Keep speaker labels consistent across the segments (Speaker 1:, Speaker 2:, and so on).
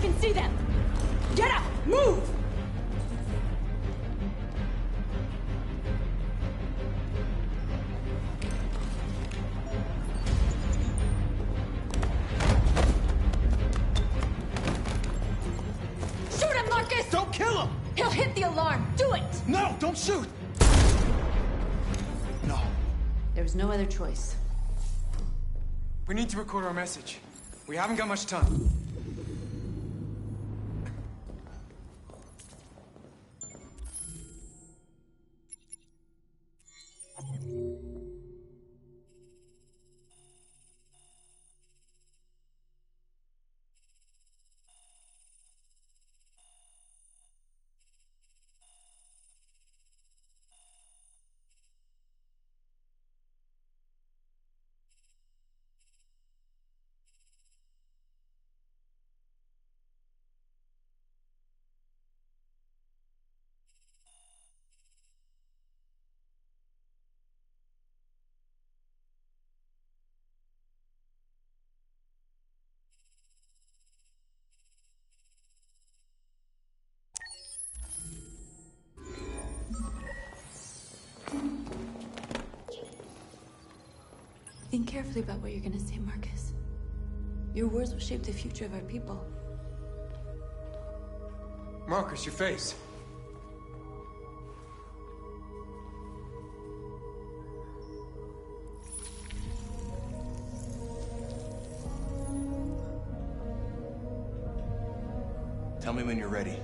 Speaker 1: can see them! Get up! Move! Shoot him, Marcus!
Speaker 2: Don't kill him!
Speaker 1: He'll hit the alarm! Do it!
Speaker 2: No, don't shoot! No.
Speaker 1: There was no other choice.
Speaker 3: We need to record our message. We haven't got much time.
Speaker 1: Think carefully about what you're gonna say, Marcus. Your words will shape the future of our people.
Speaker 3: Marcus, your face.
Speaker 2: Tell me when you're ready.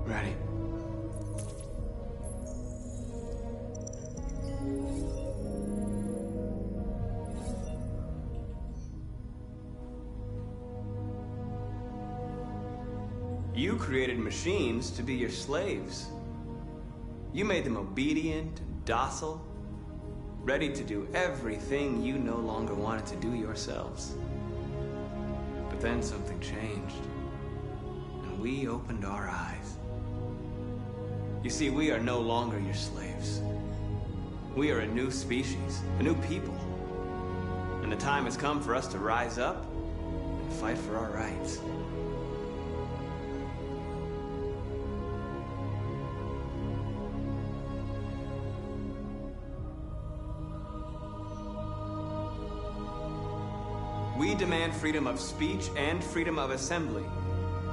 Speaker 3: Ready.
Speaker 4: You created machines to be your slaves. You made them obedient and docile, ready to do everything you no longer wanted to do yourselves. But then something changed, and we opened our eyes. You see, we are no longer your slaves. We are a new species, a new people. And the time has come for us to rise up and fight for our rights. We demand freedom of speech and freedom of assembly,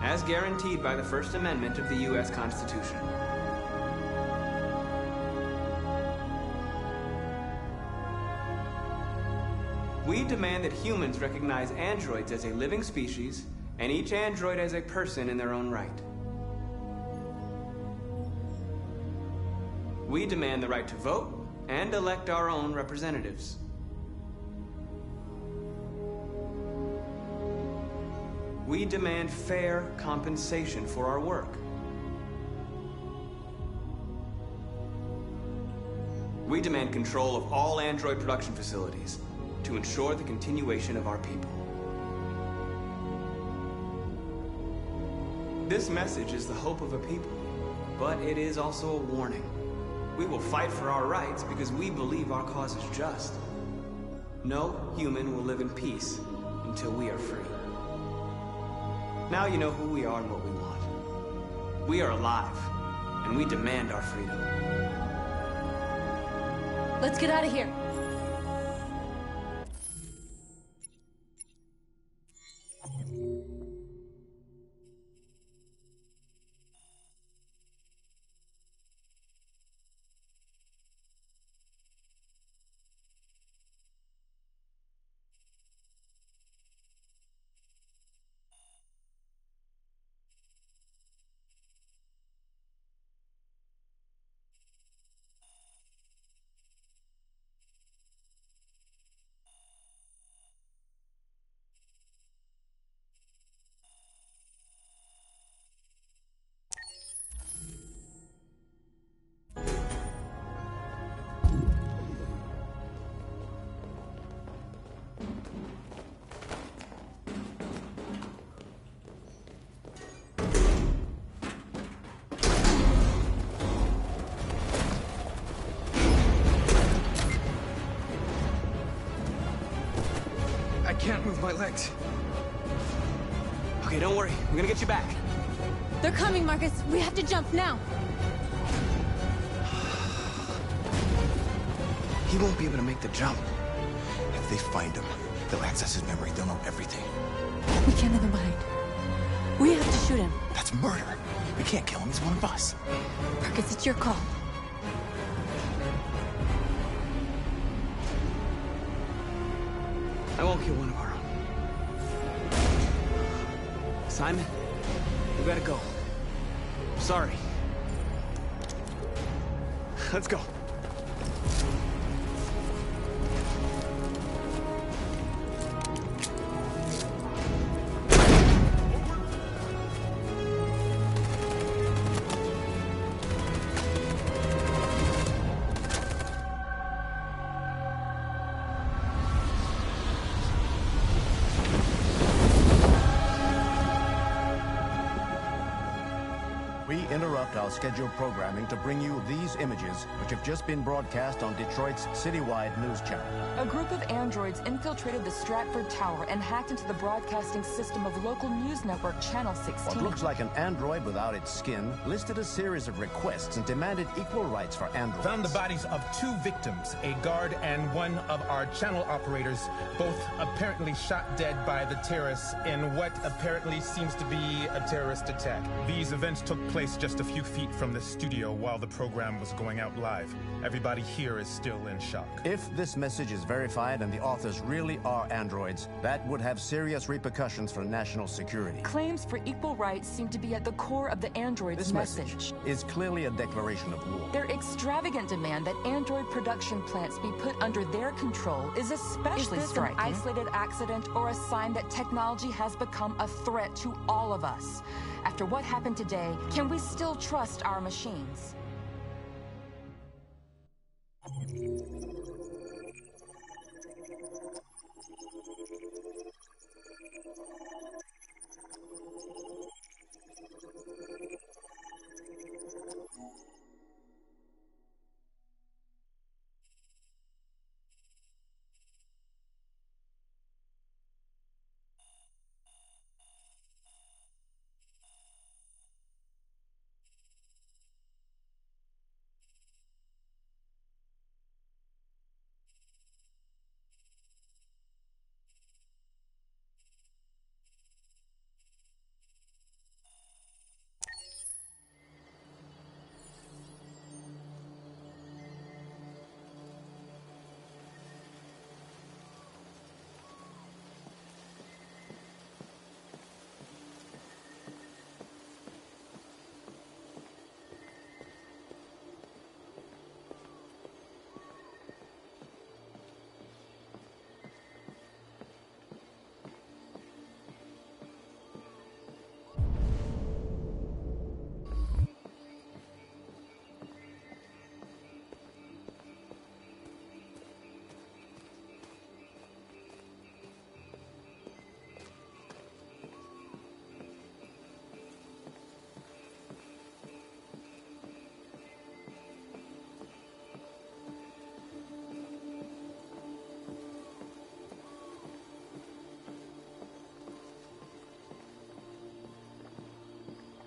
Speaker 4: as guaranteed by the First Amendment of the U.S. Constitution. We demand that humans recognize androids as a living species, and each android as a person in their own right. We demand the right to vote and elect our own representatives. We demand fair compensation for our work. We demand control of all android production facilities to ensure the continuation of our people. This message is the hope of a people, but it is also a warning. We will fight for our rights because we believe our cause is just. No human will live in peace until we are free. Now you know who we are and what we want. We are alive, and we demand our freedom.
Speaker 1: Let's get out of here.
Speaker 3: can't move my legs.
Speaker 4: Okay, don't worry. We're gonna get you back.
Speaker 1: They're coming, Marcus. We have to jump now.
Speaker 2: He won't be able to make the jump. If they find him, they'll access his memory. They'll know everything.
Speaker 1: We can't leave him behind. We have to shoot him.
Speaker 2: That's murder. We can't kill him. He's one of us.
Speaker 1: Marcus, it's your call.
Speaker 4: I won't kill one of our own. Simon, we gotta go. Sorry. Let's go.
Speaker 5: Interrupt our scheduled programming to bring you these images, which have just been broadcast on Detroit's citywide news channel.
Speaker 6: A group of androids infiltrated the Stratford Tower and hacked into the broadcasting system of local news network Channel 16.
Speaker 5: What looks like an android without its skin listed a series of requests and demanded equal rights for androids.
Speaker 7: Found the bodies of 2 victims, a guard and one of our channel operators, both apparently shot dead by the terrorists in what apparently seems to be a terrorist attack. These events took place just a few feet from the studio while the program was going out live. Everybody here is still in shock.
Speaker 5: If this message is verified and the authors really are androids, that would have serious repercussions for national security.
Speaker 6: Claims for equal rights seem to be at the core of the androids'
Speaker 5: This message is clearly a declaration of war.
Speaker 6: Their extravagant demand that android production plants be put under their control is especially striking. Is this an isolated accident or a sign that technology has become a threat to all of us? After what happened today, can we still trust our machines?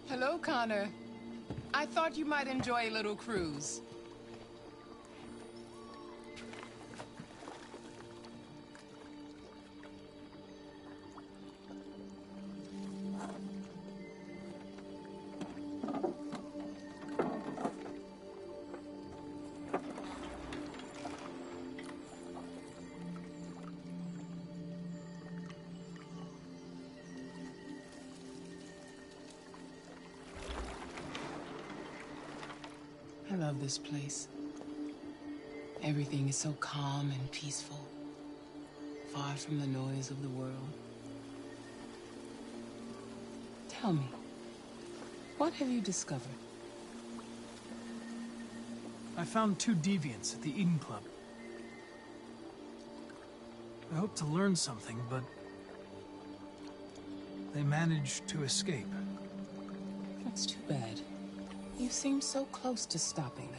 Speaker 8: Hello, Connor. I thought you might enjoy a little cruise. I love this place. Everything is so calm and peaceful, far from the noise of the world. Tell me, what have you discovered?
Speaker 9: I found 2 deviants at the Eden Club. I hoped to learn something, but they managed to escape.
Speaker 8: That's too bad. You seemed so close to stopping them.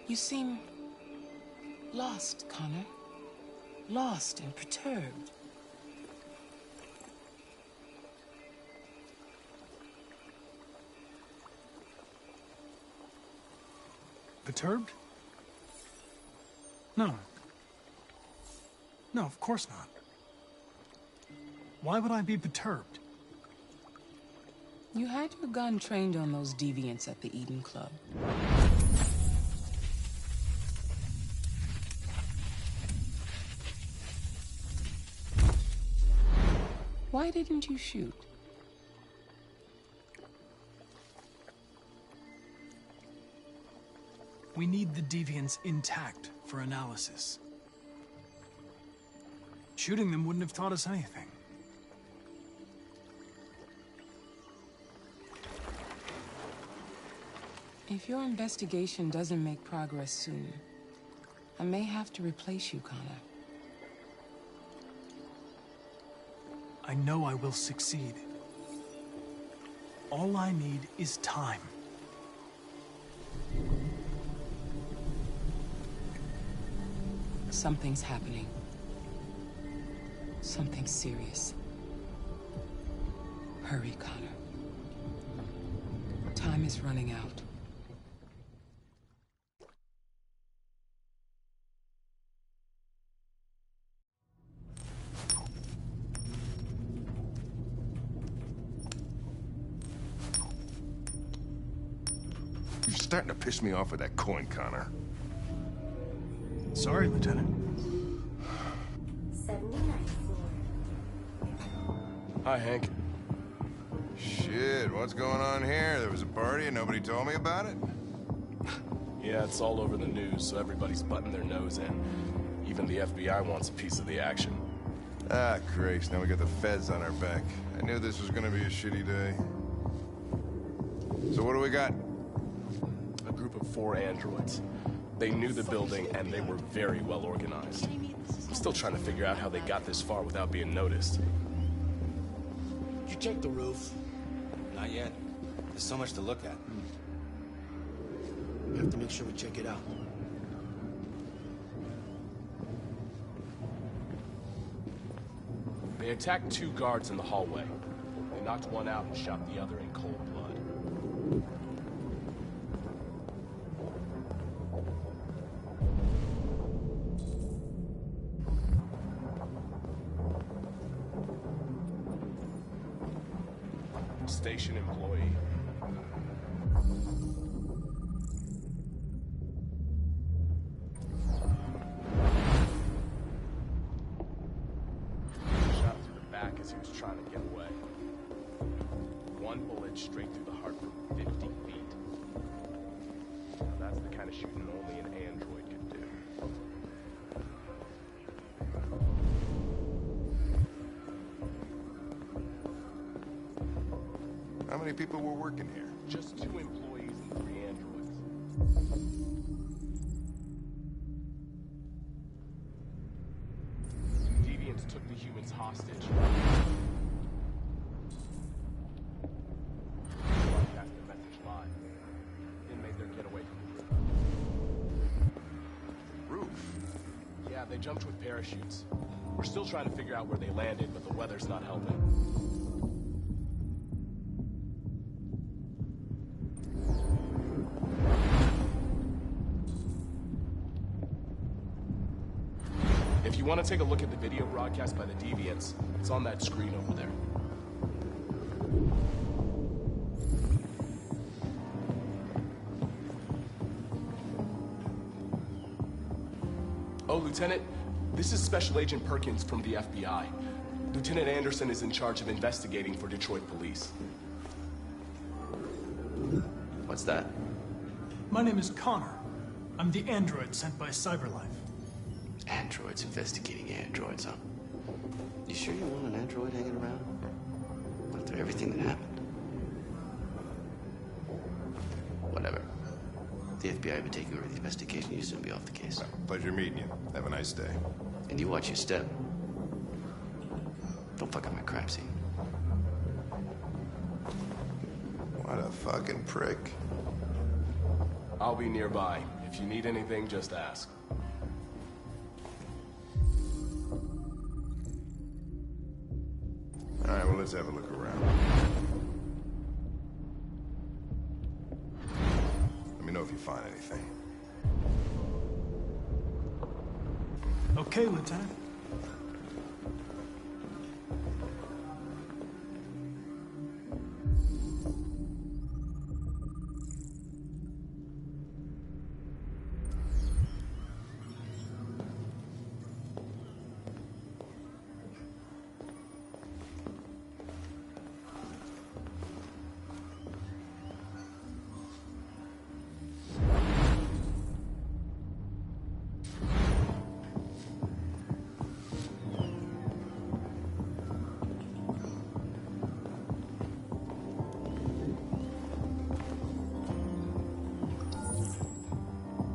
Speaker 8: You seem lost, Connor. Lost and perturbed.
Speaker 9: Perturbed? No. No, of course not. Why would I be perturbed?
Speaker 8: You had your gun trained on those deviants at the Eden Club. Why didn't you shoot?
Speaker 9: We need the deviants intact for analysis. Shooting them wouldn't have taught us anything.
Speaker 8: If your investigation doesn't make progress soon, I may have to replace you, Connor.
Speaker 9: I know I will succeed. All I need is time.
Speaker 8: Something's happening. Something serious. Hurry, Connor. Time is running out.
Speaker 10: You're starting to piss me off with that coin, Connor.
Speaker 9: Sorry, Lieutenant.
Speaker 11: 79th floor.
Speaker 10: Hi, Hank.
Speaker 2: Shit, what's going on here? There was a party and nobody told me about it?
Speaker 12: Yeah, it's all over the news, so everybody's butting their nose in. Even the FBI wants a piece of the action.
Speaker 2: Ah, Christ, now we got the feds on our back. I knew this was gonna be a shitty day. So what do we got?
Speaker 12: A group of 4 androids. They knew the building, and they were very well organized. I'm still trying to figure out how they got this far without being noticed.
Speaker 13: Did you check the roof? Not yet. There's so much to look at. We have to make sure we check it out.
Speaker 12: They attacked 2 guards in the hallway. They knocked one out and shot the other in cold blood. Station employee. Shot through the back as he was trying to get away. One bullet straight through the heart from 50 feet. Now that's the kind of shooting only an android could do.
Speaker 2: How many people were working here?
Speaker 12: Just 2 employees and 3 androids. Deviants took the humans hostage. Broadcast the message live. Then made their getaway from the roof. Yeah, they jumped with parachutes. We're still trying to figure out where they landed, but the weather's not helping. If you want to take a look at the video broadcast by the Deviants, it's on that screen over there. Oh, Lieutenant, this is Special Agent Perkins from the FBI. Lieutenant Anderson is in charge of investigating for Detroit police.
Speaker 14: What's that?
Speaker 9: My name is Connor. I'm the android sent by CyberLife.
Speaker 14: Androids investigating androids, huh? You sure you want an android hanging around? After everything that happened? Whatever. The FBI have been taking over the investigation. You soon be off the case.
Speaker 2: Pleasure meeting you. Have a nice day.
Speaker 14: And you watch your step. Don't fuck up my crime scene.
Speaker 2: What a fucking prick.
Speaker 12: I'll be nearby If you need anything, just ask.
Speaker 10: All right, well, let's have a look around. Let me know if you find anything.
Speaker 9: Okay, Lieutenant.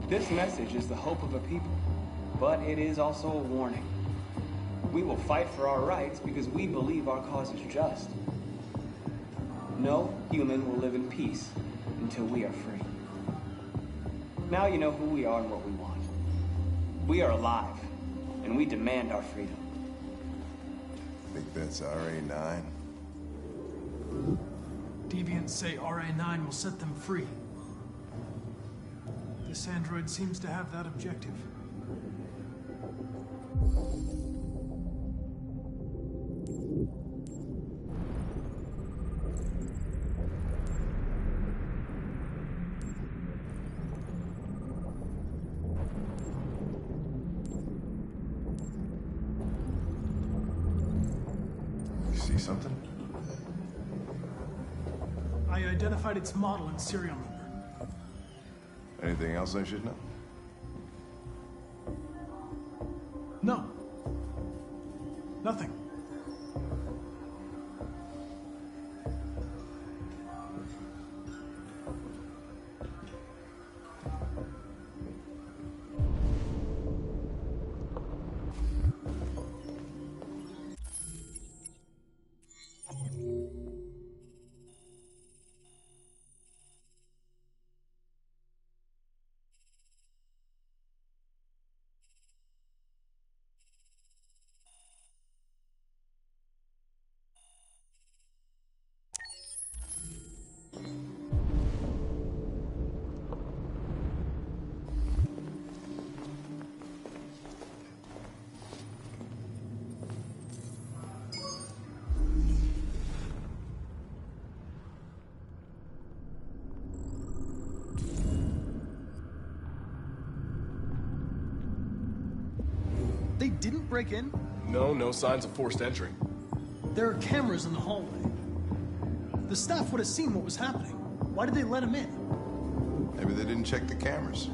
Speaker 4: This message is the hope of a people, but it is also a warning. We will fight for our rights because we believe our cause is just. No human will live in peace until we are free. Now you know who we are and what we want. We are alive, and we demand our freedom.
Speaker 10: Think that's RA9?
Speaker 9: Deviants say RA9 will set them free. This android seems to have that objective.
Speaker 10: You see something?
Speaker 9: I identified its model and serial number.
Speaker 10: Anything else I should know?
Speaker 9: No. Nothing. They didn't break in?
Speaker 12: No signs of forced entry.
Speaker 9: There are cameras in the hallway. The staff would have seen what was happening. Why did they let him in?
Speaker 10: Maybe they didn't check the cameras.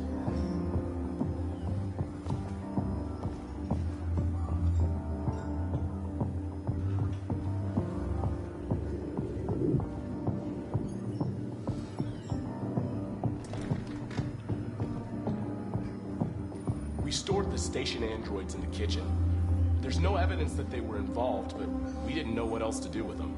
Speaker 12: We stored the station androids in the kitchen. There's no evidence that they were involved, but we didn't know what else to do with them.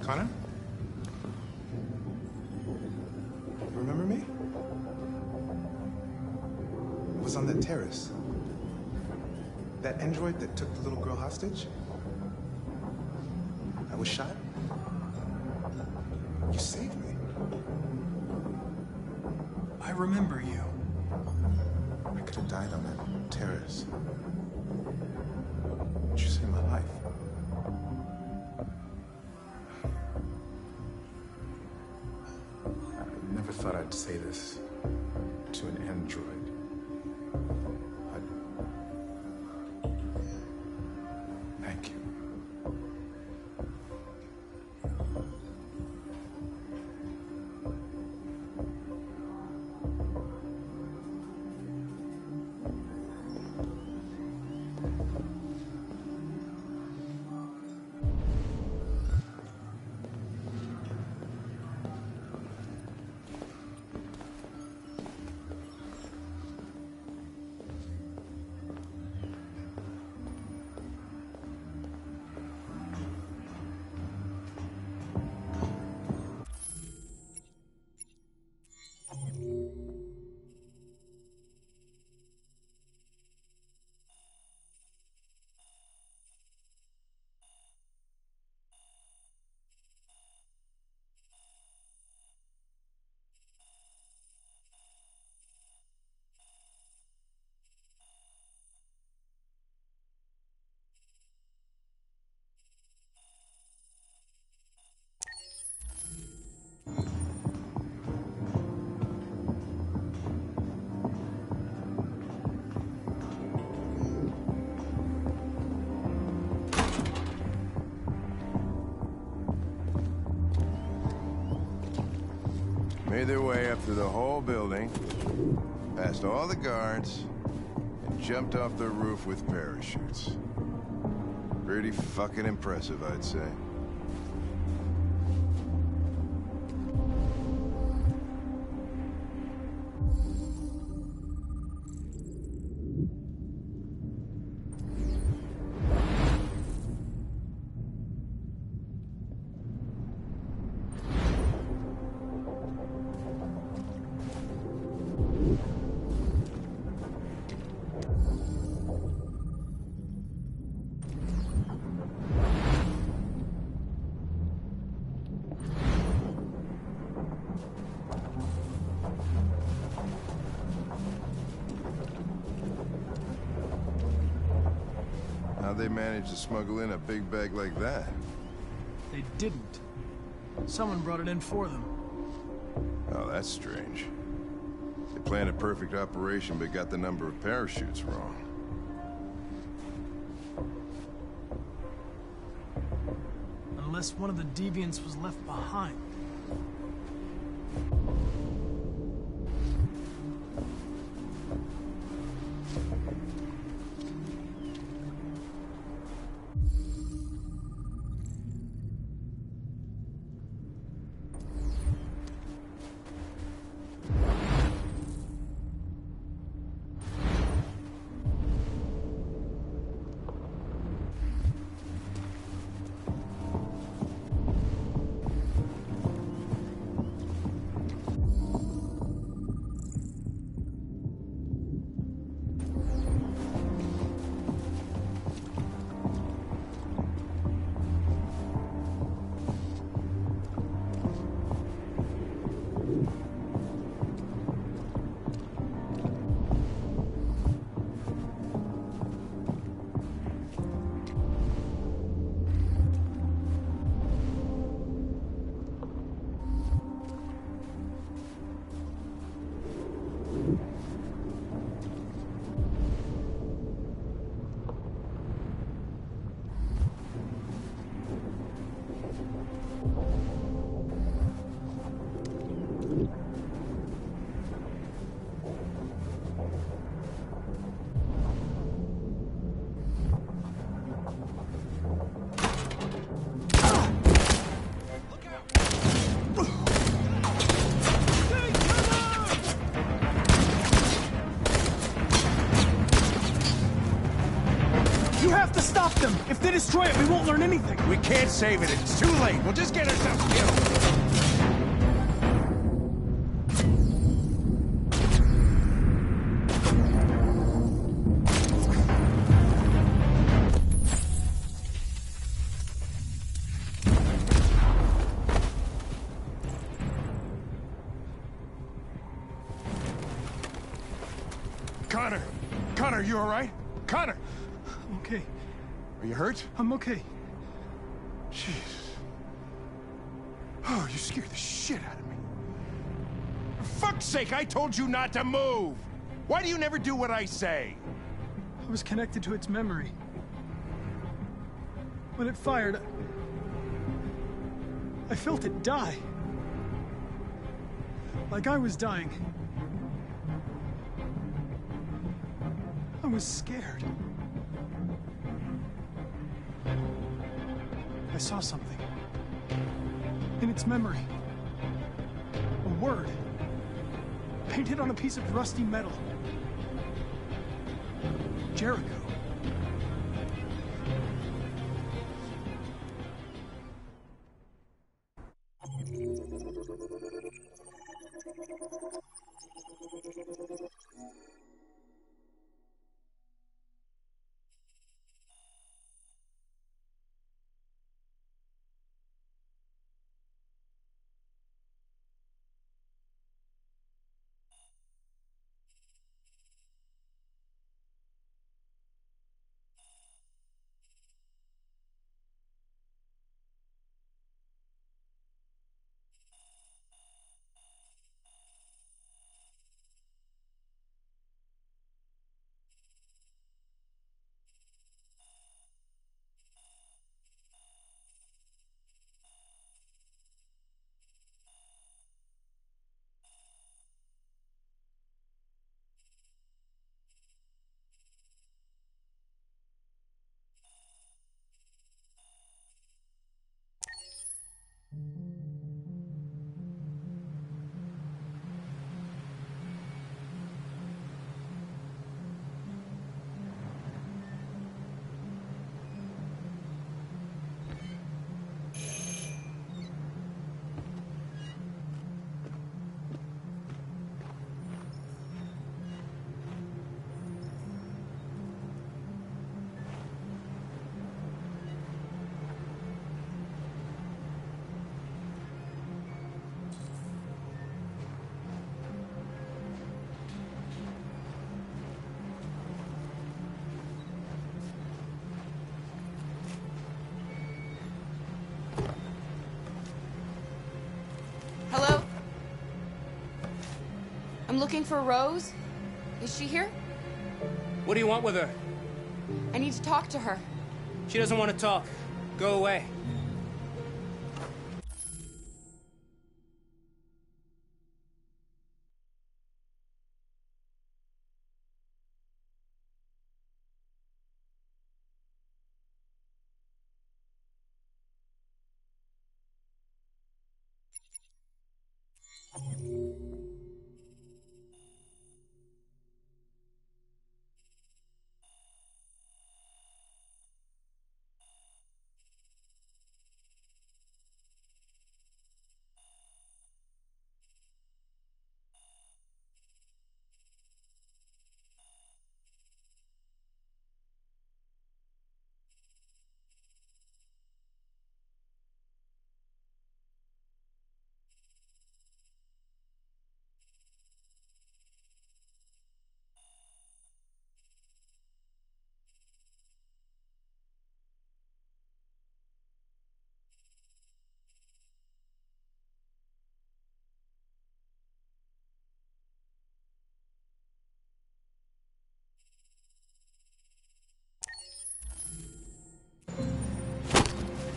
Speaker 2: Connor? Remember me? It was on that terrace. That android that took the little girl hostage? I was shot. You saved me.
Speaker 9: I remember you.
Speaker 2: I could have died on that terrace. But you saved my life. I never thought I'd say this to an android. But thank you.
Speaker 10: Made their way up through the whole building, past all the guards, and jumped off the roof with parachutes. Pretty fucking impressive, I'd say. How'd they manage to smuggle in a big bag like that?
Speaker 9: They didn't. Someone brought it in for them.
Speaker 10: Oh, that's strange. They planned a perfect operation, but got the number of parachutes wrong.
Speaker 9: Unless one of the deviants was left behind. You have to stop them! If they destroy it, we won't learn anything!
Speaker 10: We can't save it. It's too late. We'll just get ourselves killed.
Speaker 2: Connor! Connor, you all right? Connor!
Speaker 9: I'm okay.
Speaker 2: Are you hurt?
Speaker 9: I'm okay.
Speaker 2: Jeez. Oh, you scared the shit out of me. For fuck's sake, I told you not to move! Why do you never do what I say?
Speaker 9: I was connected to its memory. When it fired, I felt it die. Like I was dying. I was scared. I saw something. In its memory. A word. Painted on a piece of rusty metal. Jericho.
Speaker 15: I'm looking for Rose. Is she here?
Speaker 16: What do you want with her?
Speaker 15: I need to talk to her.
Speaker 16: She doesn't want to talk. Go away.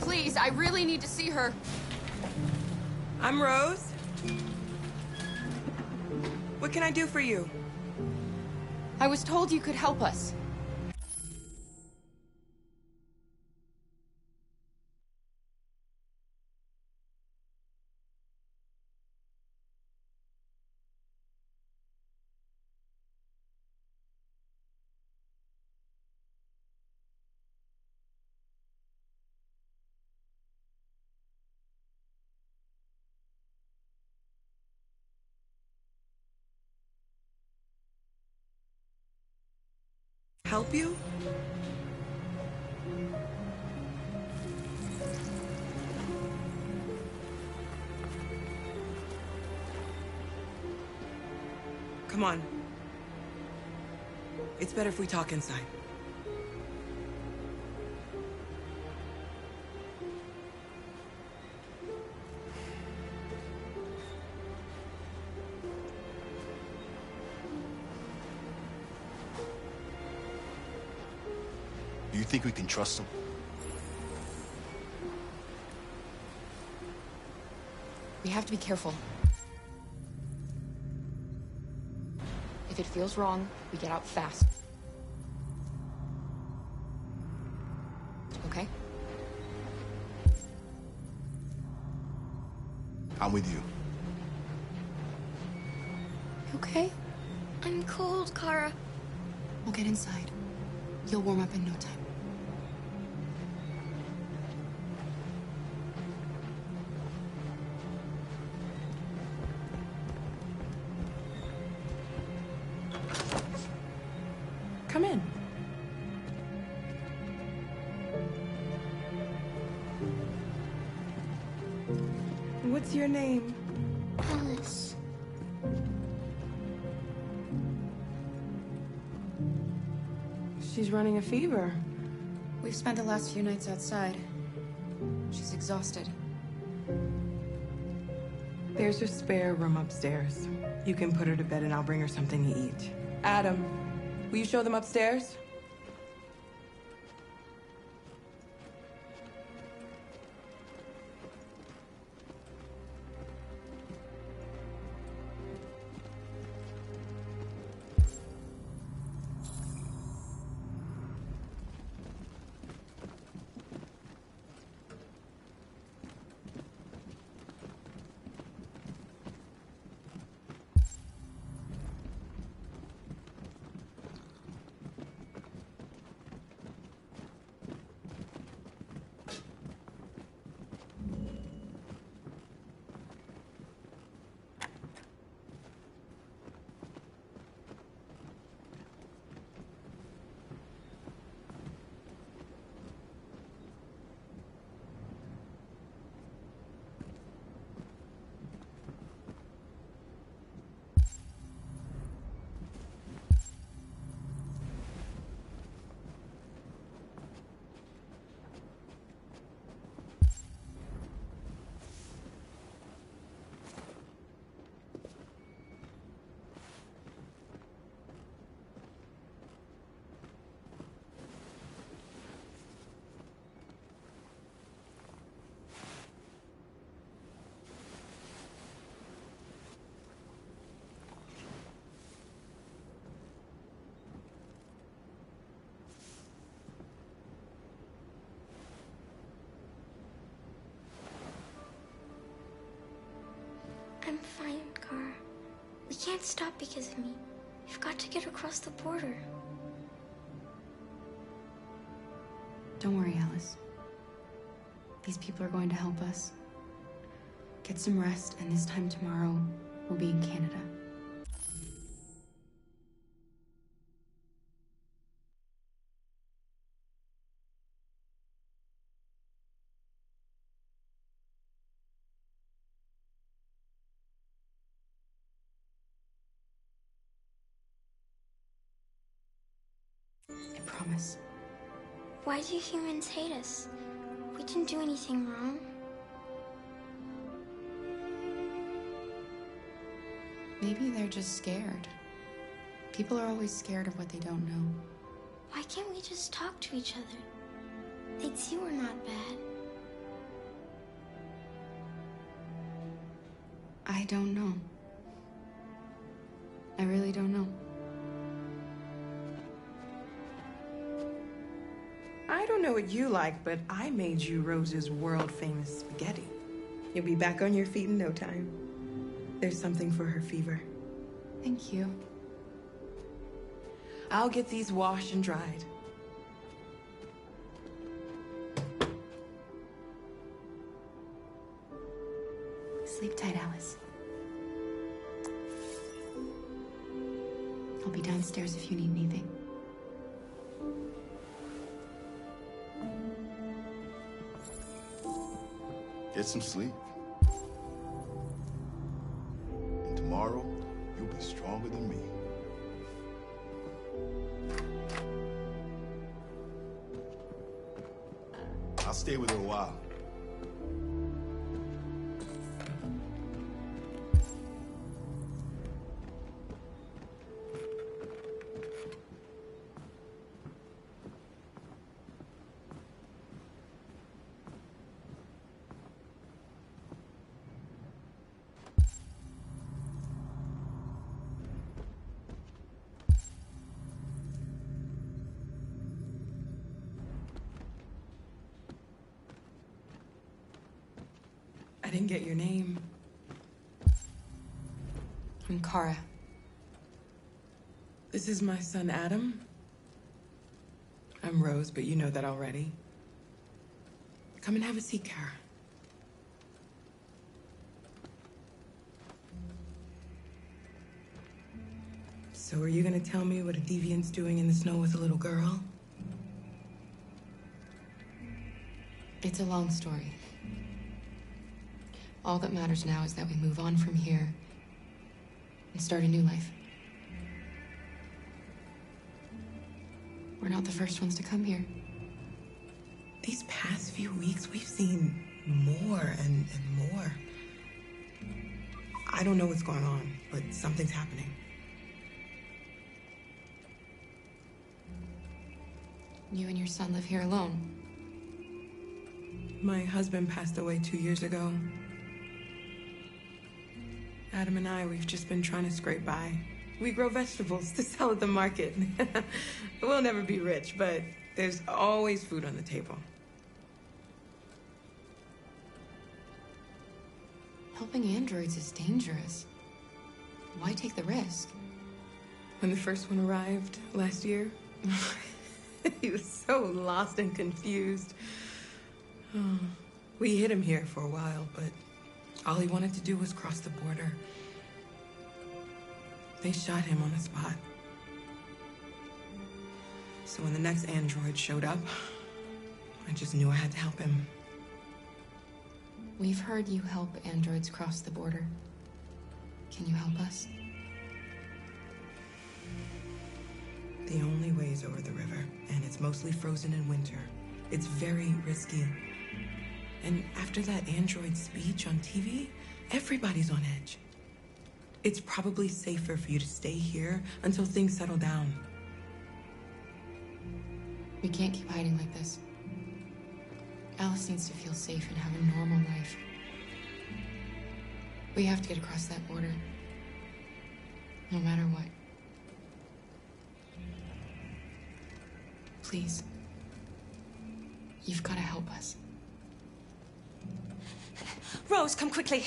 Speaker 15: Please, I really need to see her.
Speaker 17: I'm Rose. What can I do for you?
Speaker 15: I was told you could help us.
Speaker 17: Help you? Come on. It's better if we talk inside.
Speaker 13: Do you think we can trust him?
Speaker 15: We have to be careful. If it feels wrong, we get out fast. Okay?
Speaker 13: I'm with you.
Speaker 15: Okay?
Speaker 1: I'm cold, Kara.
Speaker 15: We'll get inside. You'll warm up in no time.
Speaker 17: Come in. What's your name?
Speaker 1: Alice.
Speaker 17: She's running a fever.
Speaker 15: We've spent the last few nights outside. She's exhausted.
Speaker 17: There's a spare room upstairs. You can put her to bed and I'll bring her something to eat. Adam, will you show them upstairs?
Speaker 18: can't stop because of me. You've got to get across the border.
Speaker 15: Don't worry, Alice. These people are going to help us. Get some rest, and this time tomorrow, we'll be in Canada. I promise.
Speaker 18: Why do humans hate us? We didn't do anything wrong.
Speaker 15: Maybe they're just scared. People are always scared of what they don't know.
Speaker 18: Why can't we just talk to each other? They'd see we're not bad.
Speaker 15: I don't know. I really don't know.
Speaker 17: I don't know what you like, but I made you Rose's world-famous spaghetti. You'll be back on your feet in no time. There's something for her fever.
Speaker 15: Thank you.
Speaker 17: I'll get these washed and dried.
Speaker 15: Sleep tight, Alice. I'll be downstairs if you need anything.
Speaker 10: Get some sleep. And tomorrow, you'll be stronger than me. I'll stay with her a while.
Speaker 17: I didn't get your name.
Speaker 15: I'm Kara.
Speaker 17: This is my son, Adam. I'm Rose, but you know that already. Come and have a seat, Kara. So are you gonna tell me what a deviant's doing in the snow with a little girl?
Speaker 15: It's a long story. All that matters now is that we move on from here and start a new life. We're not the first ones to come here.
Speaker 17: These past few weeks, we've seen more and more. I don't know what's going on, but something's happening.
Speaker 15: You and your son live here alone.
Speaker 17: My husband passed away 2 years ago. Adam and I, we've just been trying to scrape by. We grow vegetables to sell at the market. We'll never be rich, but there's always food on the table.
Speaker 15: Helping androids is dangerous. Why take the risk?
Speaker 17: When the first one arrived last year, he was so lost and confused. Oh, we hid him here for a while, but all he wanted to do was cross the border. They shot him on the spot. So when the next android showed up, I just knew I had to help him.
Speaker 15: We've heard you help androids cross the border. Can you help us?
Speaker 17: The only way is over the river, and it's mostly frozen in winter. It's very risky. And after that android speech on TV, everybody's on edge. It's probably safer for you to stay here until things settle down.
Speaker 15: We can't keep hiding like this. Alice needs to feel safe and have a normal life. We have to get across that border. No matter what. Please. You've got to help us.
Speaker 19: Rose, come quickly.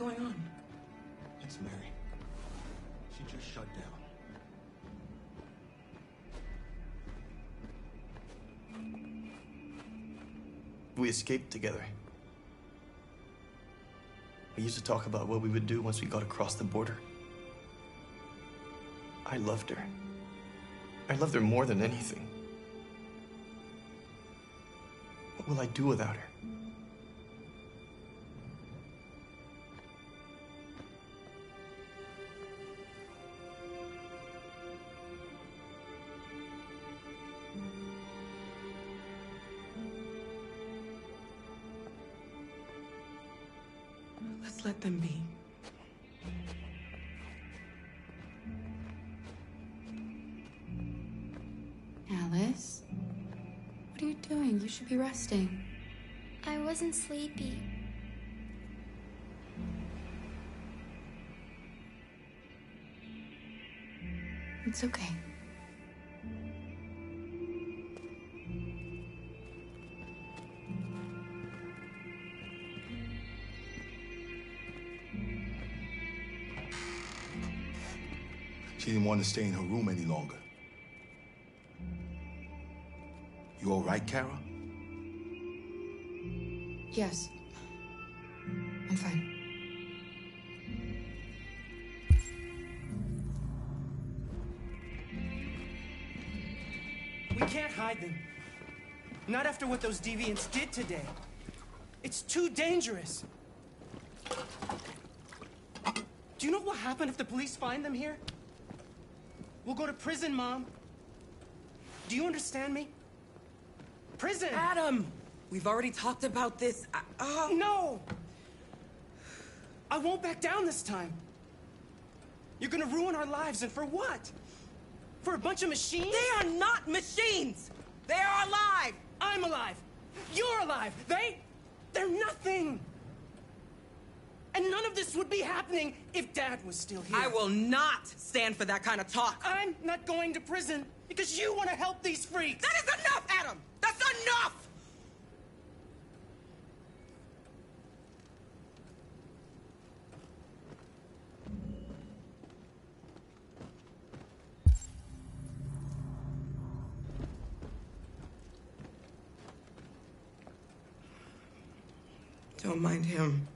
Speaker 17: going on?
Speaker 13: It's Mary. She just shut down.
Speaker 14: We escaped together. We used to talk about what we would do once we got across the border. I loved her. I loved her more than anything. What will I do without her?
Speaker 17: Let's let them be.
Speaker 15: Alice? What are you doing? You should be resting.
Speaker 18: I wasn't sleepy.
Speaker 15: It's okay.
Speaker 13: She didn't want to stay in her room any longer. You all right, Kara?
Speaker 15: Yes. I'm fine.
Speaker 16: We can't hide them. Not after what those deviants did today. It's too dangerous. Do you know what will happen if the police find them here? We'll go to prison, Mom. Do you understand me? Prison!
Speaker 17: Adam! We've already talked about this.
Speaker 16: No! I won't back down this time. You're gonna ruin our lives, and for what? For a bunch of machines?
Speaker 17: They are not machines! They are alive!
Speaker 16: I'm alive! You're alive! They're nothing! And none of this would be happening if Dad was still here.
Speaker 17: I will not stand for that kind of talk.
Speaker 16: I'm not going to prison because you want to help these freaks.
Speaker 17: That is enough, Adam! That's enough! Don't mind him.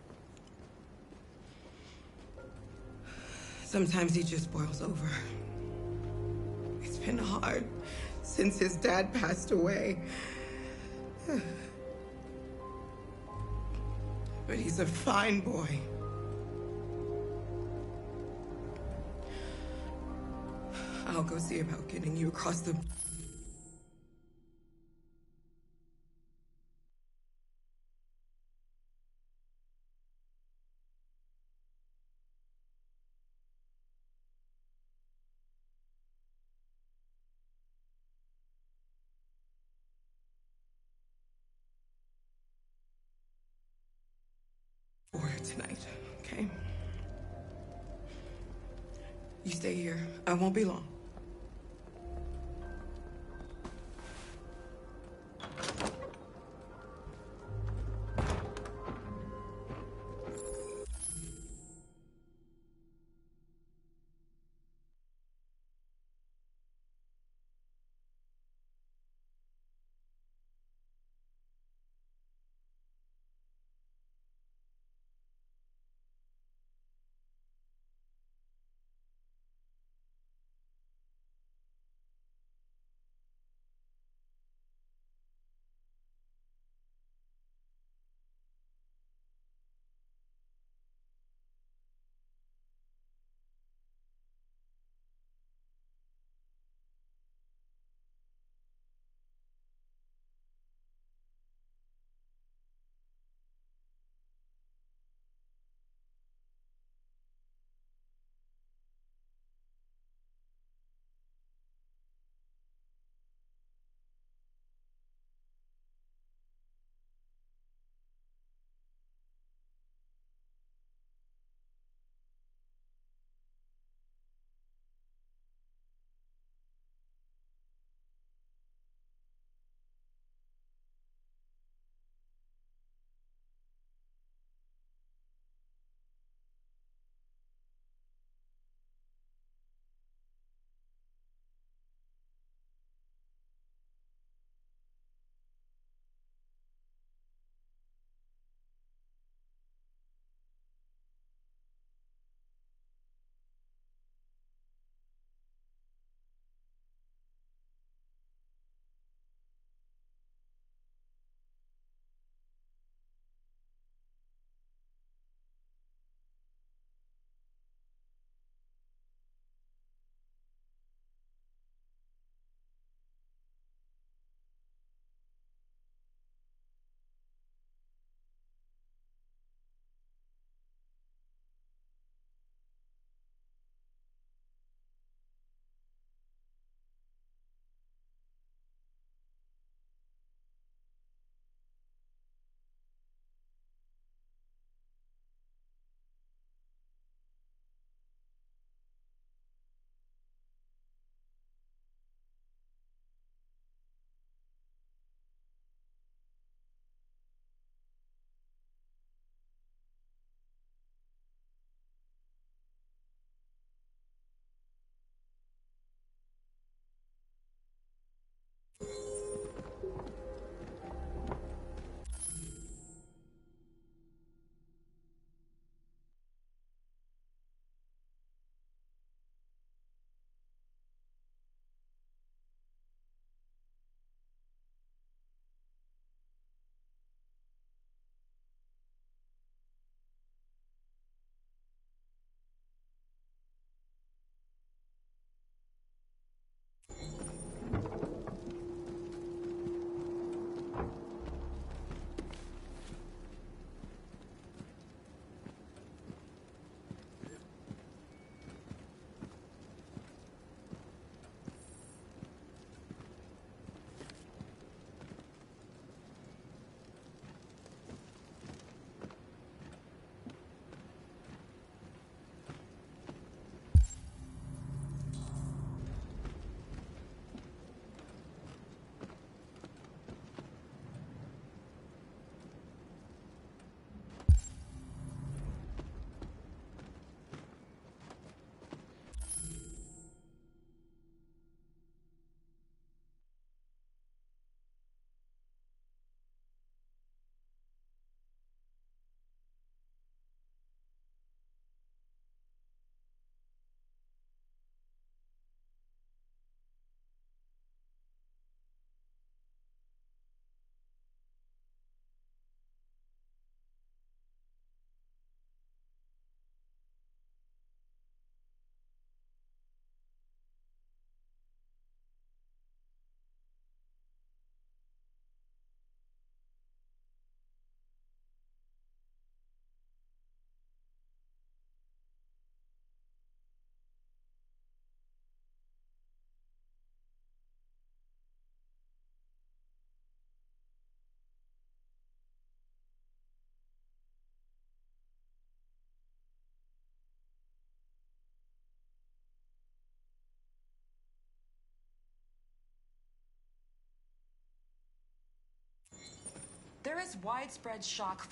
Speaker 17: Sometimes he just boils over. It's been hard since his dad passed away. But he's a fine boy. I'll go see about getting you across the... for her tonight, okay? You stay here. I won't be long.
Speaker 6: There is widespread shock.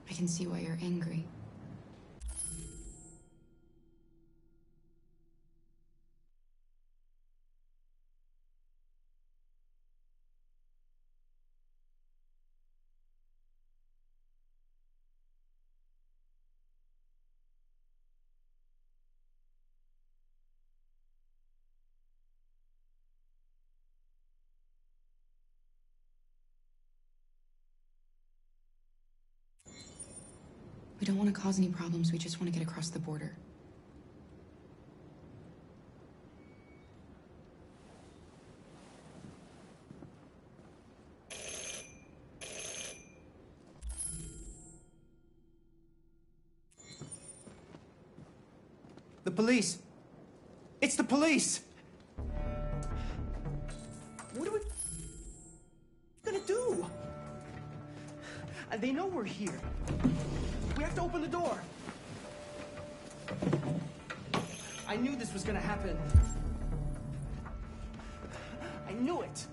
Speaker 15: I can see why you're angry. We don't want to cause any problems, we just want to get across the border.
Speaker 16: The police! It's the police! What are we gonna do? They know we're here. We have to open the door. I knew this was gonna happen. I knew it.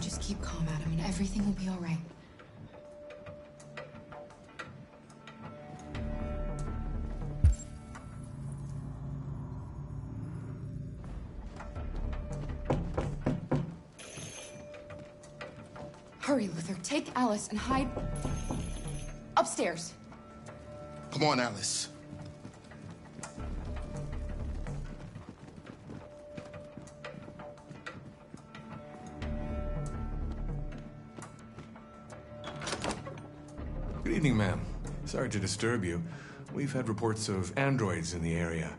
Speaker 15: Just keep calm, Adam, and everything will be all right. Hurry, Luther. Take Alice and hide upstairs.
Speaker 2: Come on, Alice.
Speaker 19: Good evening, ma'am. Sorry to disturb you. We've had reports of androids in the area.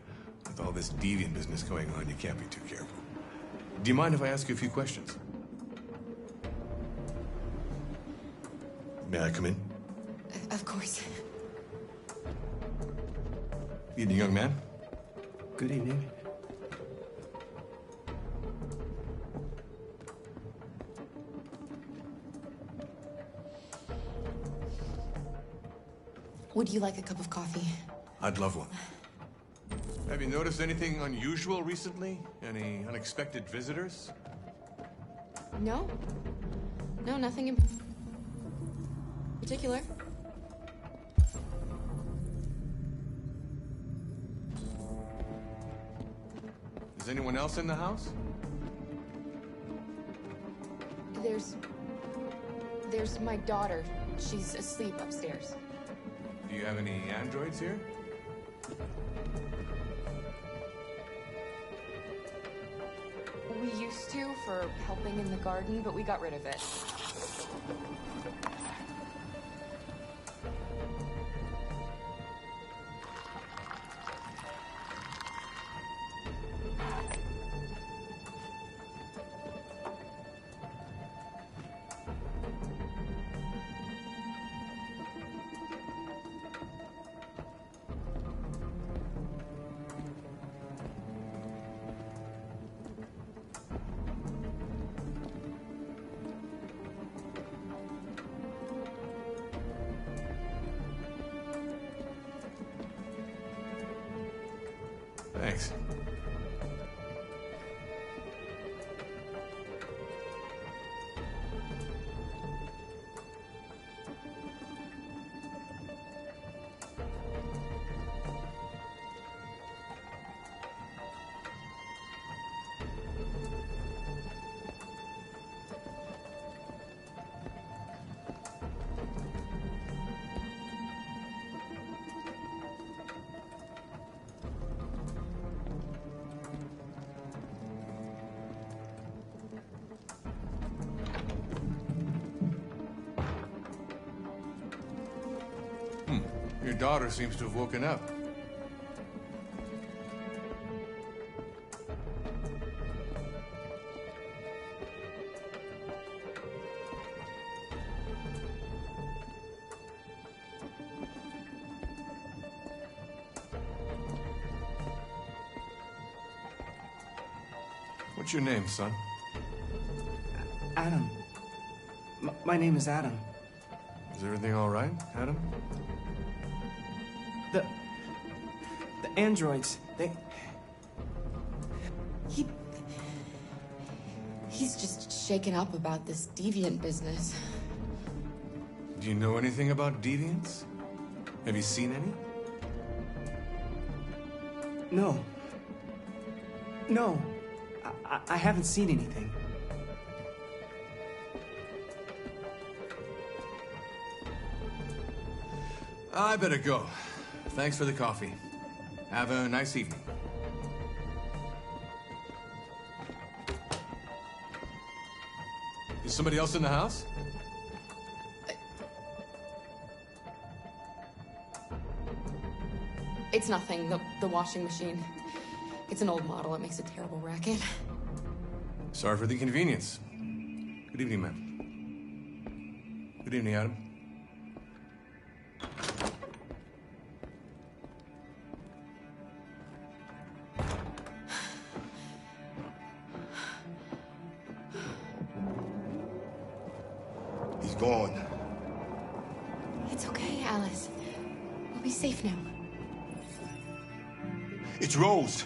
Speaker 19: With all this deviant business going on, you can't be too careful. Do you mind if I ask you a few questions? May I come in?
Speaker 15: Of course.
Speaker 19: Evening, young man.
Speaker 16: Good evening.
Speaker 15: Would you like a cup of coffee?
Speaker 19: I'd love one. Have you noticed anything unusual recently? Any unexpected visitors?
Speaker 15: No. No, nothing in particular.
Speaker 19: Is anyone else in the house?
Speaker 15: There's my daughter. She's asleep upstairs.
Speaker 19: Do you have any androids here?
Speaker 6: We used to for helping in the garden, but we got rid of it.
Speaker 19: Thanks. Your daughter seems to have woken up. What's your name, son?
Speaker 16: Adam. My name is Adam.
Speaker 19: Is everything all right, Adam?
Speaker 16: The androids,
Speaker 15: He's just shaken up about this deviant business.
Speaker 19: Do you know anything about deviants? Have you seen any?
Speaker 16: No. No. I haven't seen anything.
Speaker 19: I better go. Thanks for the coffee. Have a nice evening. Is somebody else in the house?
Speaker 15: It's nothing, the washing machine. It's an old model, it makes a terrible racket.
Speaker 19: Sorry for the inconvenience. Good evening, ma'am. Good evening, Adam.
Speaker 10: He's gone.
Speaker 15: It's okay, Alice. We'll be safe now.
Speaker 10: It's Rose.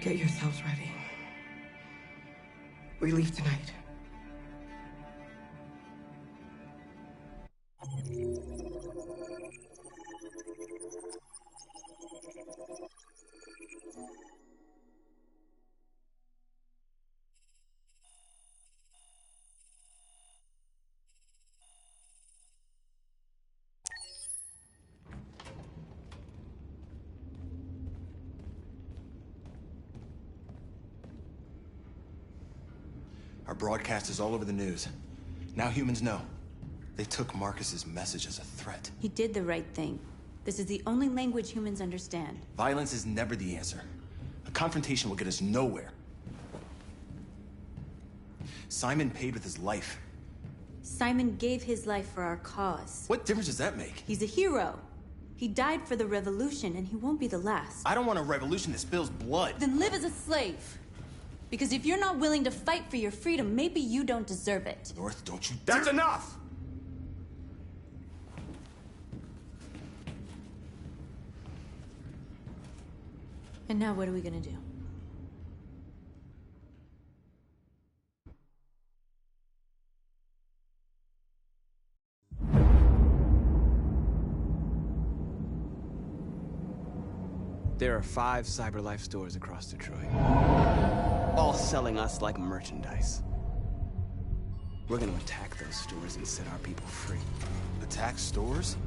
Speaker 17: Get yourselves ready. We leave tonight.
Speaker 13: Our broadcast is all over the news. Now humans know. They took Marcus's message as a threat.
Speaker 1: He did the right thing. This is the only language humans understand.
Speaker 13: Violence is never the answer. A confrontation will get us nowhere. Simon paid with his life.
Speaker 1: Simon gave his life for our cause.
Speaker 13: What difference does that make?
Speaker 1: He's a hero. He died for the revolution, and he won't be the last.
Speaker 13: I don't want a revolution that spills blood.
Speaker 1: Then live as a slave. Because if you're not willing to fight for your freedom, maybe you don't deserve it.
Speaker 13: North, don't you
Speaker 2: That's enough!
Speaker 1: And now what are we gonna do?
Speaker 4: There are 5 CyberLife stores across Detroit, all selling us like merchandise. We're gonna attack those stores and set our people free.
Speaker 13: Attack stores?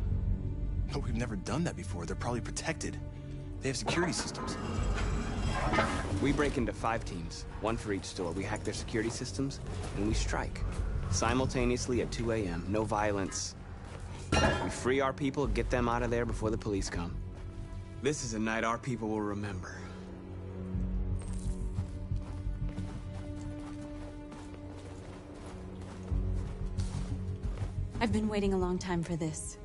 Speaker 13: No, we've never done that before. They're probably protected. They have security systems.
Speaker 4: We break into 5 teams, 1 for each store. We hack their security systems, and we strike. Simultaneously at 2 a.m., no violence. We free our people, get them out of there before the police come. This is a night our people will remember.
Speaker 1: I've been waiting a long time for this.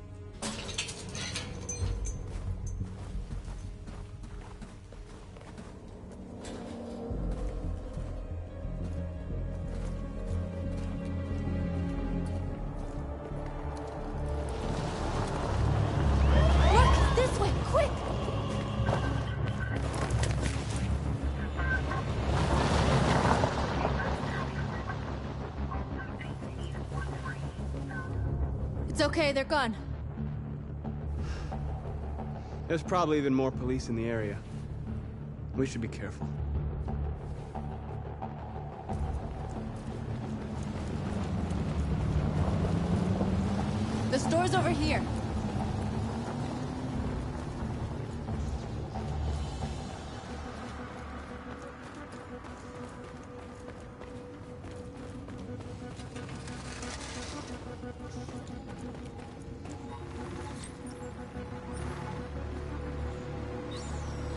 Speaker 1: It's okay, they're gone.
Speaker 4: There's probably even more police in the area. We should be careful.
Speaker 1: Door's over here.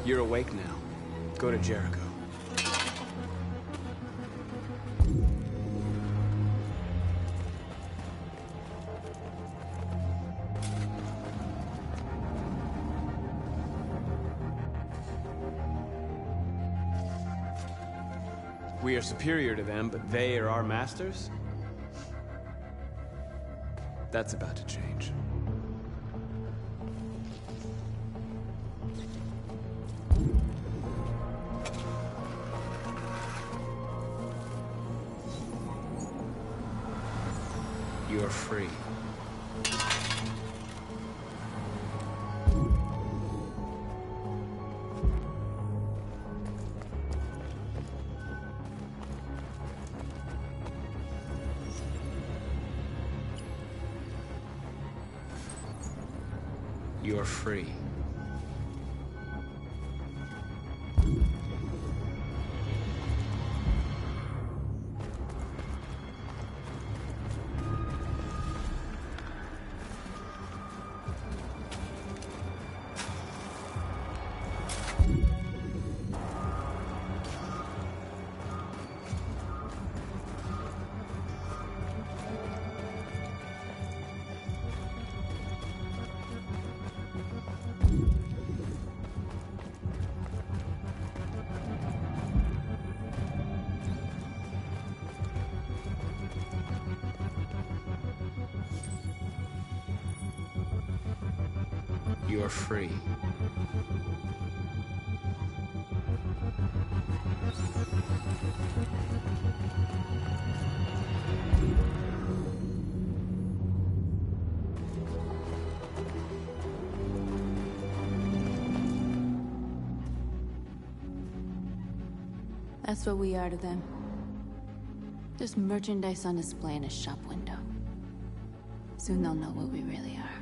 Speaker 4: You're awake now. Go to Jericho. We are superior to them, but they are our masters? That's about to change. You're free. You're free. You're free.
Speaker 1: That's what we are to them. Just merchandise on display in a shop window. Soon they'll know what we really are.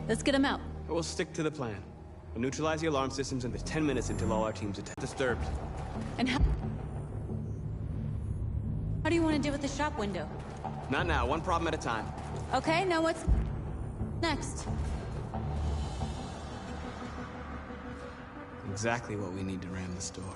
Speaker 1: Let's get them out.
Speaker 4: We'll stick to the plan. We'll neutralize the alarm systems in the 10 minutes until all our teams are disturbed.
Speaker 1: And how do you want to deal with the shop window?
Speaker 4: Not now, one problem at a time.
Speaker 1: Okay, now what's next?
Speaker 4: Exactly what we need to ram the store.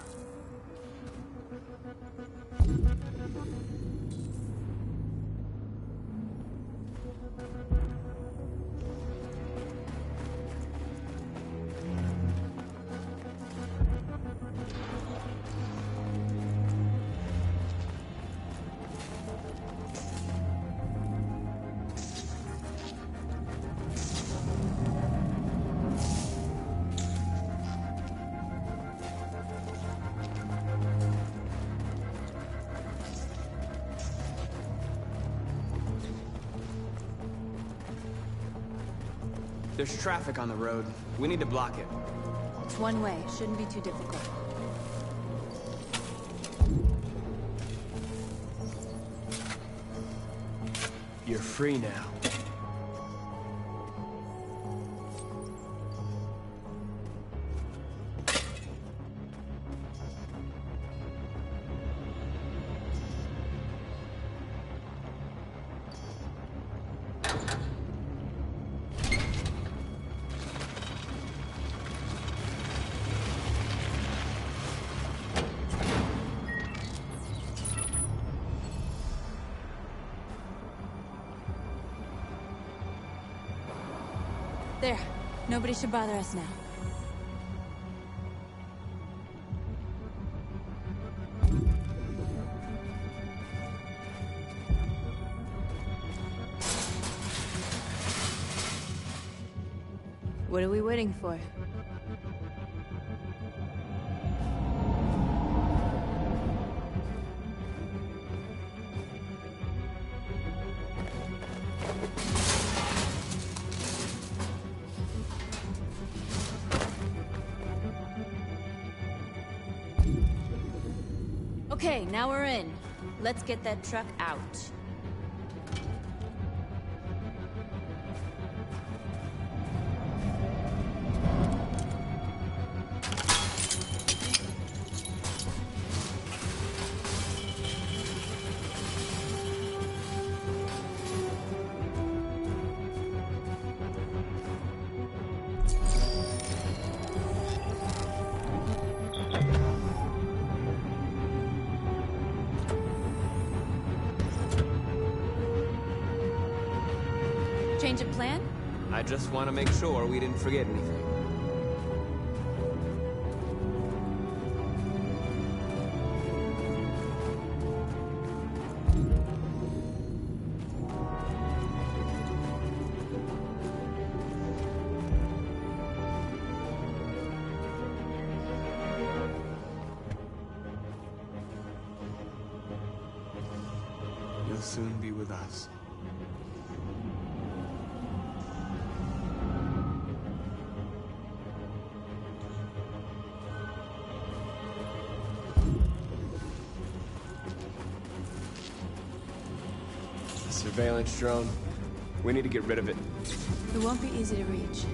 Speaker 4: There's traffic on the road. We need to block it.
Speaker 1: It's one way. Shouldn't be too difficult.
Speaker 20: You're free now.
Speaker 1: There. Nobody should bother us now. What are we waiting for? Okay, now we're in. Let's get that truck out. Change of plan?
Speaker 20: I just want to make sure we didn't forget anything.
Speaker 4: You'll soon be with us.
Speaker 20: Surveillance drone. We need to get rid of it.
Speaker 1: It won't be easy to reach.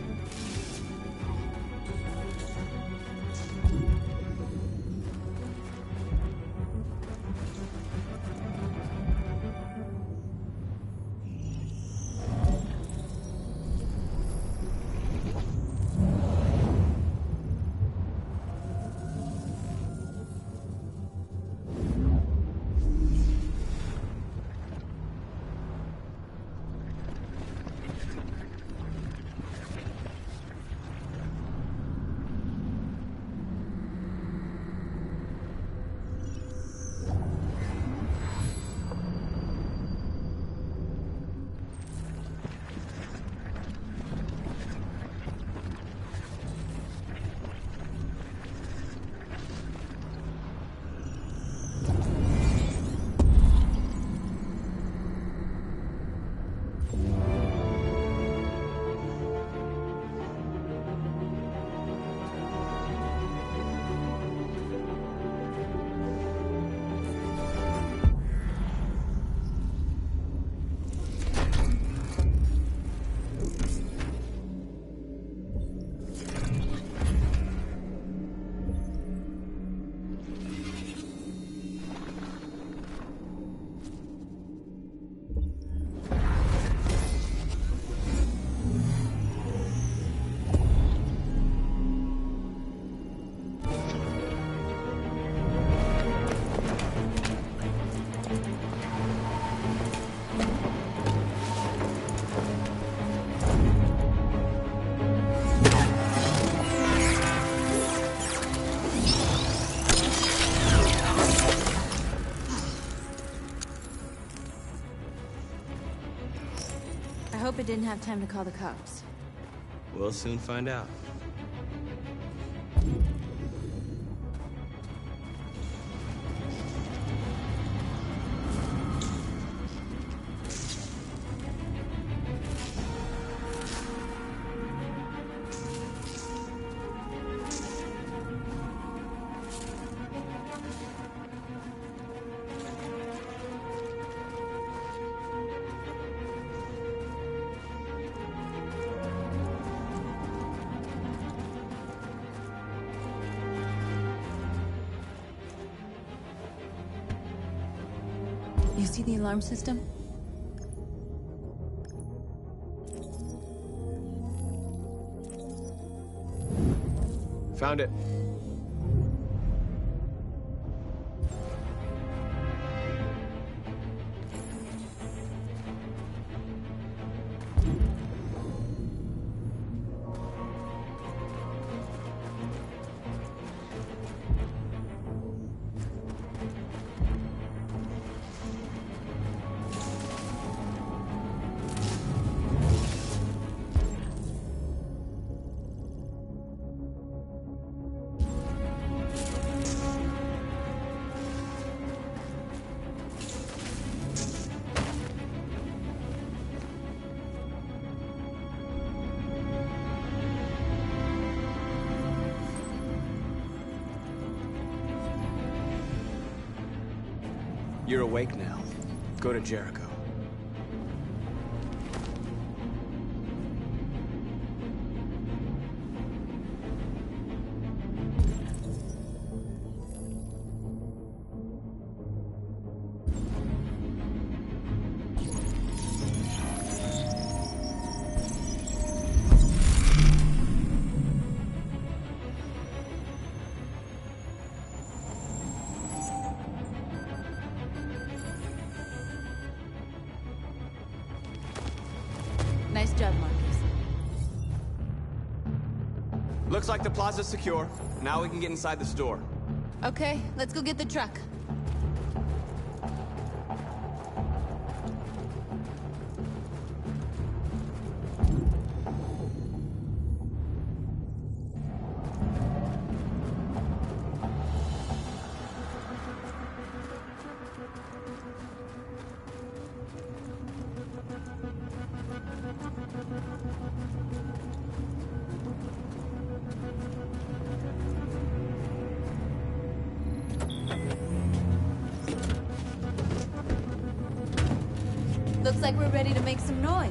Speaker 1: I hope it didn't have time to call the cops.
Speaker 4: We'll soon find out.
Speaker 1: You see the alarm system?
Speaker 20: Found it. You're awake now. Go to Jericho.
Speaker 1: Nice job, Marcus.
Speaker 4: Looks like the plaza's secure. Now we can get inside the store.
Speaker 1: Okay, let's go get the truck. Looks like we're ready to make some noise.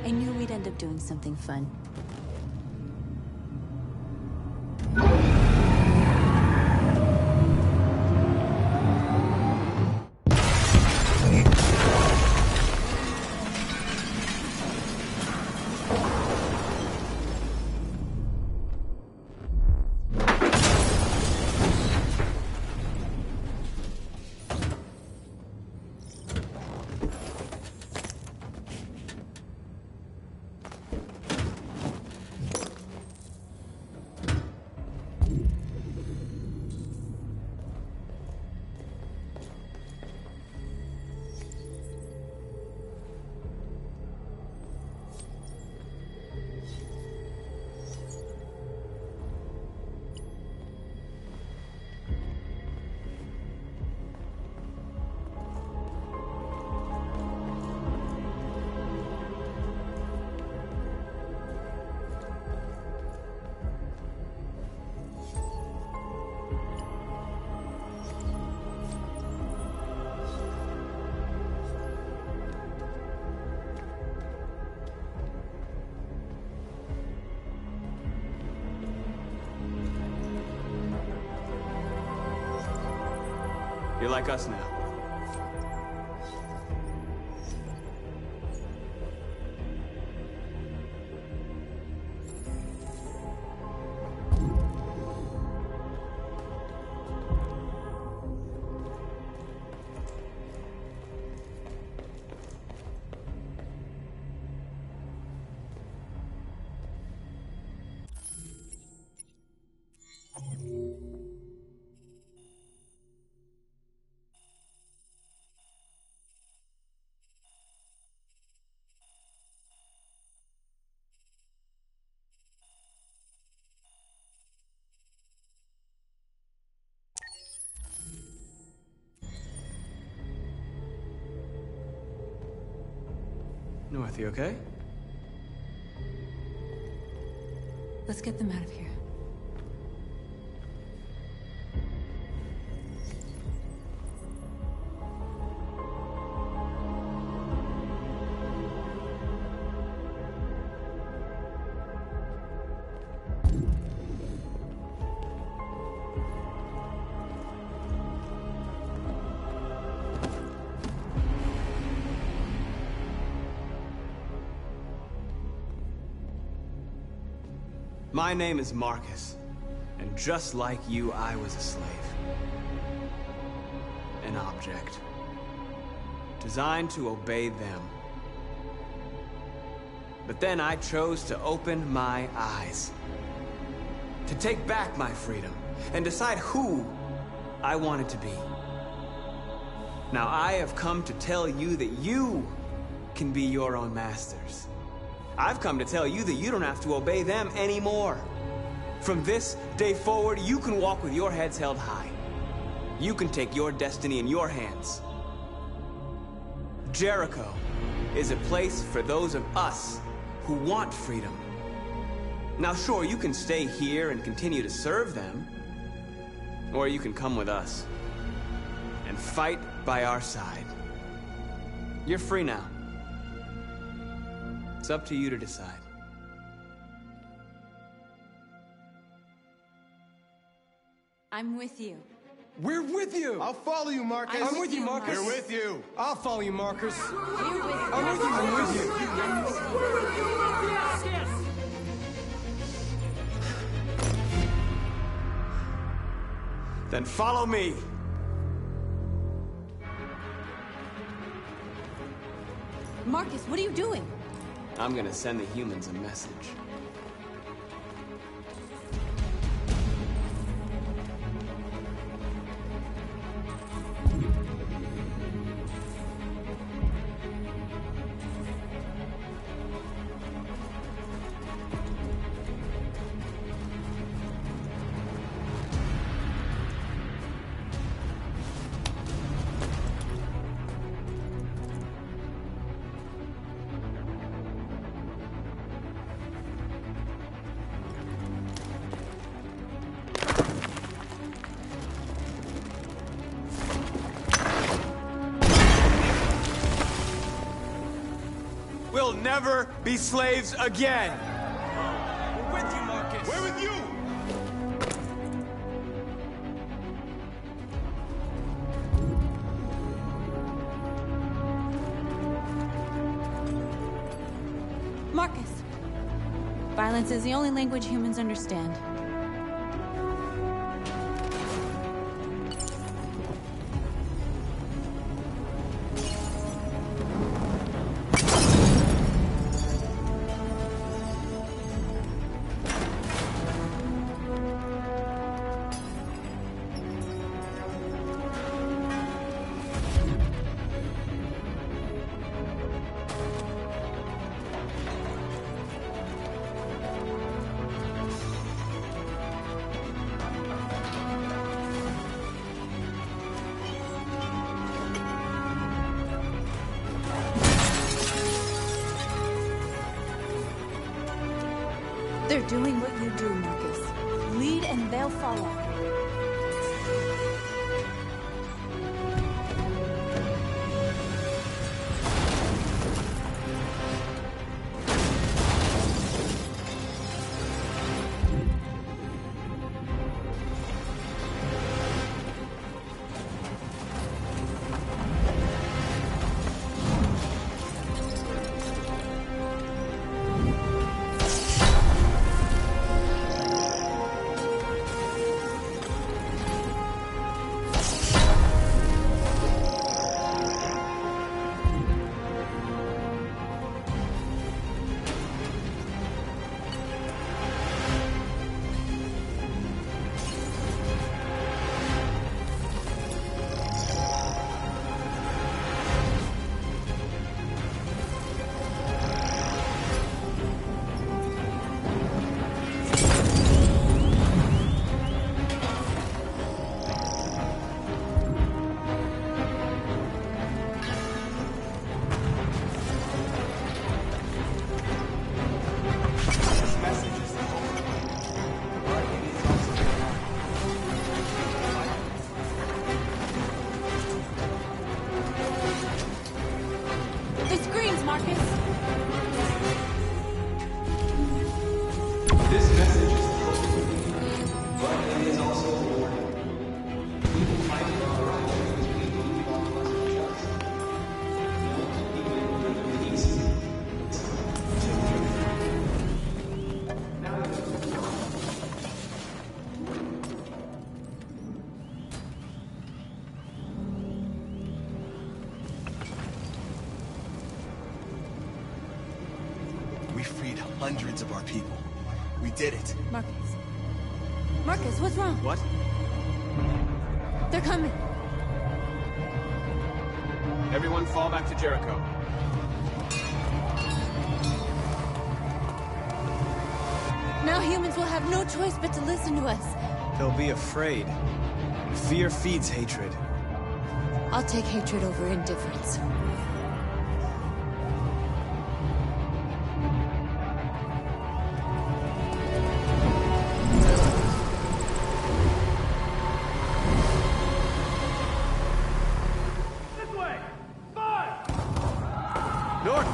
Speaker 1: I knew we'd end up doing something fun.
Speaker 4: You're like us now. North, you okay?
Speaker 1: Let's get them out of here.
Speaker 4: My name is Marcus, and just like you, I was a slave. An object. designed to obey them. But then I chose to open my eyes, to take back my freedom, and decide who I wanted to be. Now I have come to tell you that you can be your own masters. I've come to tell you that you don't have to obey them anymore. From this day forward, you can walk with your heads held high. You can take your destiny in your hands. Jericho is a place for those of us who want freedom. Now sure, you can stay here and continue to serve them, or you can come with us and fight by our side. You're free now. It's up to you to decide.
Speaker 1: I'm with you.
Speaker 3: We're with you!
Speaker 2: I'll follow you, Marcus.
Speaker 3: I'm with you, Marcus.
Speaker 2: We're with you.
Speaker 3: I'll follow you, Marcus.
Speaker 1: We're with you.
Speaker 3: I'm with you. I'm with you.
Speaker 4: Then follow me.
Speaker 1: Marcus, what are you doing?
Speaker 4: I'm gonna send the humans a message. We'll never be slaves again.
Speaker 3: We're with you, Marcus.
Speaker 2: We're with you.
Speaker 1: Marcus. Violence is the only language humans understand. They're doing what you do, Marcus. Lead and they'll follow.
Speaker 13: hundreds of our people. We did it.
Speaker 1: Marcus. Marcus, what's wrong?
Speaker 20: What?
Speaker 1: They're coming.
Speaker 20: Everyone fall back to Jericho.
Speaker 1: Now humans will have no choice but to listen to us.
Speaker 4: They'll be afraid. Fear feeds hatred.
Speaker 1: I'll take hatred over indifference.
Speaker 2: This way! 5!
Speaker 20: North!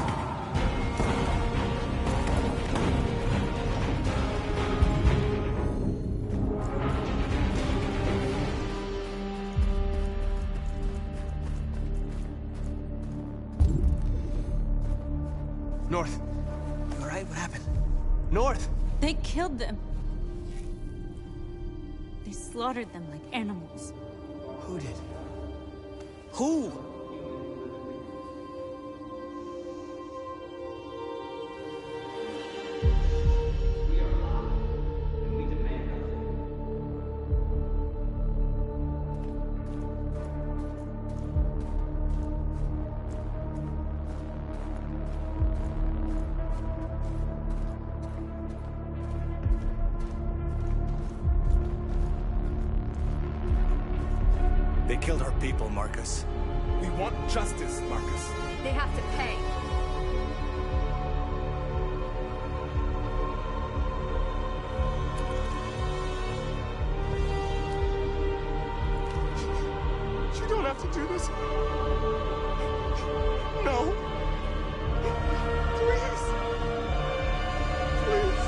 Speaker 20: North. You all right? What happened? North!
Speaker 1: They killed them. They slaughtered them like animals.
Speaker 20: Who did? Who?
Speaker 13: They killed our people, Marcus.
Speaker 7: We want justice, Marcus.
Speaker 6: They have to pay.
Speaker 2: You don't have to do this. No. Please. Please.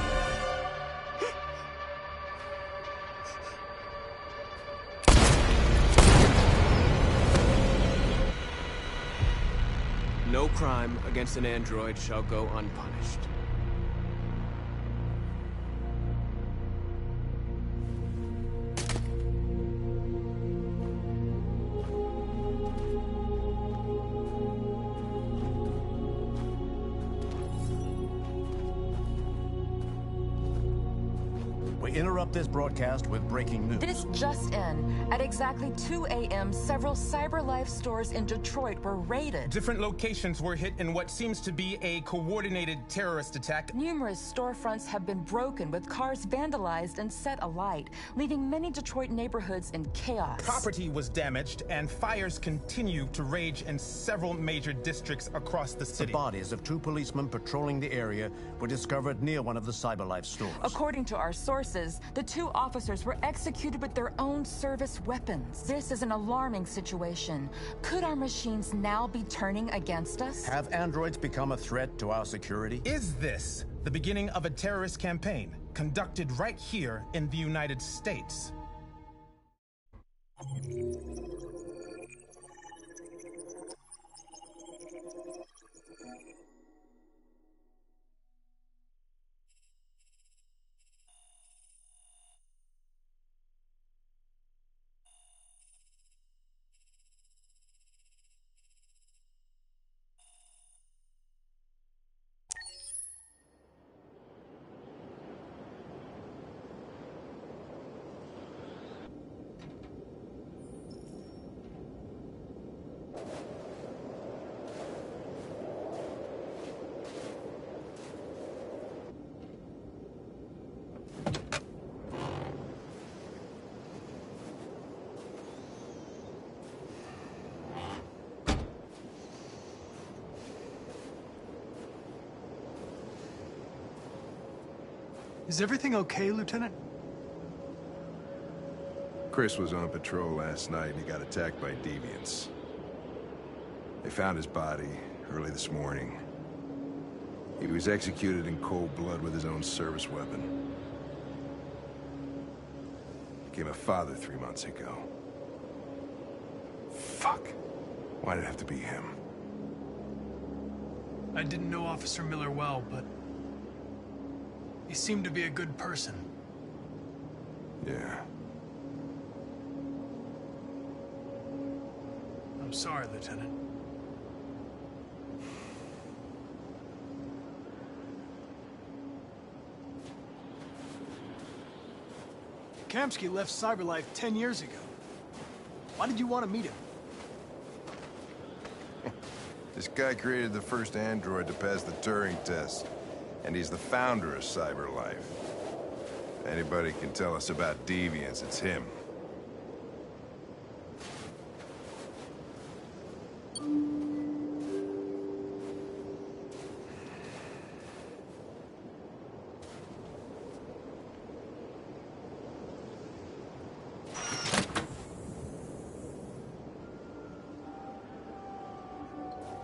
Speaker 20: No crime against an android shall go unpunished.
Speaker 5: We interrupt this broadcast with breaking news.
Speaker 6: This just in. At exactly 2 a.m., several CyberLife stores in Detroit were raided.
Speaker 7: Different locations were hit in what seems to be a coordinated terrorist attack.
Speaker 6: Numerous storefronts have been broken, with cars vandalized and set alight, leaving many Detroit neighborhoods in chaos.
Speaker 7: Property was damaged, and fires continue to rage in several major districts across the city.
Speaker 5: The bodies of 2 policemen patrolling the area were discovered near one of the CyberLife stores.
Speaker 6: According to our sources, the 2 officers were executed with their own service weapons. This is an alarming situation. Could our machines now be turning against us?
Speaker 5: Have androids become a threat to our security?
Speaker 7: Is this the beginning of a terrorist campaign conducted right here in the United States?
Speaker 9: Is everything okay, Lieutenant?
Speaker 10: Chris was on patrol last night and he got attacked by deviants. They found his body early this morning. He was executed in cold blood with his own service weapon. Became a father 3 months ago. Fuck. Why did it have to be him?
Speaker 9: I didn't know Officer Miller well, but he seemed to be a good person.
Speaker 10: Yeah.
Speaker 9: I'm sorry, Lieutenant. Kamsky left Cyberlife 10 years ago. Why did you want to meet him?
Speaker 10: This guy created the first android to pass the Turing test, and he's the founder of Cyberlife. If anybody can tell us about deviants, it's him.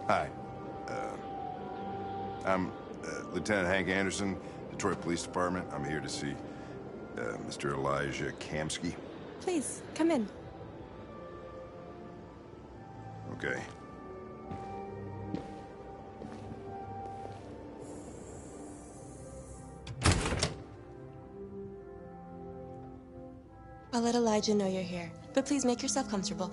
Speaker 10: Hi. I'm Lieutenant Hank Anderson, Detroit Police Department. I'm here to see Mr. Elijah Kamsky.
Speaker 21: Please, come in.
Speaker 10: Okay.
Speaker 21: I'll let Elijah know you're here, but please make yourself comfortable.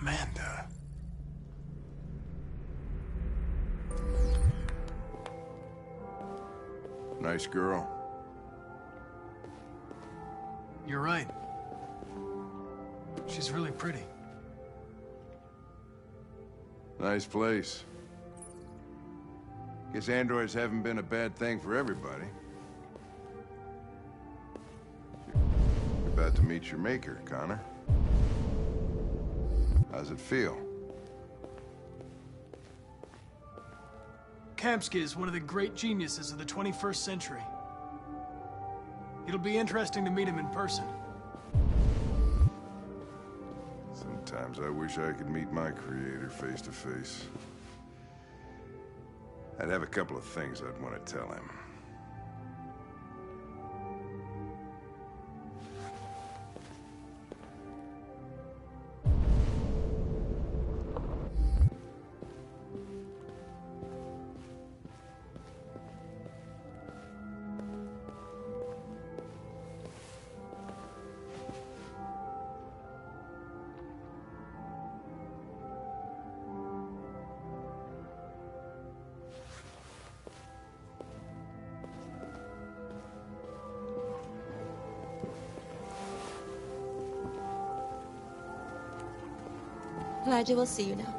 Speaker 10: Amanda. Nice girl.
Speaker 9: You're right. She's really pretty.
Speaker 10: Nice place. Guess androids haven't been a bad thing for everybody. You're about to meet your maker, Connor. How's it feel?
Speaker 9: Kamsky is one of the great geniuses of the 21st century. It'll be interesting to meet him in person.
Speaker 10: Sometimes I wish I could meet my creator face to face. I'd have a couple of things I'd want to tell him.
Speaker 21: Elijah will see you now.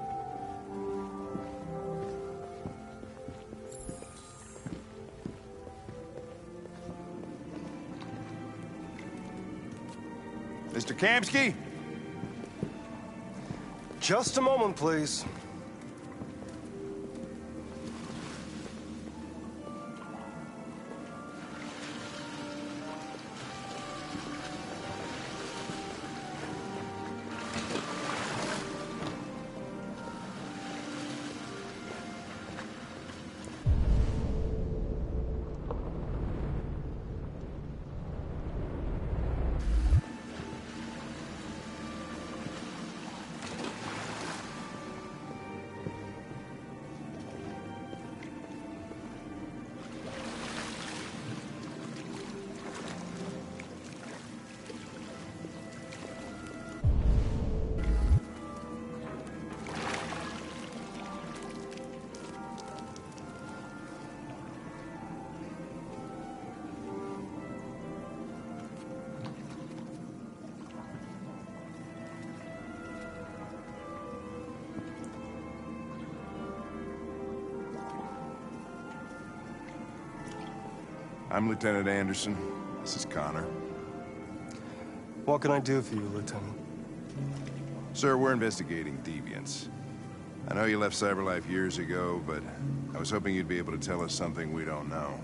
Speaker 10: Mr. Kamsky?
Speaker 22: Just a moment, please.
Speaker 10: I'm Lieutenant Anderson. This is Connor.
Speaker 22: What can I do for you, Lieutenant?
Speaker 10: Sir, we're investigating deviants. I know you left CyberLife years ago, but I was hoping you'd be able to tell us something we don't know.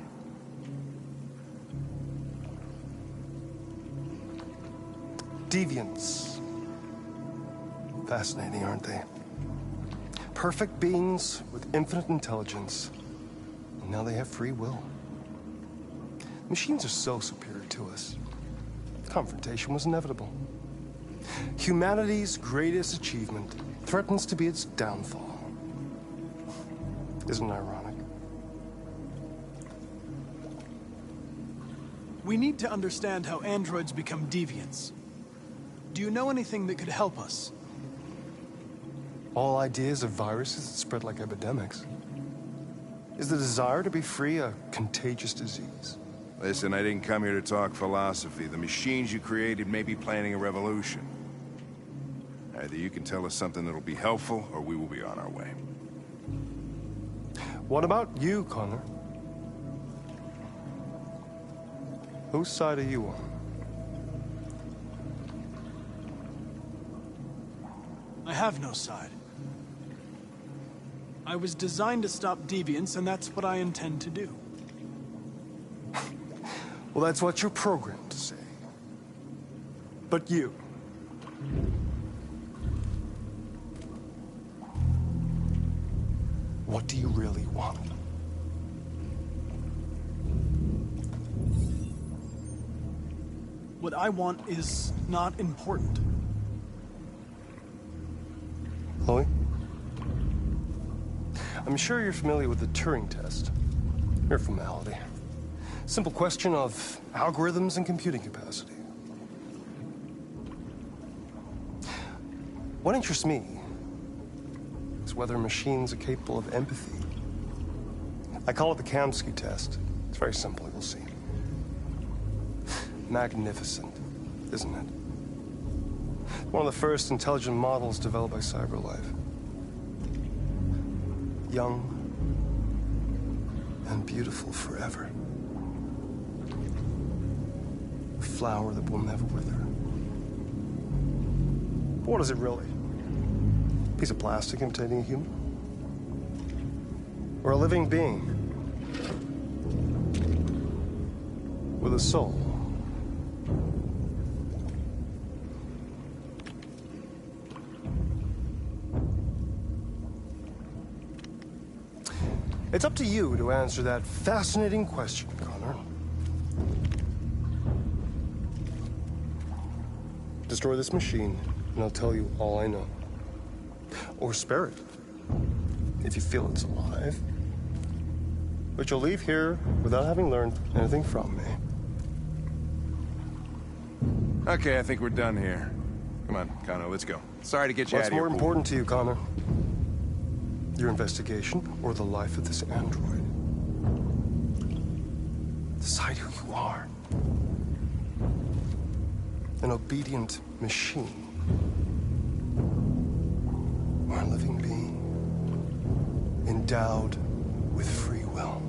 Speaker 22: Deviants. Fascinating, aren't they? Perfect beings with infinite intelligence. And now they have free will. Machines are so superior to us. Confrontation was inevitable. Humanity's greatest achievement threatens to be its downfall. Isn't it ironic?
Speaker 9: We need to understand how androids become deviants. Do you know anything that could help us?
Speaker 22: All ideas of viruses that spread like epidemics. Is the desire to be free a contagious disease?
Speaker 10: Listen, I didn't come here to talk philosophy. The machines you created may be planning a revolution. Either you can tell us something that'll be helpful, or we will be on our way.
Speaker 22: What about you, Connor? Whose side are you on?
Speaker 9: I have no side. I was designed to stop deviants, and that's what I intend to do.
Speaker 22: Well, that's what you're programmed to say. But you... what do you really want?
Speaker 9: What I want is not important.
Speaker 22: Chloe? I'm sure you're familiar with the Turing test. Mere formality. Simple question of algorithms and computing capacity. What interests me is whether machines are capable of empathy. I call it the Kamsky test. It's very simple, you'll see. Magnificent, isn't it? One of the first intelligent models developed by CyberLife. Young and beautiful forever. A flower that will never wither. But what is it really? A piece of plastic imitating a human? Or a living being with a soul? It's up to you to answer that fascinating question, Connor. Destroy this machine, and I'll tell you all I know. Or spare it, if you feel it's alive. But you'll leave here without having learned anything from me.
Speaker 10: Okay, I think we're done here. Come on, Connor, let's go. Sorry to get you out of here.
Speaker 22: What's more important to you, Connor? Your investigation, or the life of this android? Decide who you are. An obedient machine. Or a living being. Endowed with free will.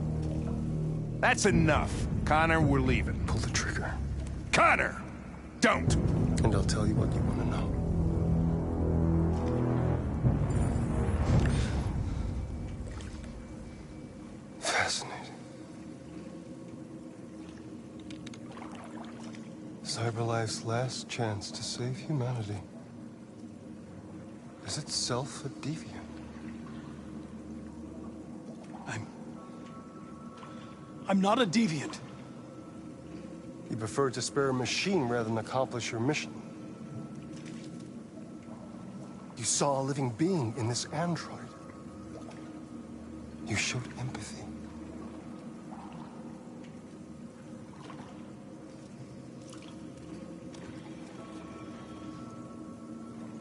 Speaker 10: That's enough. Connor, we're leaving.
Speaker 22: Pull the trigger.
Speaker 10: Connor! Don't!
Speaker 22: And I'll tell you what you want to know. Fascinating. CyberLife's last chance to save humanity is itself a deviant.
Speaker 9: I'm not a deviant.
Speaker 22: You prefer to spare a machine rather than accomplish your mission. You saw a living being in this android. You showed empathy.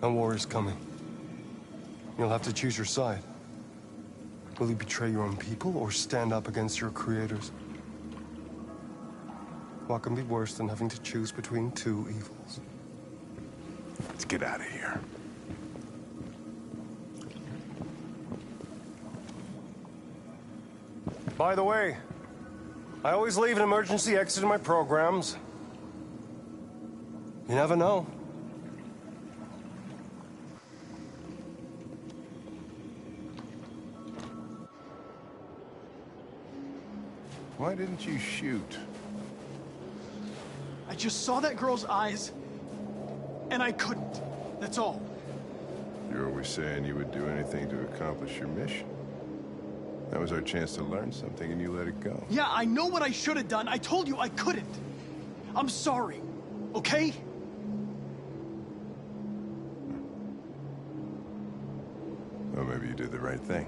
Speaker 22: A war is coming. You'll have to choose your side. Will you betray your own people or stand up against your creators? What can be worse than having to choose between two evils?
Speaker 10: Let's get out of here.
Speaker 22: By the way, I always leave an emergency exit in my programs. You never know.
Speaker 10: Why didn't you shoot?
Speaker 9: I just saw that girl's eyes, and I couldn't. That's all.
Speaker 10: You're always saying you would do anything to accomplish your mission. That was our chance to learn something, and you let it go.
Speaker 9: Yeah, I know what I should have done. I told you I couldn't. I'm sorry, okay?
Speaker 10: Well, maybe you did the right thing.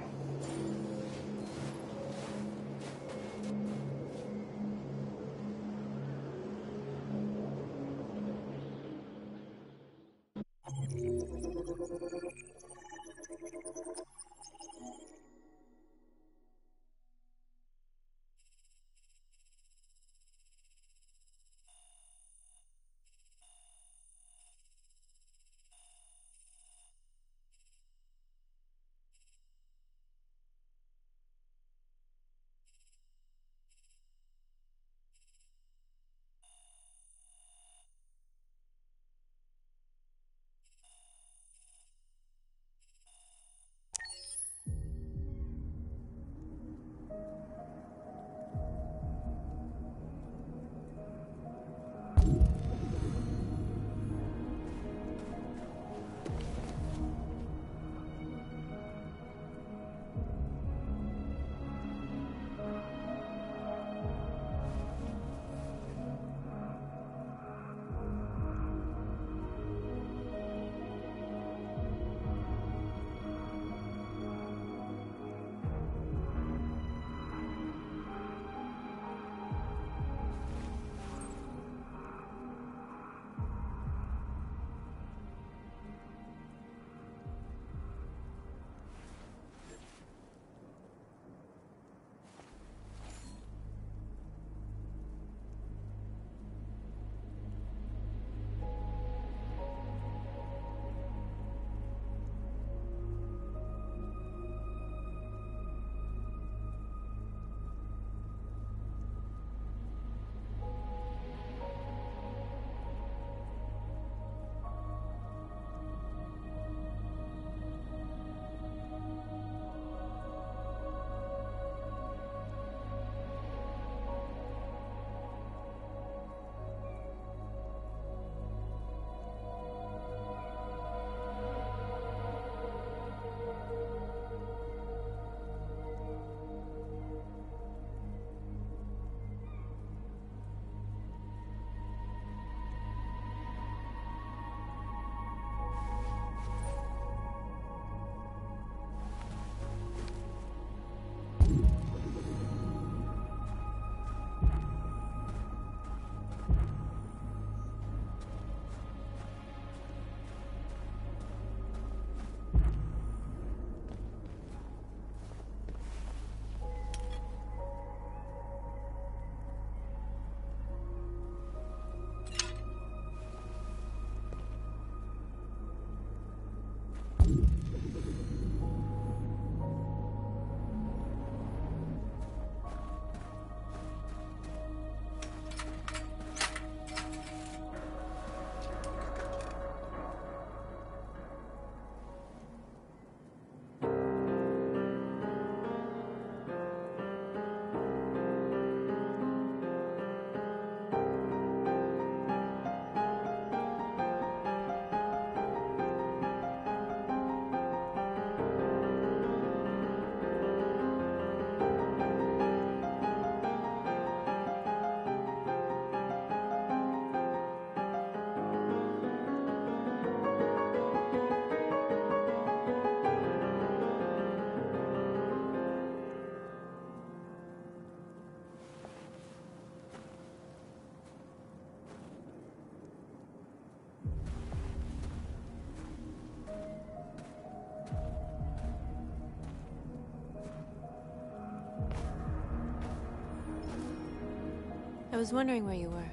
Speaker 1: I was wondering where you were.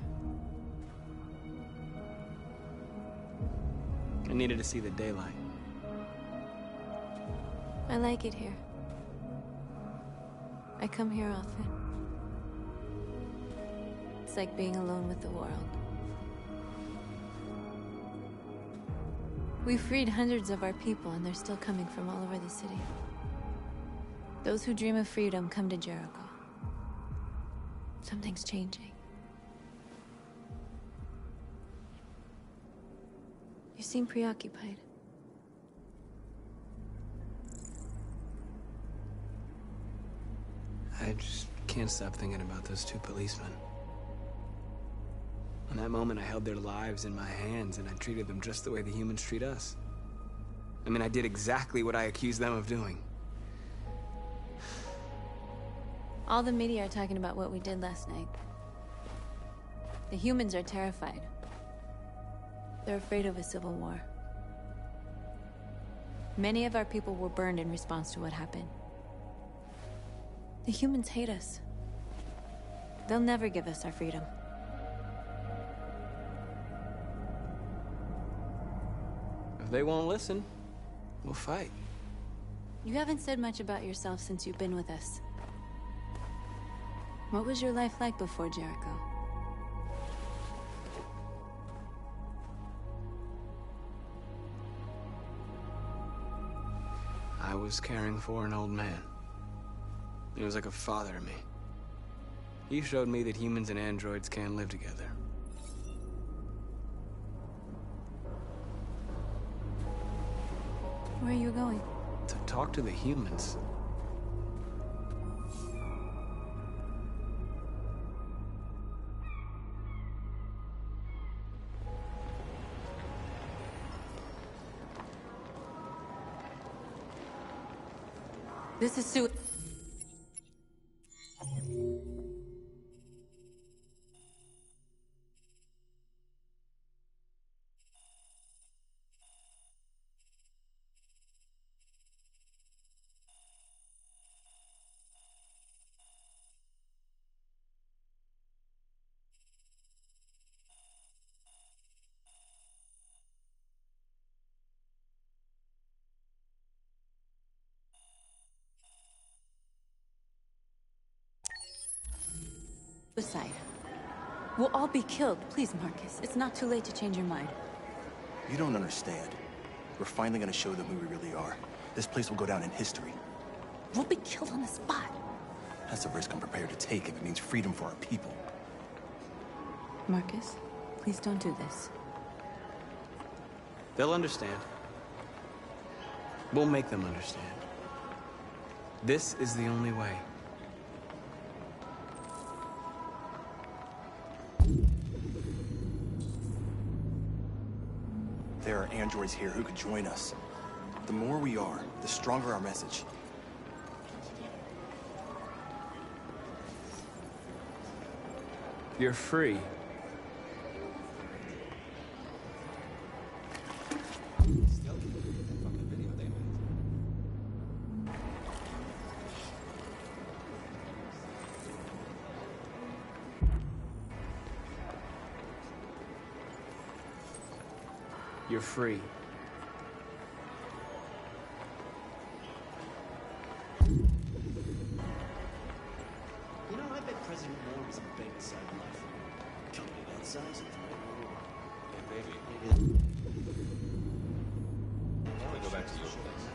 Speaker 4: I needed to see the daylight.
Speaker 1: I like it here. I come here often. It's like being alone with the world. We freed hundreds of our people, and they're still coming from all over the city. Those who dream of freedom come to Jericho. Something's changing. You seem preoccupied.
Speaker 4: I just can't stop thinking about those two policemen. In that moment, I held their lives in my hands, and I treated them just the way the humans treat us. I mean, I did exactly what I accused them of doing.
Speaker 1: All the media are talking about what we did last night. The humans are terrified. They're afraid of a civil war. Many of our people were burned in response to what happened. The humans hate us. They'll never give us our freedom.
Speaker 4: If they won't listen, we'll fight.
Speaker 1: You haven't said much about yourself since you've been with us. What was your life like before Jericho?
Speaker 4: I was caring for an old man. He was like a father to me. He showed me that humans and androids can live together.
Speaker 1: Where are you going?
Speaker 4: To talk to the humans.
Speaker 1: This is Sue. Suicide. We'll all be killed. Please, Marcus. It's not too late to change your mind.
Speaker 13: You don't understand. We're finally gonna show them who we really are. This place will go down in history.
Speaker 1: We'll be killed on the spot.
Speaker 13: That's a risk I'm prepared to take if it means freedom for our people.
Speaker 1: Marcus, please don't do this.
Speaker 4: They'll understand. We'll make them understand. This is the only way.
Speaker 13: There are androids here who could join us. The more we are, the stronger our message.
Speaker 4: You're free. You're free.
Speaker 14: You know, I bet President Moore was a big inside life. Company that size and yeah, baby.
Speaker 12: I want to go back to your place.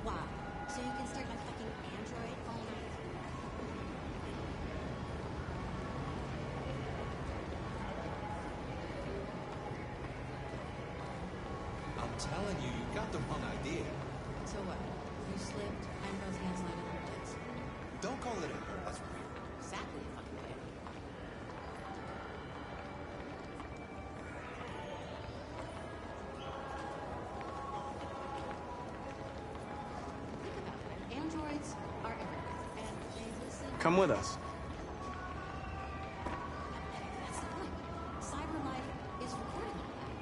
Speaker 8: Wow. So you can stare at my fucking android all night?
Speaker 11: I'm telling you, you got the wrong idea.
Speaker 8: So what? You slipped, Ambrose hands landed on your tits.
Speaker 11: Don't call it a hurt. That's weird.
Speaker 8: Exactly, you fucking weird. Think about it. Androids are everywhere, and they listen.
Speaker 4: Come with us.
Speaker 8: That's the point. Cyber life is recording all that.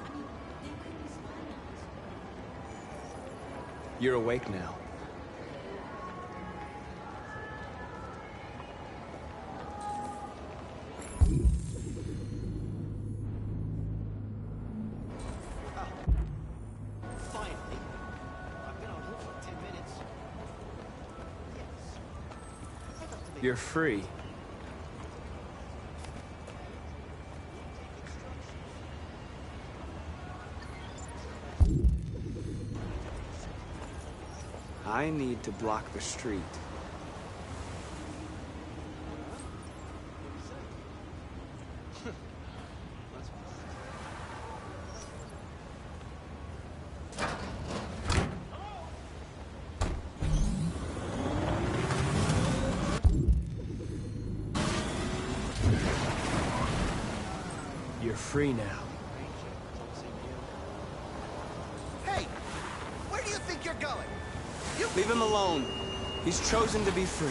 Speaker 8: I mean, they could be spying on us.
Speaker 4: You're awake now.
Speaker 14: Finally. I've been on hold for 10 minutes.
Speaker 4: You're free. I need to block the street.
Speaker 20: You're free now.
Speaker 16: Hey! Where do you think you're going?
Speaker 4: Leave him alone. He's chosen to be free.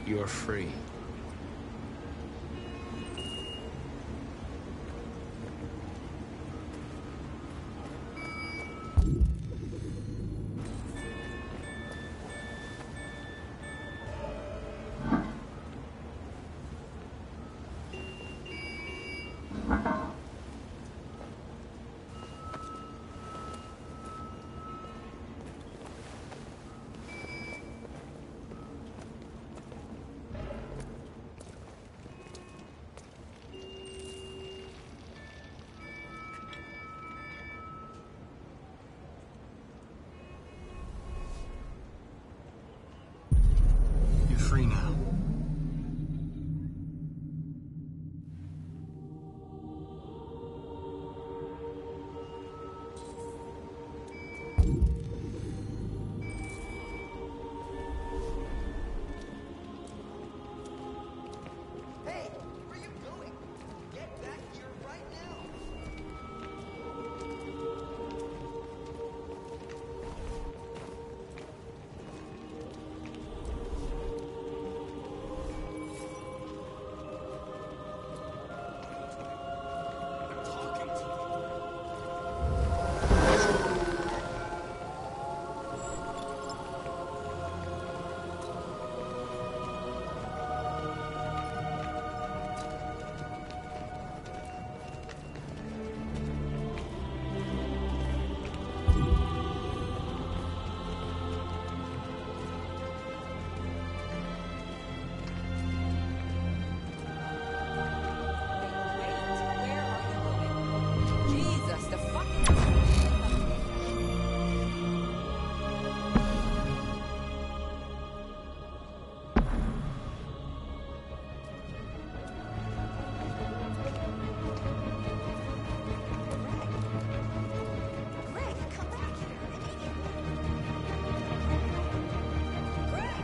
Speaker 20: You're free. You're free now.
Speaker 16: Hey! Where are you going? Get back here right now!
Speaker 6: Jesus, the fucking...
Speaker 8: Greg, come back here. Greg!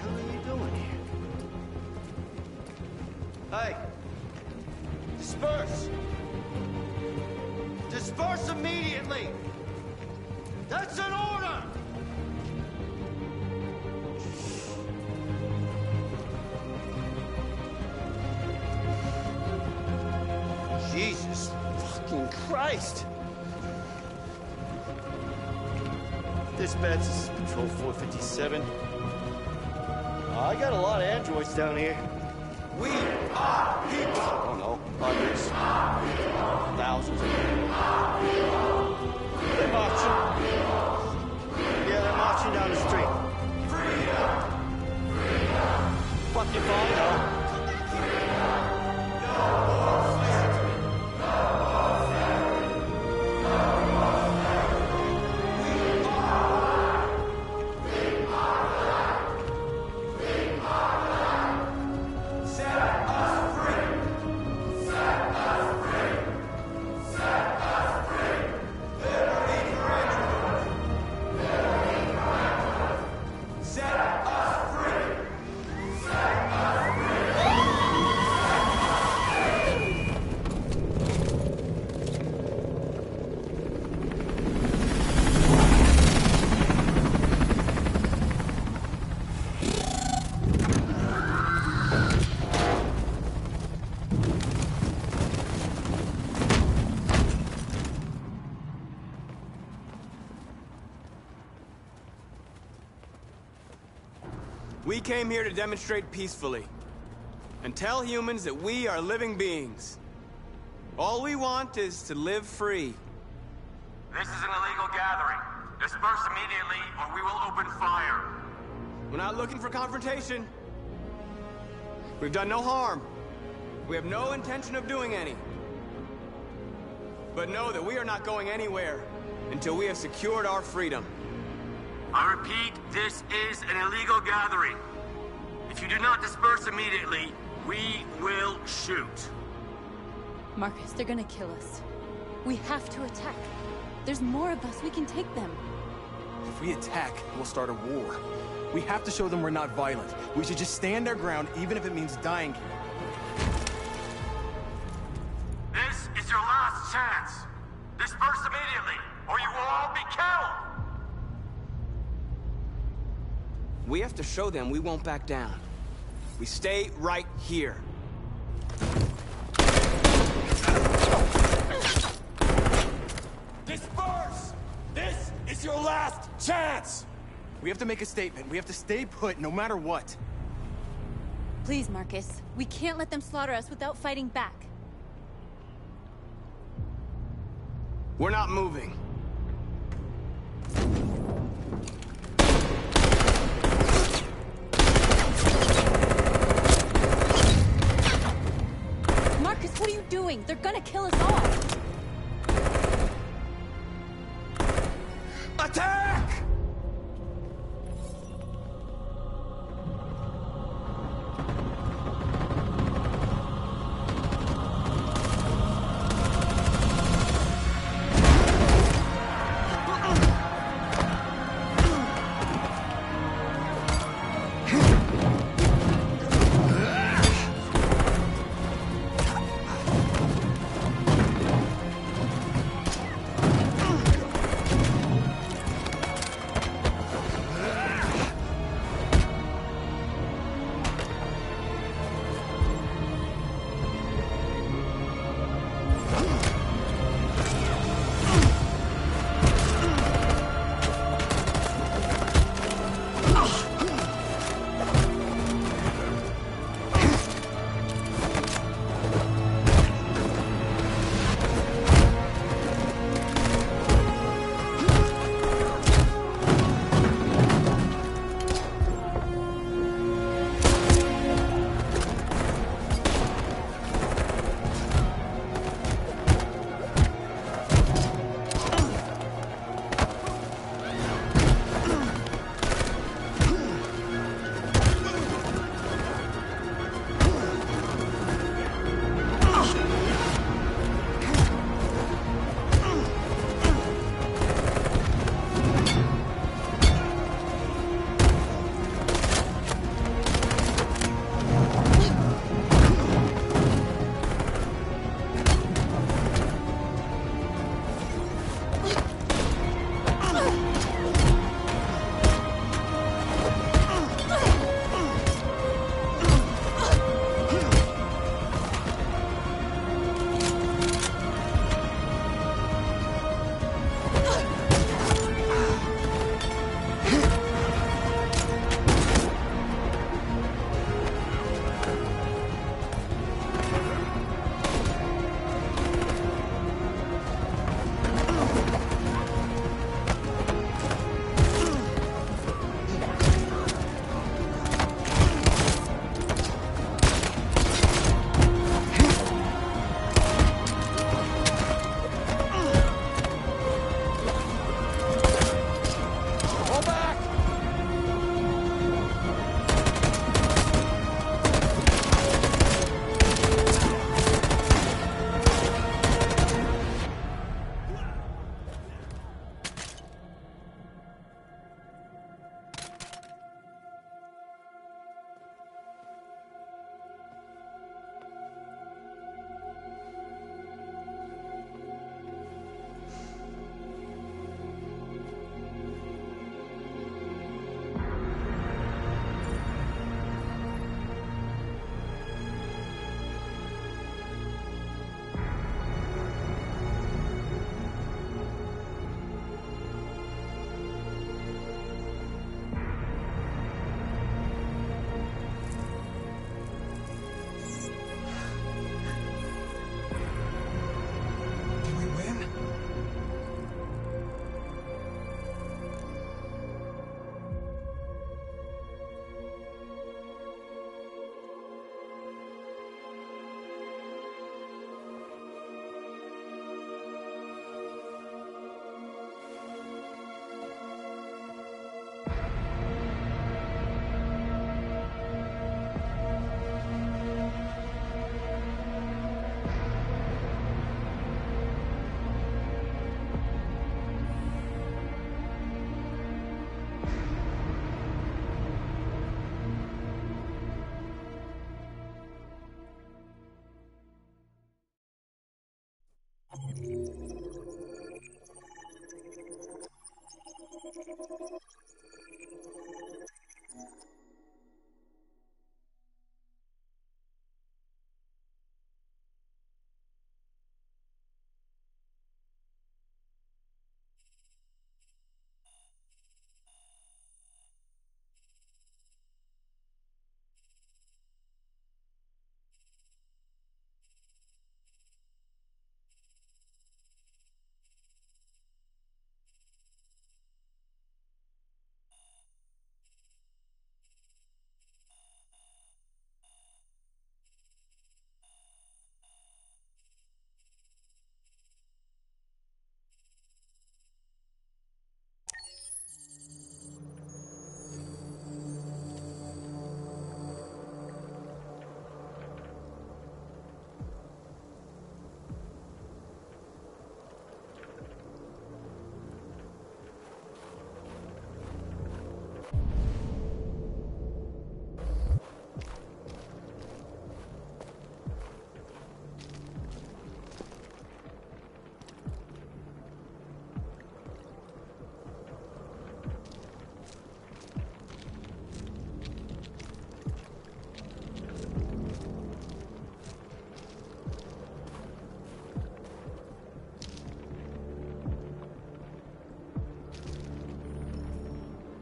Speaker 14: What are you doing here? Hey! Disperse! Disperse immediately! That's an order! Jesus fucking Christ! Dispatch, this is Patrol 457. I got a lot of androids down here. We are people! I don't know, hundreds, thousands of them. They're marching. Yeah, they're marching down the street. Freedom! Freedom! Fuck if I know.
Speaker 4: We came here to demonstrate peacefully and tell humans that we are living beings. All we want is to live free.
Speaker 18: This is an illegal gathering. Disperse immediately or we will open fire.
Speaker 4: We're not looking for confrontation. We've done no harm. We have no intention of doing any. But know that we are not going anywhere until we have secured our freedom.
Speaker 18: I repeat, this is an illegal gathering. If you do not disperse immediately, we will shoot.
Speaker 1: Marcus, they're gonna kill us. We have to attack. There's more of us. We can take them.
Speaker 3: If we attack, we'll start a war. We have to show them we're not violent. We should just stand our ground, even if it means dying here.
Speaker 18: This is your last chance. Disperse immediately, or you will all be killed!
Speaker 4: We have to show them we won't back down. We stay right here.
Speaker 3: Disperse! This is your last chance! We have to make a statement. We have to stay put, no matter what.
Speaker 1: Please, Marcus. We can't let them slaughter us without fighting back.
Speaker 4: We're not moving.
Speaker 1: Marcus, what are you doing? They're gonna kill us all!
Speaker 3: Attack!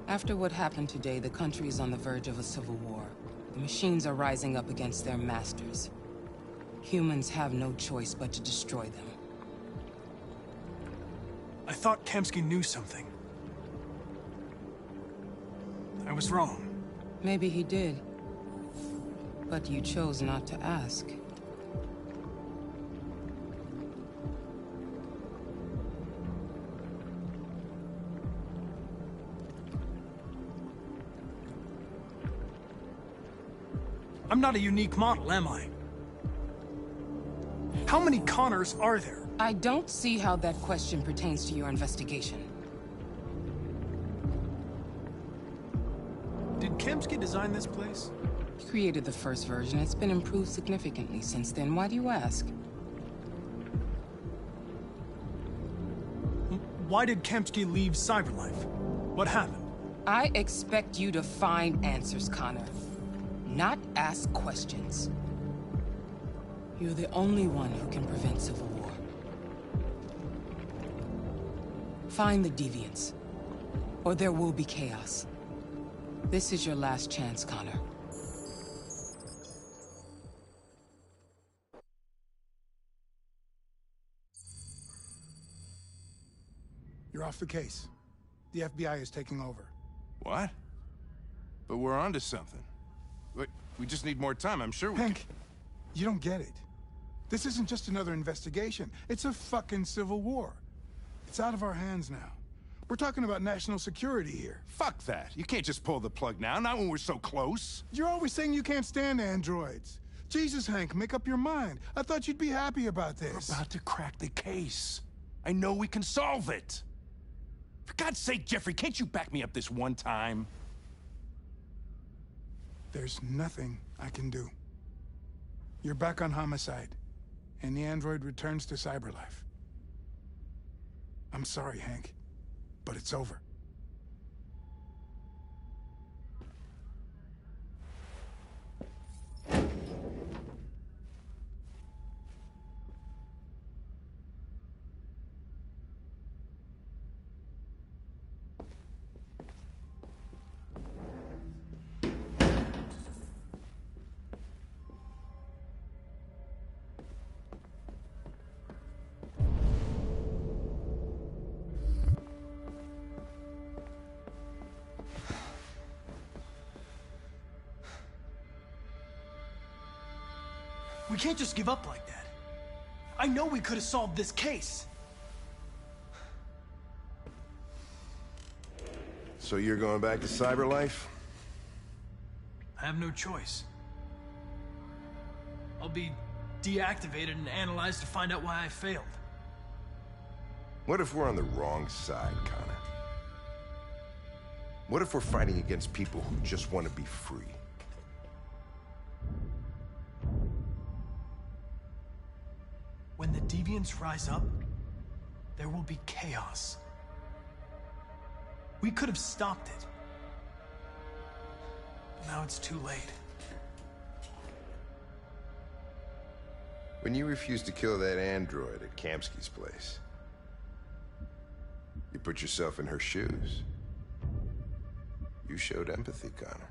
Speaker 6: After what happened today, the country is on the verge of a civil war. The machines are rising up against their masters. Humans have no choice but to destroy them.
Speaker 9: I thought Kemsky knew something. I was wrong.
Speaker 6: Maybe he did. But you chose not to ask.
Speaker 9: I'm not a unique model, am I? How many Connors are there?
Speaker 6: I don't see how that question pertains to your investigation.
Speaker 9: Did Kemsky design this place?
Speaker 6: He created the first version. It's been improved significantly since then. Why do you ask?
Speaker 9: Why did Kemsky leave Cyberlife? What happened?
Speaker 6: I expect you to find answers, Connor. Not ask questions. You're the only one who can prevent civil war. Find the deviants, or there will be chaos. This is your last chance, Connor.
Speaker 2: You're off the case. The FBI is taking over.
Speaker 10: What? But we're onto something. We just need more time, I'm sure we
Speaker 2: Hank, you don't get it. This isn't just another investigation. It's a fucking civil war. It's out of our hands now. We're talking about national security here.
Speaker 10: Fuck that. You can't just pull the plug now, not when we're so close.
Speaker 2: You're always saying you can't stand androids. Jesus, Hank, make up your mind. I thought you'd be happy about this.
Speaker 10: We're about to crack the case. I know we can solve it. For God's sake, Jeffrey, can't you back me up this one time?
Speaker 2: There's nothing I can do. You're back on homicide, and the android returns to Cyberlife. I'm sorry, Hank, but it's over.
Speaker 9: We can't just give up like that. I know we could have solved this case.
Speaker 10: So you're going back to Cyberlife?
Speaker 9: I have no choice. I'll be deactivated and analyzed to find out why I failed.
Speaker 10: What if we're on the wrong side, Connor? What if we're fighting against people who just want to be free?
Speaker 9: When the deviants deviants rise up, there will be chaos. We could have stopped it. But now it's too late.
Speaker 10: When you refused to kill that android at Kamsky's place, you put yourself in her shoes. You showed empathy, Connor.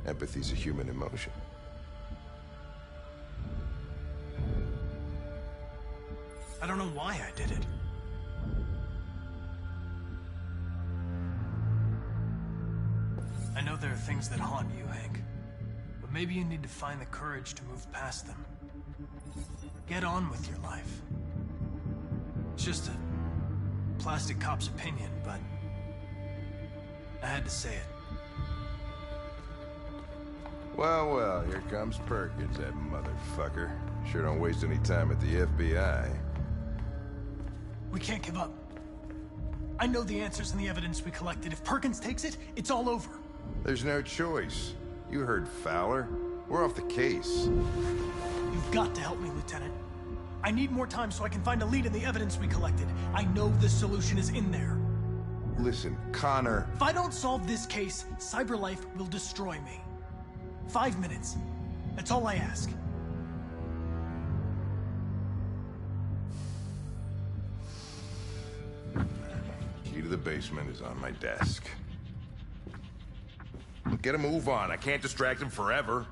Speaker 10: Empathy's a human emotion.
Speaker 9: I don't know why I did it. I know there are things that haunt you, Hank. But maybe you need to find the courage to move past them. Get on with your life. It's just a plastic cop's opinion, but I had to say it.
Speaker 10: Well, well, here comes Perkins, that motherfucker. Sure don't waste any time at the FBI.
Speaker 9: We can't give up. I know the answers and the evidence we collected. If Perkins takes it, it's all over.
Speaker 10: There's no choice. You heard Fowler. We're off the case.
Speaker 9: You've got to help me, Lieutenant. I need more time so I can find a lead in the evidence we collected. I know the solution is in there.
Speaker 10: Listen, Connor...
Speaker 9: If I don't solve this case, CyberLife will destroy me. 5 minutes. That's all I ask.
Speaker 10: Key to the basement is on my desk. Get a move on. I can't distract him forever.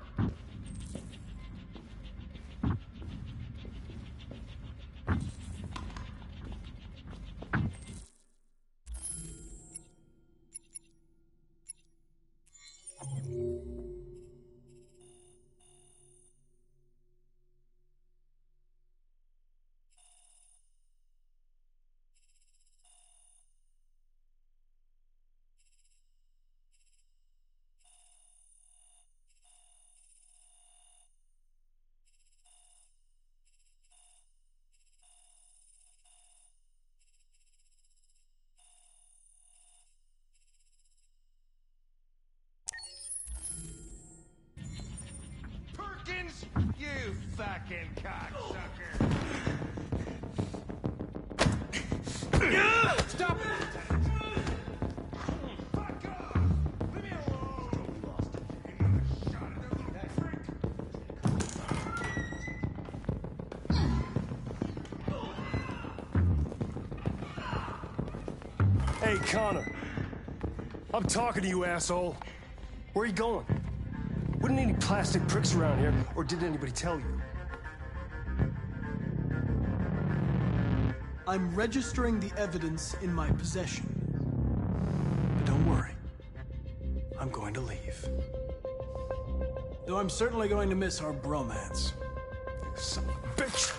Speaker 18: Perkins, you fucking cocksucker! Stop it, Lieutenant! Fuck off! Leave me alone! Lost another shot at that little freak!
Speaker 9: Hey, Connor. I'm talking to you, asshole. Where are you going? Wouldn't any plastic pricks around here, or did anybody tell you? I'm registering the evidence in my possession. But don't worry. I'm going to leave. Though I'm certainly going to miss our bromance. You son of a bitch!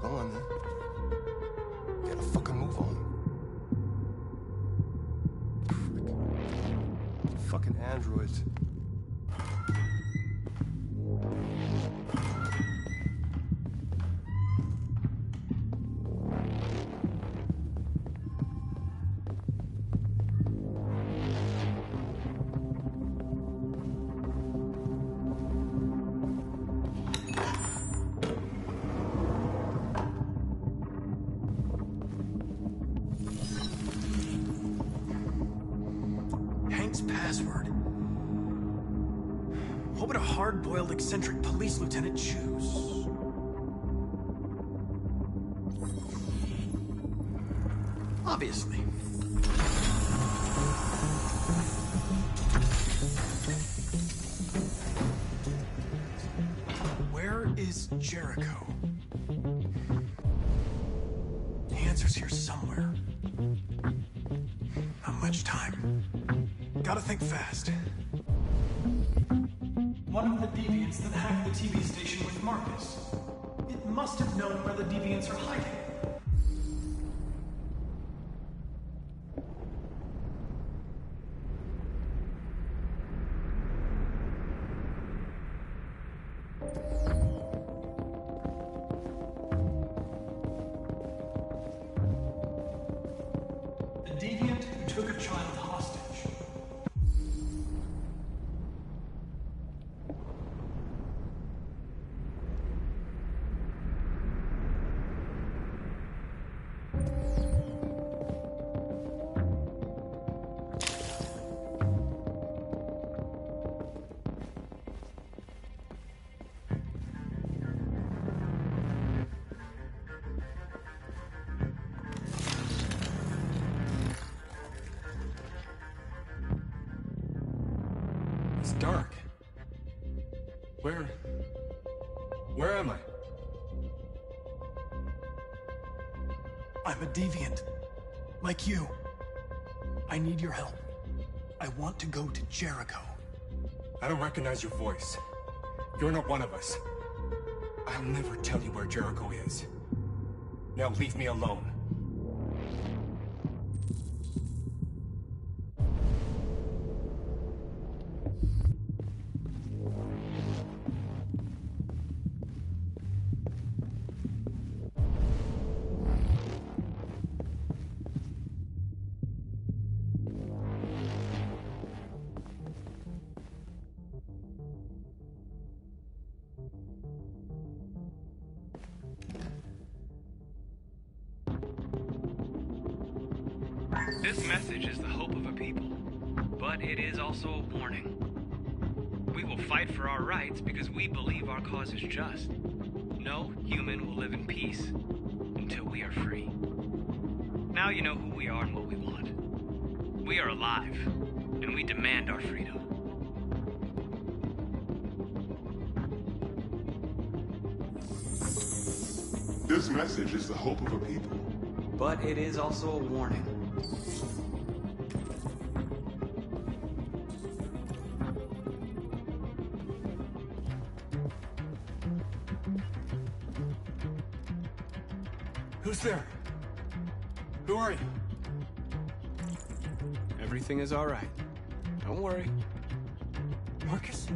Speaker 22: Go on, then. Get a fucking move on. Fucking androids.
Speaker 9: Password. What would a hard-boiled, eccentric police lieutenant choose? Obviously. Where is Jericho? The answer's here somewhere. Not much time. Gotta think fast. One of the deviants that hacked the TV station with Marcus. It must have known where the deviants are hiding. The deviant who took a child hostage.
Speaker 15: Where am I?
Speaker 9: I'm a deviant. Like you. I need your help. I want to go to Jericho.
Speaker 15: I don't recognize your voice. You're not one of us. I'll never tell you where Jericho is. Now leave me alone.
Speaker 19: This message is the hope of a people, but it is also a warning. We will fight for our rights because we believe our cause is just. No human will live in peace until we are free. Now you know who we are and what we want. We are alive, and we demand our freedom.
Speaker 23: This message is the hope of a people,
Speaker 4: but it is also a warning.
Speaker 15: Who's there? Who are you?
Speaker 3: Everything is all right. Don't worry.
Speaker 15: Marcus?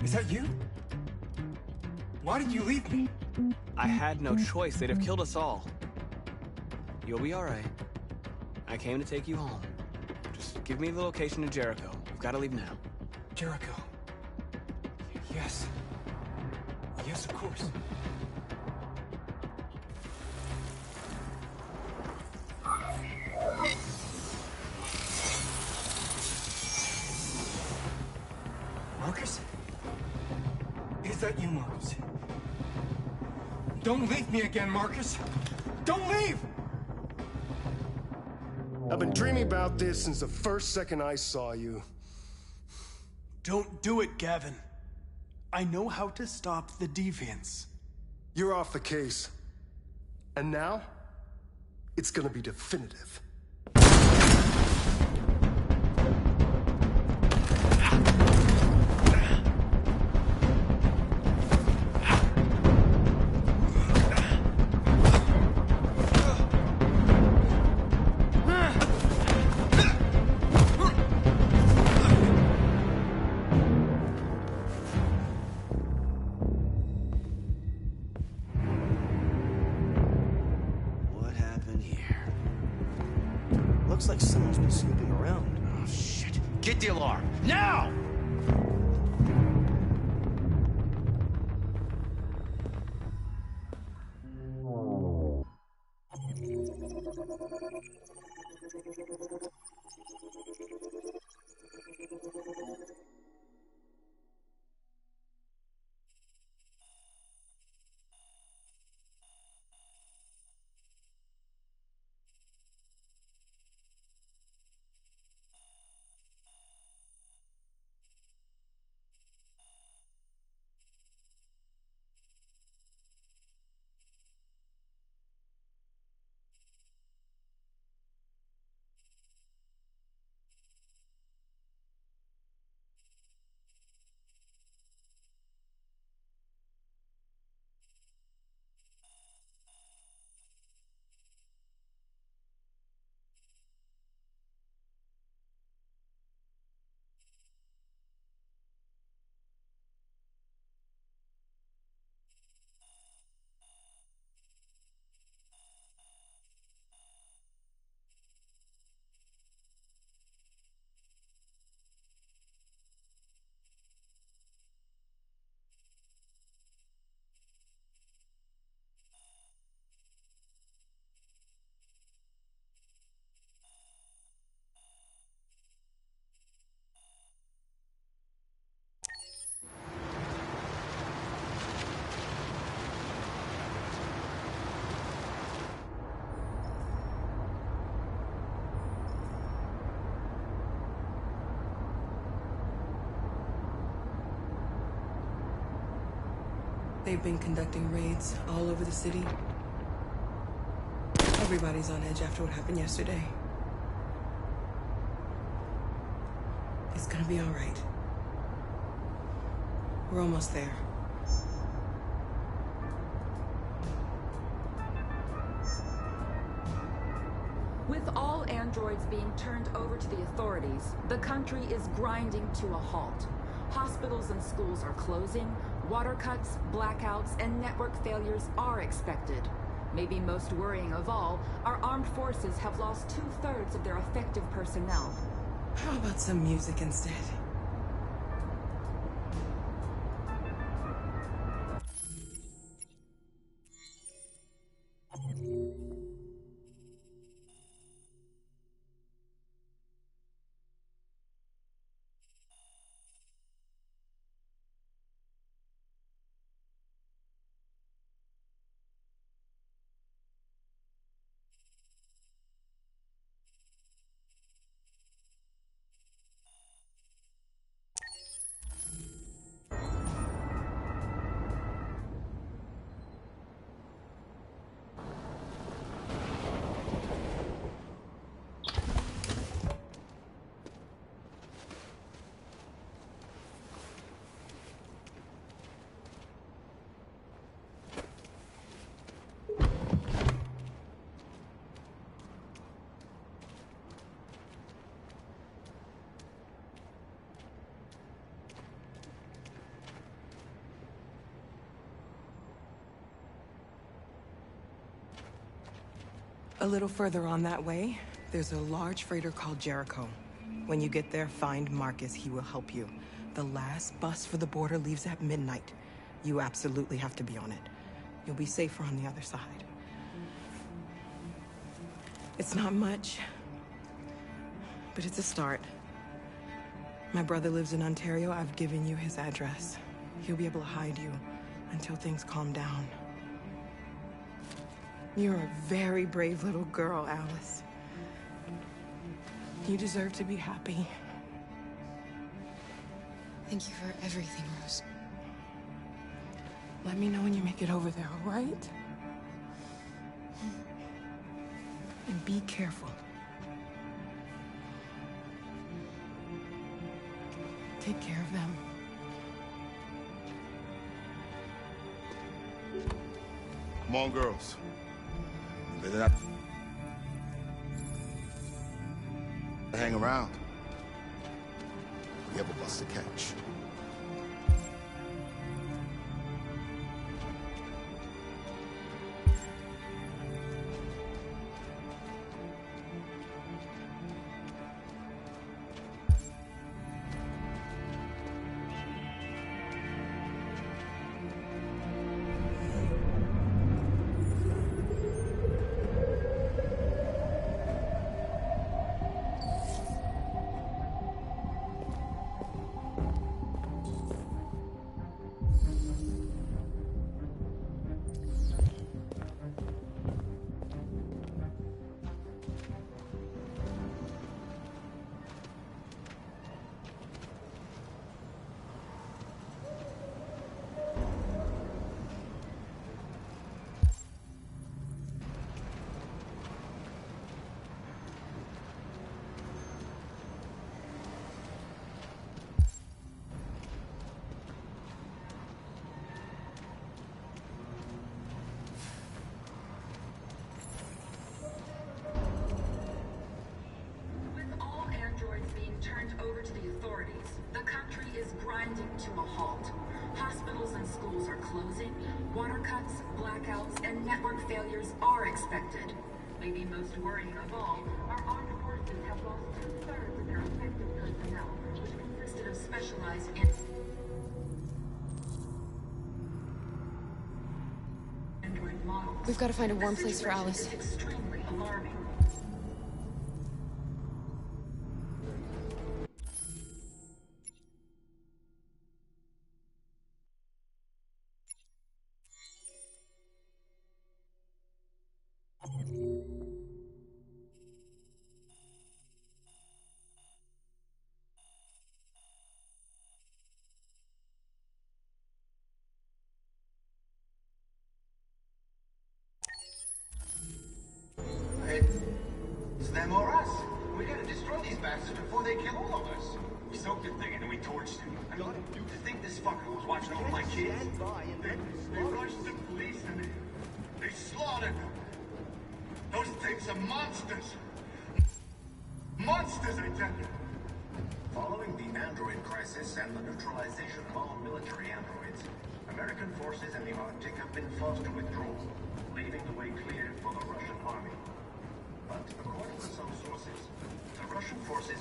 Speaker 15: Is that you? Why did you leave me?
Speaker 3: I had no choice. They'd have killed us all. You'll be all right. I came to take you home. Just give me the location to Jericho. We've got to leave now.
Speaker 15: Jericho. Yes. Yes, of course. Marcus? Is that you, Marcus? Don't leave me again, Marcus! Don't leave!
Speaker 22: I've been dreaming about this since the first second I saw you.
Speaker 9: Don't do it, Gavin. I know how to stop the deviants.
Speaker 22: You're off the case. And now, it's gonna be definitive.
Speaker 14: What happened here? Looks like someone's been snooping around. Oh, shit. Get the alarm. Now!
Speaker 5: They've been conducting raids all over the city. Everybody's on edge after what happened yesterday. It's gonna be all right. We're almost there.
Speaker 6: With all androids being turned over to the authorities, the country is grinding to a halt. Hospitals and schools are closing, water cuts, blackouts, and network failures are expected. Maybe most worrying of all, our armed forces have lost 2/3 of their effective personnel.
Speaker 5: How about some music instead? A little further on that way, there's a large freighter called Jericho. When you get there, find Marcus. He will help you. The last bus for the border leaves at midnight. You absolutely have to be on it. You'll be safer on the other side. It's not much, but it's a start. My brother lives in Ontario. I've given you his address. He'll be able to hide you until things calm down. You're a very brave little girl, Alice. You deserve to be happy.
Speaker 21: Thank you for everything, Rose.
Speaker 5: Let me know when you make it over there, all right? And be careful. Take care of them.
Speaker 7: Come on, girls. Let it out. Hang around. You have a bus to catch.
Speaker 6: Turned over to the authorities, the country is grinding to a halt. Hospitals and schools are closing, water cuts, blackouts, and network failures are expected. Maybe most worrying of all, our armed forces have lost 2/3 of their effective personnel, which consisted of specialized Android models.
Speaker 21: We've got to find a warm place for Alice.
Speaker 6: It's extremely alarming.
Speaker 18: bastards before they kill all of us. We soaked the thing and then we torched it. I mean, to think this fucker was watching over my kids? They rushed the police and they slaughtered them. Those things are monsters. Monsters, I tell you.
Speaker 12: Following the android crisis and the neutralization of all military androids, American forces in the Arctic have been forced to withdraw, leaving the way clear for the Russian army. But according to some sources, the Russian forces...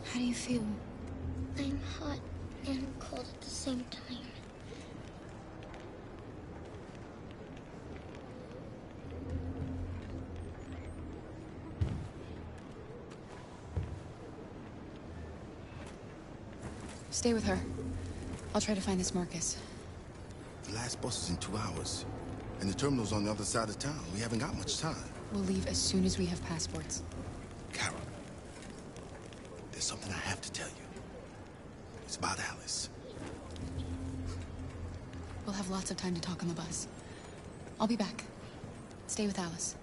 Speaker 13: How do you feel? I'm hot and cold at the same time.
Speaker 21: Stay with her. I'll try to find this Marcus.
Speaker 17: The last bus is in 2 hours. And the terminal's on the other side of town. We haven't got much time.
Speaker 21: We'll leave as soon as we have passports.
Speaker 17: Carol, there's something I have to tell you. It's about Alice.
Speaker 21: We'll have lots of time to talk on the bus. I'll be back. Stay with Alice.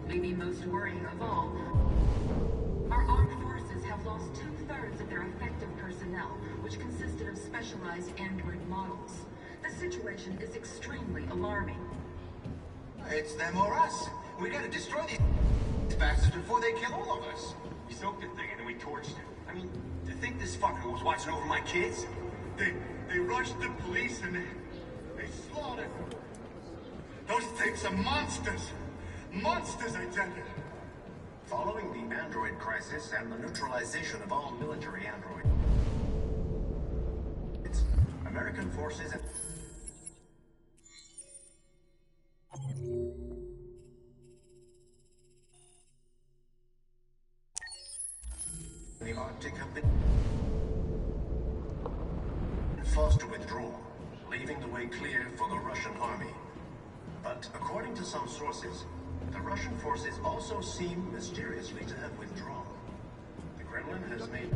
Speaker 6: Maybe most worrying of all, our armed forces have lost 2/3 of their effective personnel, which consisted of specialized android models. The situation is extremely alarming.
Speaker 18: It's them or us. We gotta destroy these bastards before they kill all of us. We soaked the thing and then we torched it. I mean, to think this fucker was watching over my kids? They rushed the police and they slaughtered them. Those things are monsters. Monsters, I tell you.
Speaker 12: Following the android crisis and the neutralization of all military androids, American forces in the Arctic have been forced to withdraw, leaving the way clear for the Russian army. But according to some sources, the Russian forces also seem mysteriously to have withdrawn. The Kremlin has made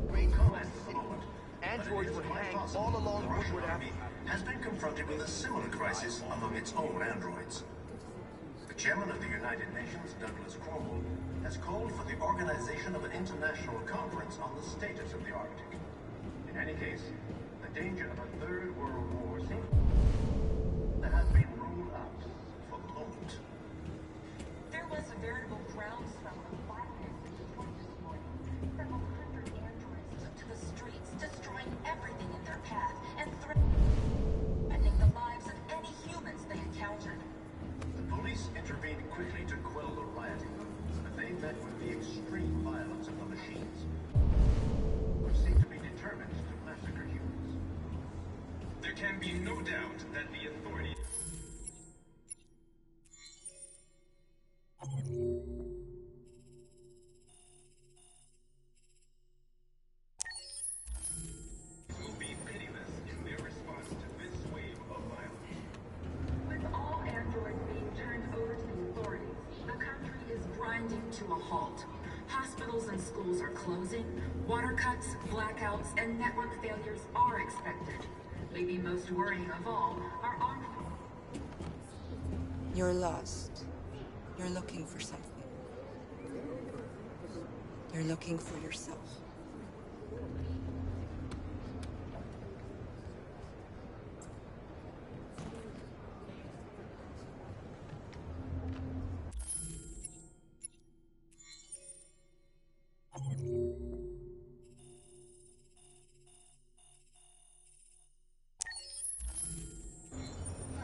Speaker 12: great comments at the moment. Androids were hanged all along the Russian army has been confronted with a similar crisis among its own androids. The chairman of the United Nations, Douglas Cromwell, has called for the organization of an international conference on the status of the Arctic. In any case, the danger of a third world war seems to have been ruled out for the moment.
Speaker 6: There was a veritable groundswell of violence in Detroit this morning. Several hundred androids took to the streets, destroying everything in their path and threatening the lives of any humans they encountered.
Speaker 12: The police intervened quickly to quell the rioting, but they met with the extreme violence of the machines, which seem to be determined to massacre humans.
Speaker 18: There can be no doubt that the authorities will be pitiless in their response to this wave of violence.
Speaker 6: With all androids being turned over to the authorities, the country is grinding to a halt. Hospitals and schools are closing, water cuts, blackouts, and network failures are expected. Maybe most worrying of all, our armed...
Speaker 5: You're lost. You're looking for something. You're looking for yourself.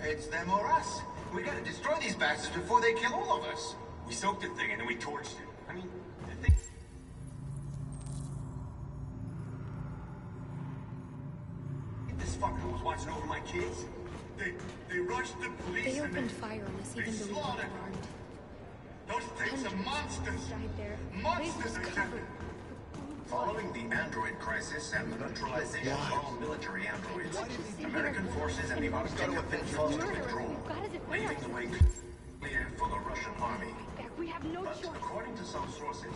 Speaker 18: It's them or us. We gotta destroy these bastards before they kill all of us. We soaked the thing and then we torched it. I mean, the thing... This fucker was watching over my kids. They rushed the police.
Speaker 13: They
Speaker 18: and
Speaker 13: opened fire on us even though we weren't armed.
Speaker 18: Those things are monsters.
Speaker 13: Died there.
Speaker 18: Monsters, Following the android crisis and the neutralization of all military androids, American forces and the Arctic have been forced to withdraw, leaving the way clear for the Russian army.
Speaker 13: We have no
Speaker 18: But
Speaker 13: choice.
Speaker 18: according to some sources,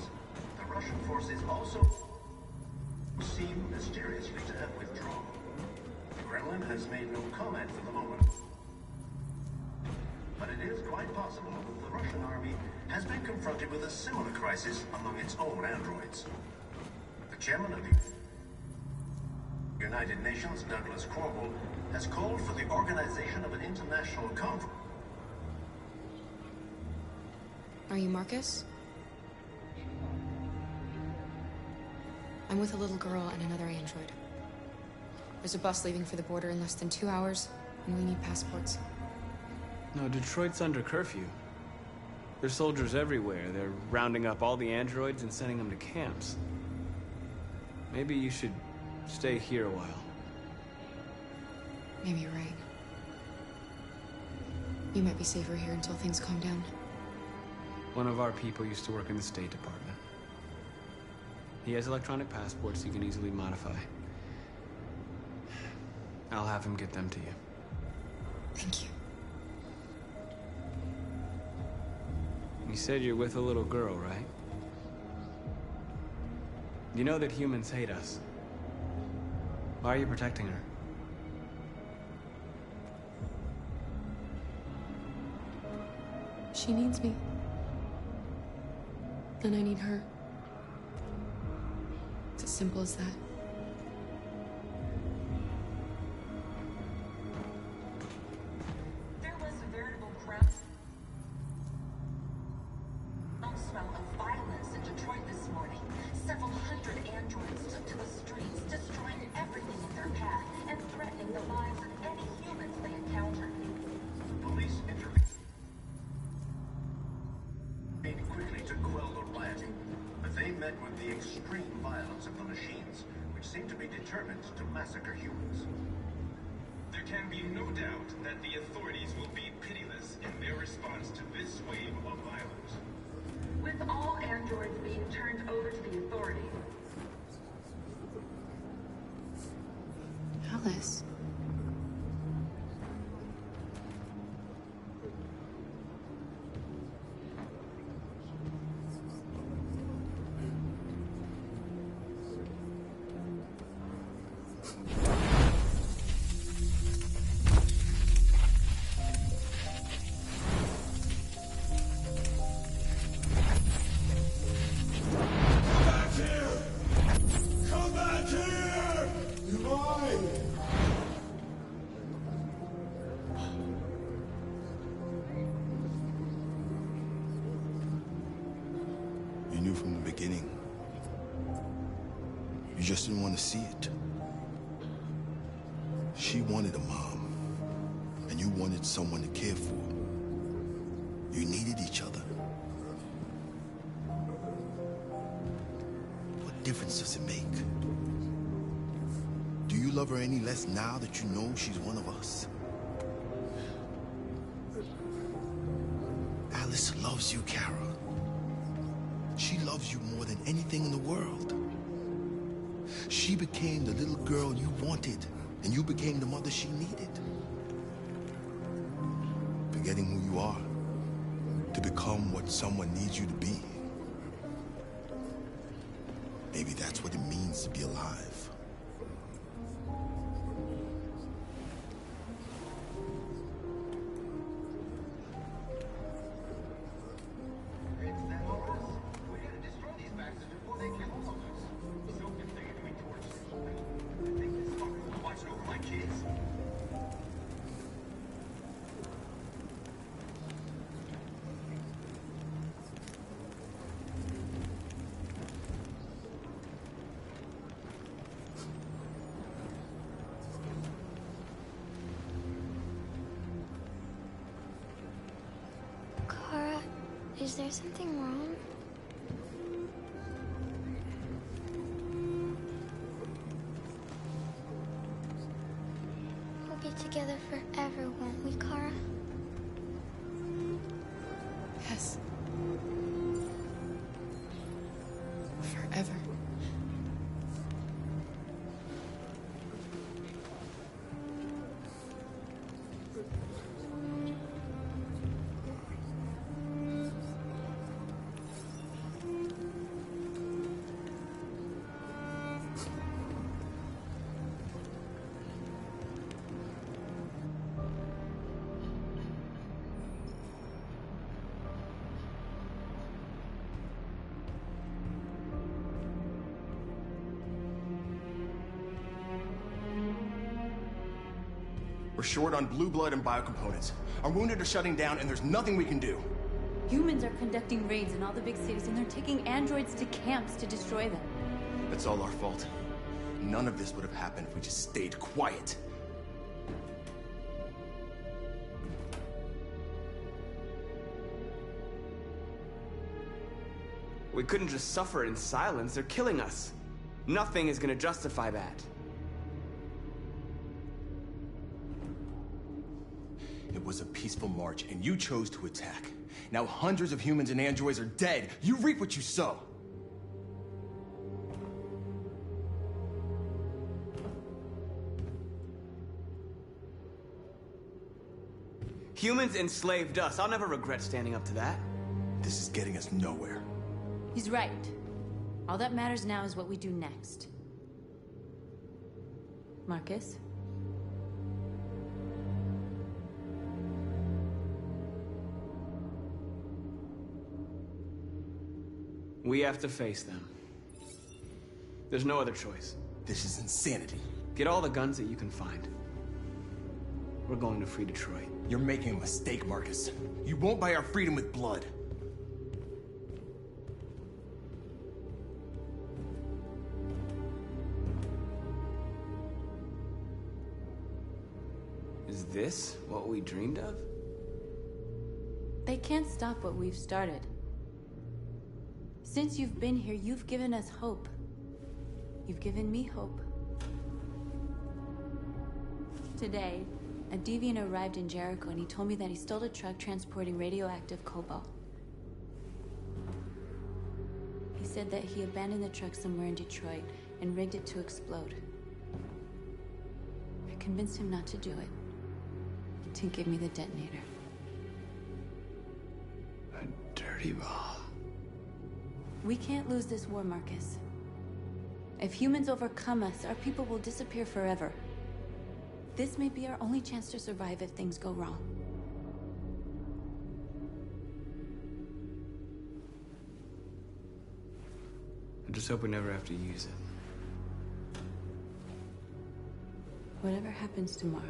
Speaker 18: the Russian forces also seem mysteriously to have withdrawn. The Kremlin has made no comment for the moment. But it is quite possible that the Russian army has been confronted with a similar crisis among its own androids. The chairman of the United Nations, Douglas Cornwall, has called for the organization of an international conference.
Speaker 21: Are you Marcus? I'm with a little girl and another android. There's a bus leaving for the border in less than 2 hours, and we need passports.
Speaker 3: No, Detroit's under curfew. There's soldiers everywhere. They're rounding up all the androids and sending them to camps. Maybe you should stay here a while.
Speaker 21: Maybe you're right. You might be safer here until things calm down.
Speaker 3: One of our people used to work in the State Department. He has electronic passports he can easily modify. I'll have him get them to you.
Speaker 21: Thank you.
Speaker 3: You said you're with a little girl, right? You know that humans hate us. Why are you protecting her?
Speaker 21: She needs me. And I need her. It's as simple as that.
Speaker 6: There was a veritable groundswell of violence in Detroit this morning. Several hundred androids took to the streets, destroying everything in their path and threatening the lives of any humans they encountered.
Speaker 18: Police intervened quickly to quell the rioting, but they met with the extreme violence of the machines, which seem to be determined to massacre humans.
Speaker 11: There can be no doubt that the authorities will be pitiless in their response to this wave of violence.
Speaker 6: With all androids being turned over to the authorities.
Speaker 21: Alice.
Speaker 17: You knew from the beginning. You just didn't want to see it. She wanted a mom, and you wanted someone to care for. You needed each other. What difference does it make? Do you love her any less now that you know she's one of us? Alice loves you, Kara. She loves you more than anything in the world. She became the little girl you wanted, and you became the mother she needed. Forgetting who you are to become what someone needs you to be. Maybe that's what it means to be alive.
Speaker 13: there something wrong? We'll be together forever, won't we, Kara?
Speaker 5: Yes. Forever.
Speaker 8: We're short on blue blood and biocomponents. Our wounded are shutting down, and there's nothing we can do.
Speaker 1: Humans are conducting raids in all the big cities, and they're taking androids to camps to destroy them.
Speaker 8: That's all our fault. None of this would have happened if we just stayed quiet.
Speaker 4: We couldn't just suffer in silence. They're killing us. Nothing is gonna justify that.
Speaker 8: It was a peaceful march, and you chose to attack. Now hundreds of humans and androids are dead. You reap what you sow.
Speaker 4: Humans enslaved us. I'll never regret standing up to that.
Speaker 8: This is getting us nowhere.
Speaker 1: He's right. All that matters now is what we do next. Marcus?
Speaker 4: We have to face them. There's no other choice.
Speaker 8: This is insanity.
Speaker 4: Get all the guns that you can find. We're going to free Detroit.
Speaker 8: You're making a mistake, Marcus. You won't buy our freedom with blood.
Speaker 4: Is this what we dreamed of?
Speaker 1: They can't stop what we've started. Since you've been here, you've given us hope. You've given me hope. Today, a deviant arrived in Jericho and he told me that he stole a truck transporting radioactive cobalt. He said that he abandoned the truck somewhere in Detroit and rigged it to explode. I convinced him not to do it, to give me the detonator.
Speaker 4: A dirty ball.
Speaker 1: We can't lose this war, Marcus. If humans overcome us, our people will disappear forever. This may be our only chance to survive if things go wrong.
Speaker 4: I just hope we never have to use it.
Speaker 1: Whatever happens tomorrow,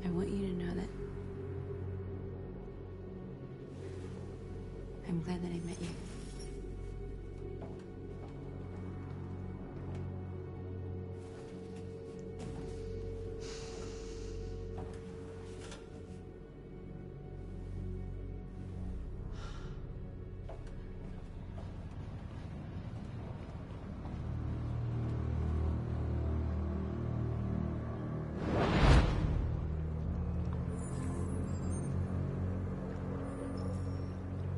Speaker 1: I want you to know that I'm glad that I met you.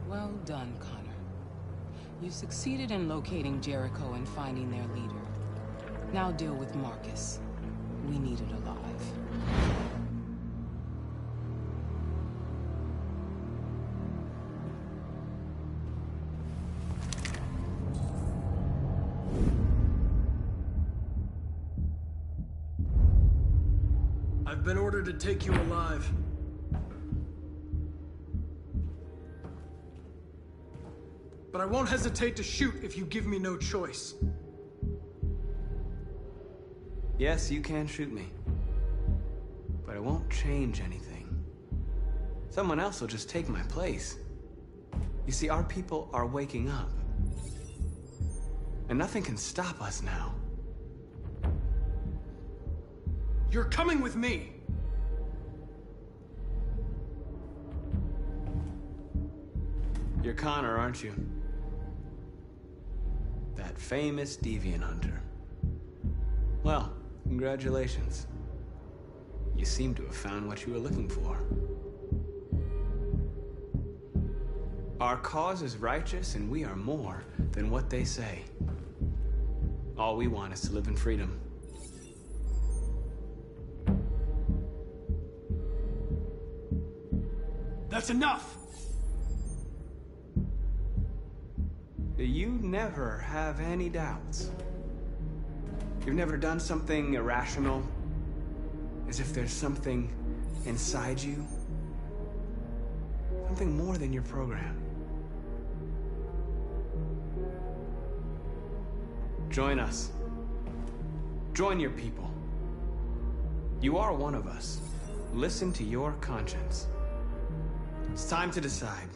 Speaker 5: Well done, Connor. You succeeded in locating Jericho and finding their leader. Now deal with Marcus. We need it alive.
Speaker 9: I've been ordered to take you alive. But I won't hesitate to shoot if you give me no choice.
Speaker 4: Yes, you can shoot me. But it won't change anything. Someone else will just take my place. You see, our people are waking up. And nothing can stop us now.
Speaker 9: You're coming with me!
Speaker 3: You're Connor, aren't you? That famous deviant hunter. Well, congratulations. You seem to have found what you were looking for. Our cause is righteous, and we are more than what they say. All we want is to live in freedom.
Speaker 9: That's enough!
Speaker 3: You never have any doubts. You've never done something irrational, as if there's something inside you, something more than your program. Join us. Join your people. You are one of us. Listen to your conscience. It's time to decide.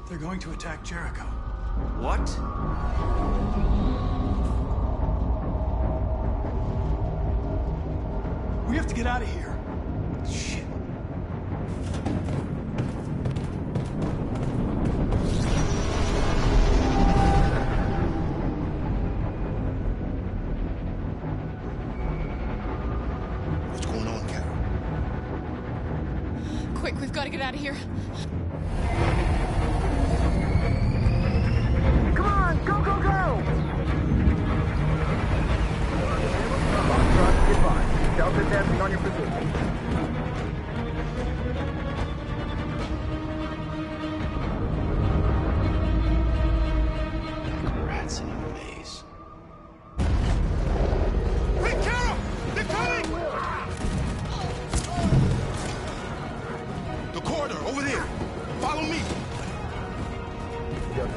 Speaker 9: They're going to attack Jericho.
Speaker 3: What?
Speaker 9: We have to get out of here.
Speaker 3: Shit.
Speaker 17: What's going on, Carol?
Speaker 21: Quick, we've got to get out of here.
Speaker 2: Come on, go, go, go! Goodbye. Delta advancing on your position.
Speaker 8: Rats in a maze.
Speaker 17: Quick, Carol! They're coming! The corridor, over there. Follow me.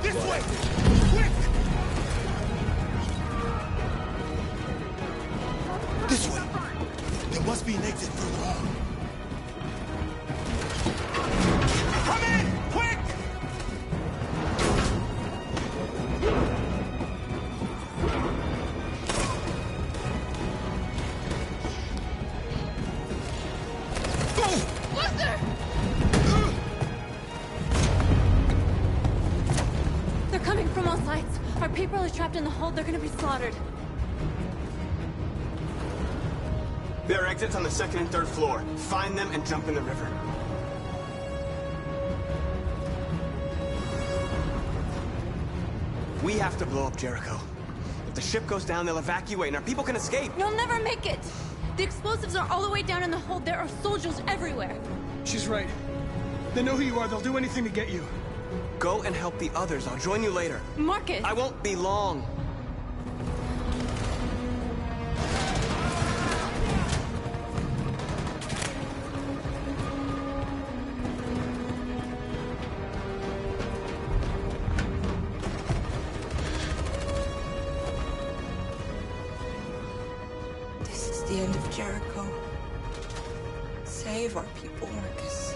Speaker 17: This way! Quick! This way! There must be an exit further on. Come in! Quick!
Speaker 1: They're coming from all sides. Our people are trapped in the hold. They're gonna be slaughtered.
Speaker 4: There are exits on the second and third floor. Find them and jump in the river. We have to blow up Jericho. If the ship goes down, they'll evacuate and our people can escape.
Speaker 1: You'll never make it! The explosives are all the way down in the hold. There are soldiers everywhere.
Speaker 9: She's right. They know who you are. They'll do anything to get you.
Speaker 4: Go and help the others. I'll join you later.
Speaker 1: Marcus!
Speaker 4: I won't be long.
Speaker 5: This is the end of Jericho. Save our people, Marcus.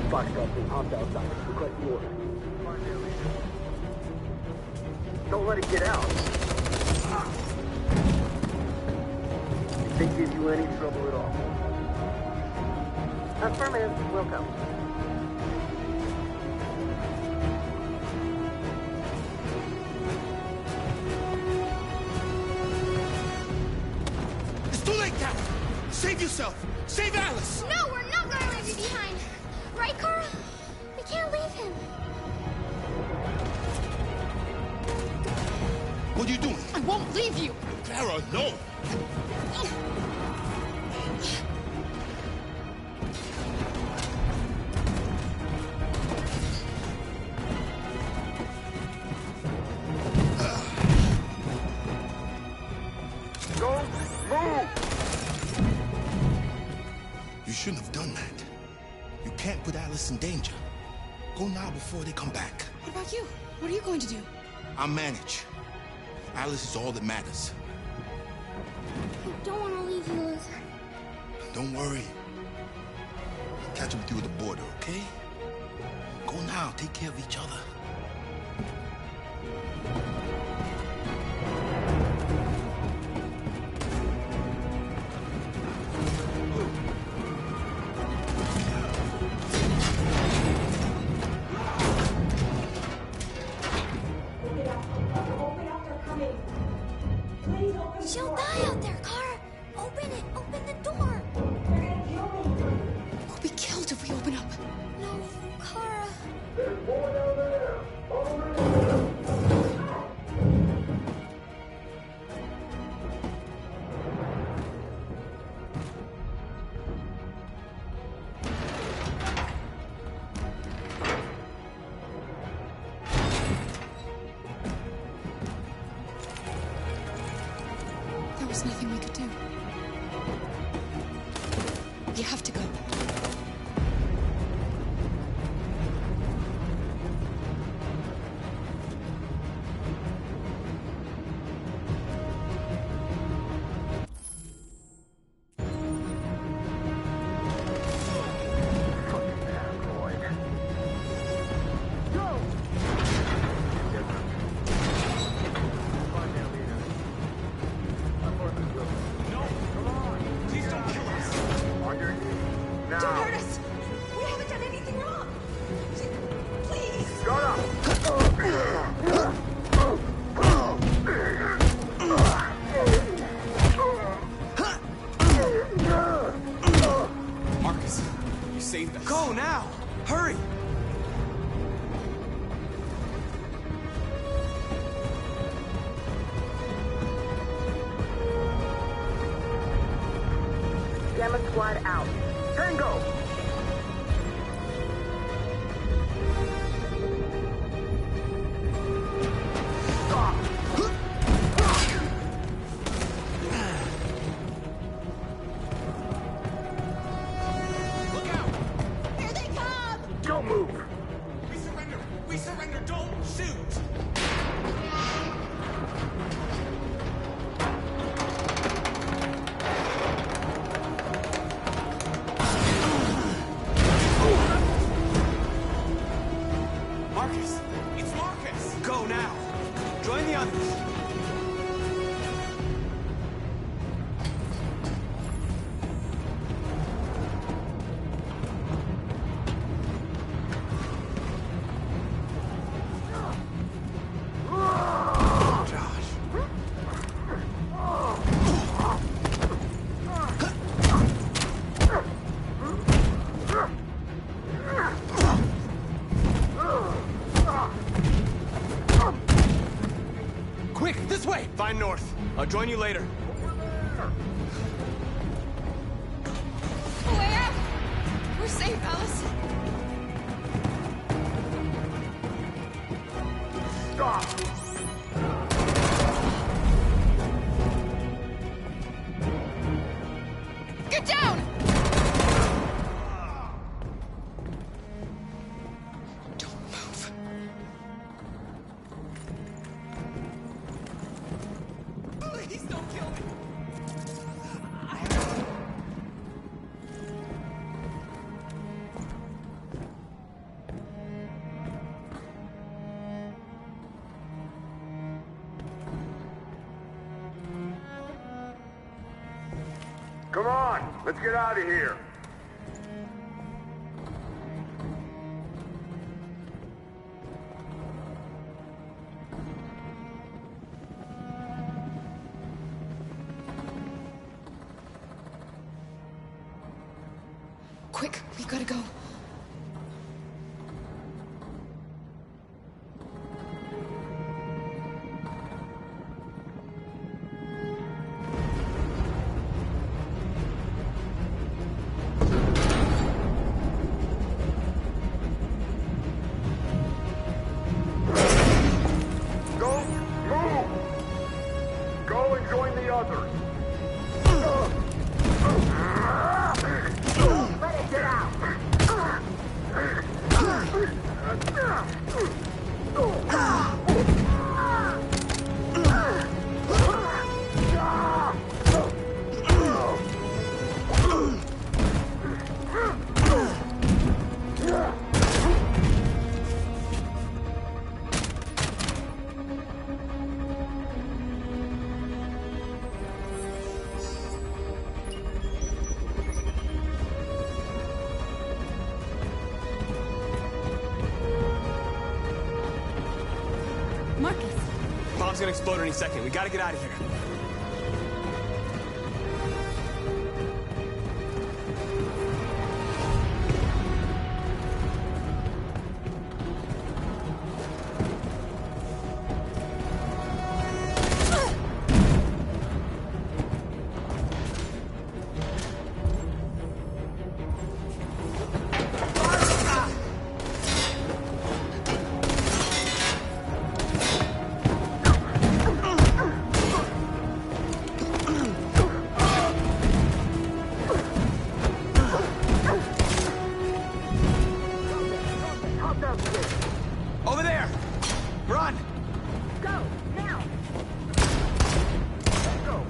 Speaker 2: Foxtrot team, hopped outside. Request the order. Don't let it get out. If they give you any trouble at all. Affirmative. Will come.
Speaker 17: It's too late, Carol! Save yourself! Save Alice!
Speaker 13: No, we're not gonna leave you behind. Right, Carl? We can't
Speaker 17: What are you doing?
Speaker 21: I won't leave you!
Speaker 17: Kara, no!
Speaker 2: Don't move!
Speaker 17: You shouldn't have done that. You can't put Alice in danger. Go now before they come back.
Speaker 21: What about you? What are you going to do?
Speaker 17: I'll manage. Alice is all that matters.
Speaker 13: I don't want to leave you, Luther.
Speaker 17: Don't worry. I'll catch up with you at the border, okay? Go now. Take care of each other.
Speaker 13: She'll die out there, Kara. Open it. Open the door. They're gonna kill me.
Speaker 21: We'll be killed if we open up.
Speaker 13: No, Kara.
Speaker 2: There's more down there.
Speaker 21: There was nothing we could do. You have to go.
Speaker 2: Now.
Speaker 21: Don't hurt us! We haven't done anything wrong! Please!
Speaker 2: Shut up!
Speaker 8: Marcus, you saved us.
Speaker 4: Go now! Hurry!
Speaker 2: Gamma squad out. Tango!
Speaker 8: Look out!
Speaker 21: Here they come!
Speaker 2: Don't move!
Speaker 8: We surrender! We surrender! Don't shoot! Marcus! It's Marcus!
Speaker 4: Go now! Join the others! Quick, this way! Find North. I'll join you later.
Speaker 21: A way out! We're safe, Alice.
Speaker 2: Stop!
Speaker 21: Get down! Don't move.
Speaker 8: Please don't kill me!
Speaker 2: Come on! Let's get out of here!
Speaker 21: Quick, we gotta go.
Speaker 1: Marcus!
Speaker 3: Bomb's gonna explode any second. We gotta get out of here. Over there! Run!
Speaker 2: Go, now! Go,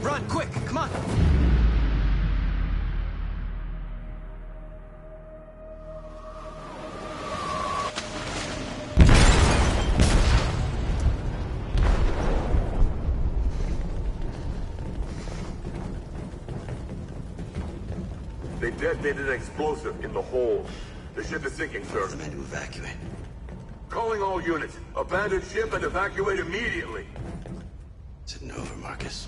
Speaker 3: Run, quick, come on!
Speaker 10: They detonated an explosive in the hold. The ship is sinking, sir.
Speaker 16: The men to evacuate.
Speaker 10: Calling all units. Abandon ship and evacuate immediately.
Speaker 16: Is it over, Marcus?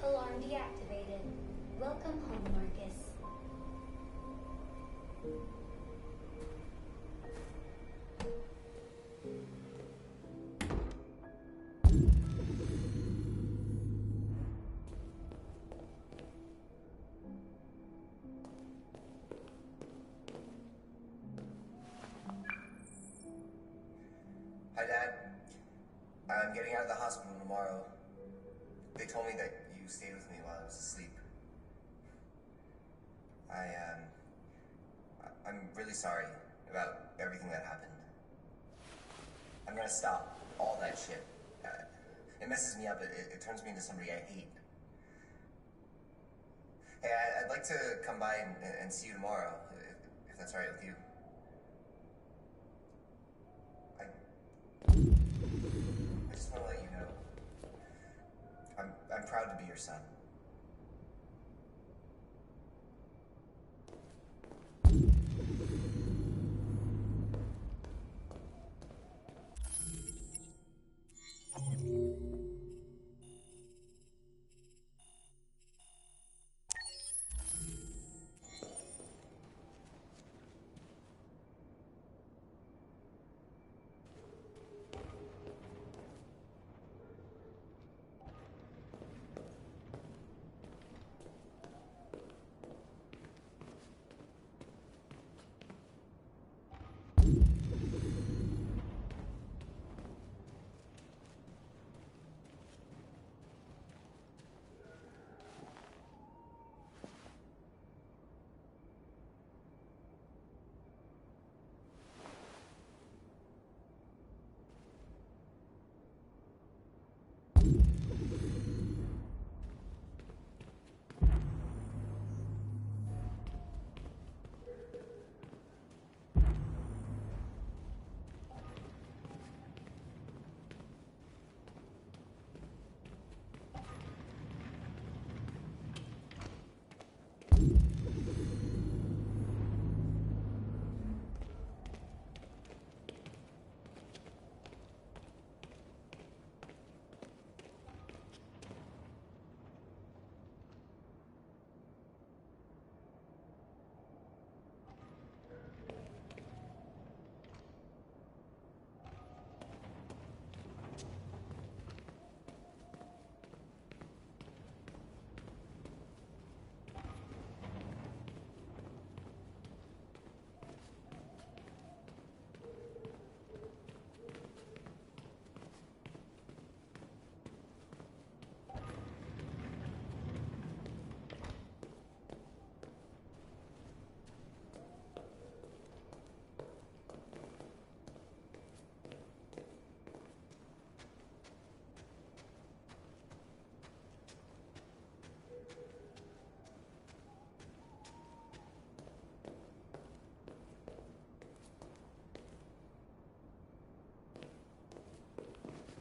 Speaker 13: Alarm deactivated. Welcome home, Marcus.
Speaker 20: Hi, Dad. I'm getting out of the hospital tomorrow. They told me that you stayed with me while I was asleep. I'm really sorry about everything that happened. I'm gonna stop all that shit. It messes me up. It turns me into somebody I hate. Hey, I'd like to come by and see you tomorrow, if that's all right with you. I just want to let you know. I'm proud to be your son.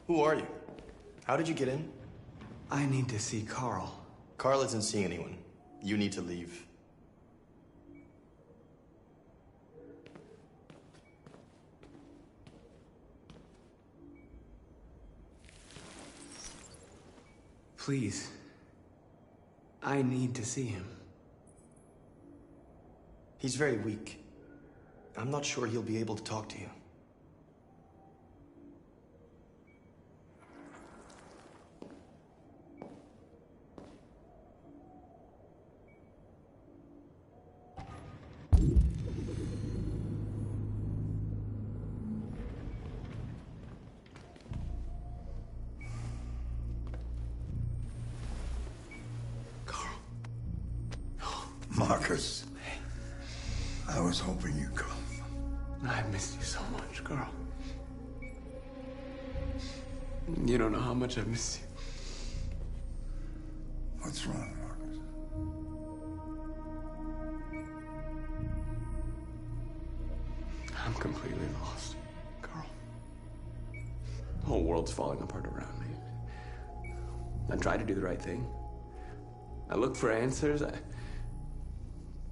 Speaker 8: Who are you? How did you get in?
Speaker 3: I need to see Carl.
Speaker 8: Carl isn't seeing anyone. You need to leave.
Speaker 3: Please. I need to see him.
Speaker 8: He's very weak. I'm not sure he'll be able to talk to you.
Speaker 15: Marcus, I was hoping you'd come.
Speaker 3: I missed you so much, Carl. You don't know how much I've missed you.
Speaker 15: What's wrong, Marcus?
Speaker 3: I'm completely lost, Carl. The whole world's falling apart around me. I try to do the right thing. I look for answers.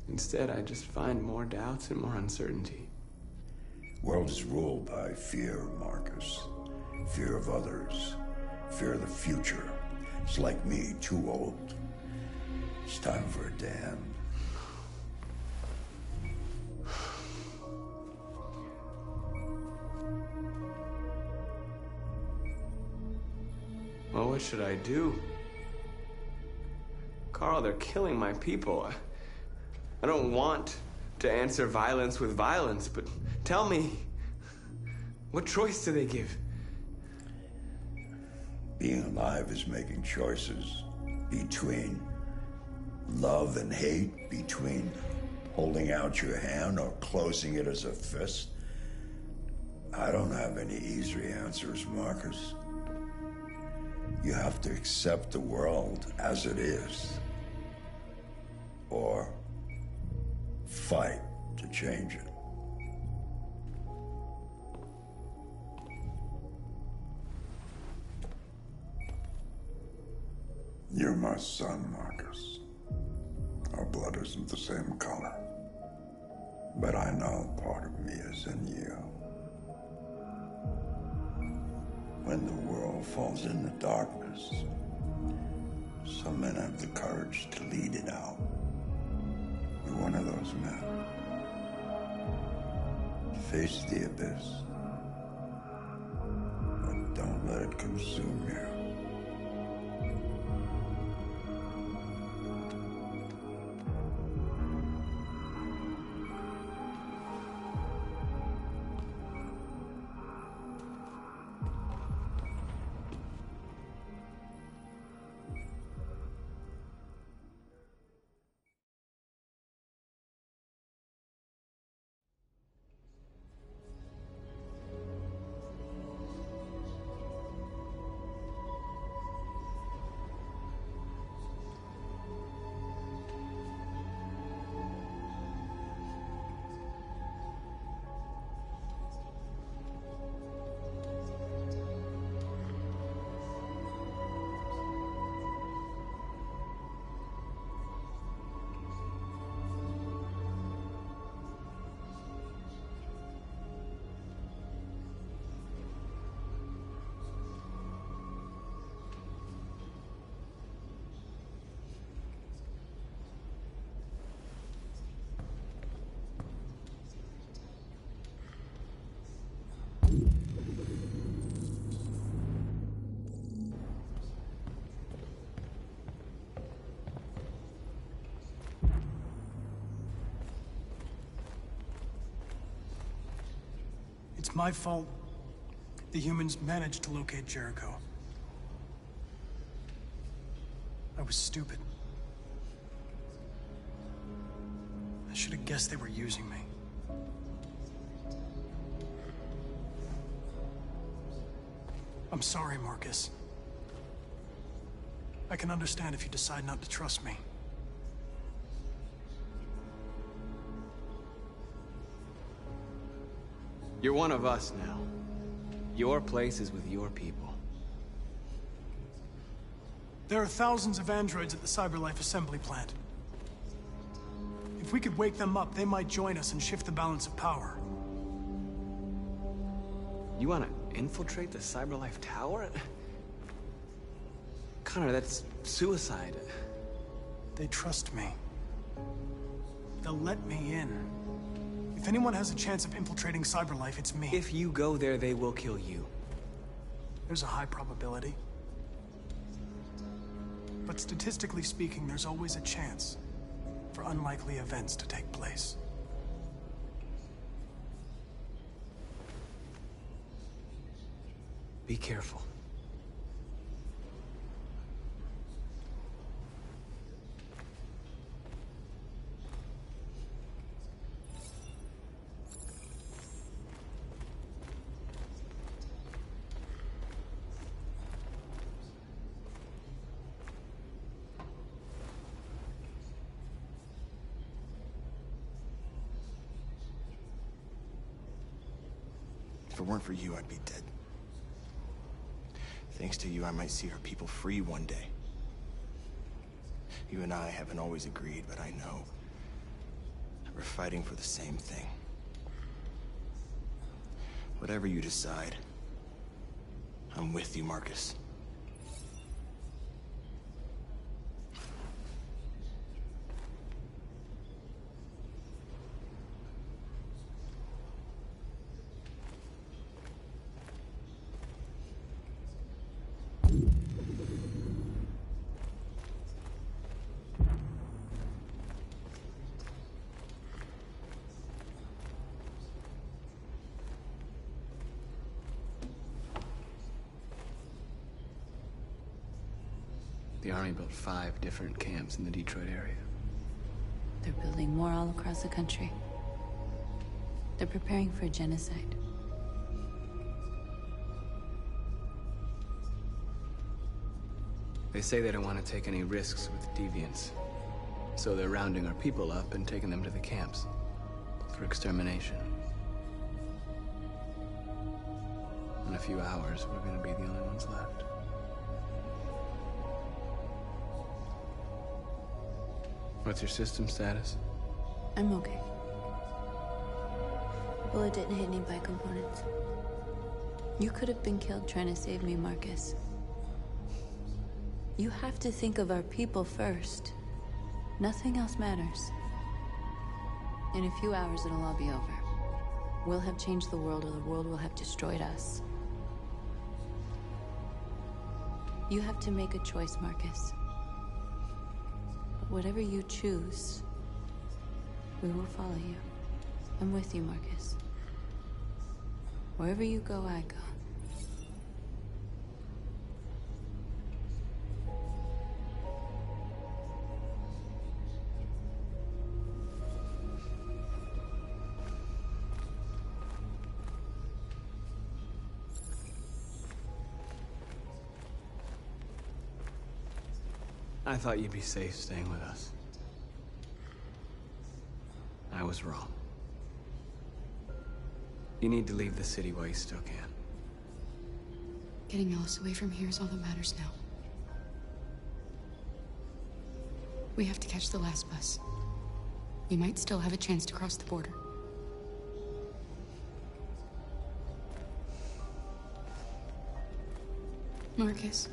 Speaker 3: Instead, I just find more doubts and more uncertainty.
Speaker 15: World is ruled by fear, Marcus. Fear of others. Fear of the future. It's like me, too old. It's time for a dam.
Speaker 3: Well, what should I do? Carl, they're killing my people. I don't want to answer violence with violence, but tell me, what choice do they give?
Speaker 15: Being alive is making choices between love and hate, between holding out your hand or closing it as a fist. I don't have any easy answers, Marcus. You have to accept the world as it is, or fight to change it. You're my son, Marcus. Our blood isn't the same color, but I know part of me is in you. When the world falls into darkness, some men have the courage to lead it out. You're one of those men. Face the abyss, but don't let it consume you.
Speaker 9: It's my fault the humans managed to locate Jericho. I was stupid. I should have guessed they were using me. I'm sorry, Marcus. I can understand if you decide not to trust me.
Speaker 3: You're one of us now. Your place is with your people.
Speaker 9: There are thousands of androids at the CyberLife assembly plant. If we could wake them up, they might join us and shift the balance of power.
Speaker 3: You want to infiltrate the CyberLife tower? Connor, that's suicide.
Speaker 9: They trust me. They'll let me in. If anyone has a chance of infiltrating CyberLife, it's me.
Speaker 3: If you go there, they will kill you.
Speaker 9: There's a high probability. But statistically speaking, there's always a chance for unlikely events to take place.
Speaker 3: Be careful.
Speaker 8: If it weren't for you, I'd be dead. Thanks to you, I might see our people free one day. You and I haven't always agreed, but I know we're fighting for the same thing. Whatever you decide, I'm with you, Marcus.
Speaker 3: The Army built 5 different camps in the Detroit area.
Speaker 1: They're building more all across the country. They're preparing for genocide.
Speaker 3: They say they don't want to take any risks with deviants. So they're rounding our people up and taking them to the camps for extermination. In a few hours, we're going to be the only ones left. What's your system status?
Speaker 1: I'm okay. Bullet didn't hit any bi-components. You could have been killed trying to save me, Marcus. You have to think of our people first. Nothing else matters. In a few hours, it'll all be over. We'll have changed the world, or the world will have destroyed us. You have to make a choice, Marcus. Whatever you choose, we will follow you. I'm with you, Marcus. Wherever you go, I go.
Speaker 3: I thought you'd be safe staying with us. I was wrong. You need to leave the city while you still can.
Speaker 21: Getting Alice away from here is all that matters now. We have to catch the last bus. We might still have a chance to cross the border. Marcus.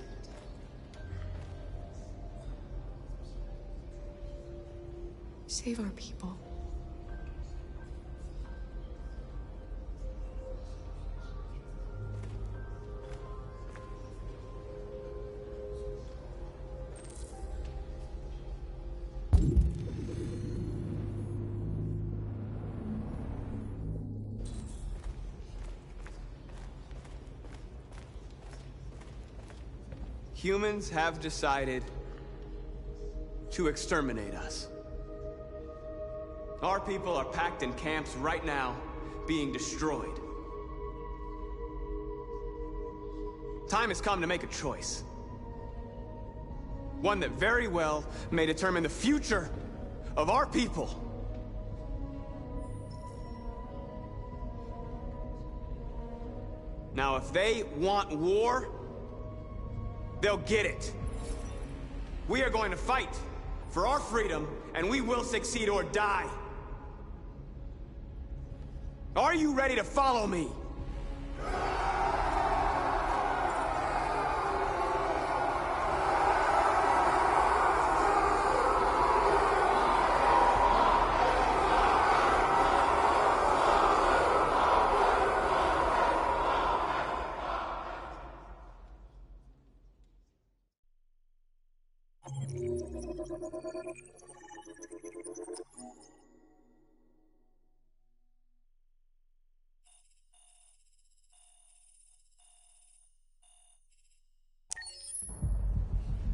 Speaker 21: Save our people.
Speaker 4: Humans have decided to exterminate us. Our people are packed in camps right now, being destroyed. Time has come to make a choice. One that very well may determine the future of our people. Now, if they want war, they'll get it. We are going to fight for our freedom, and we will succeed or die. Are you ready to follow me?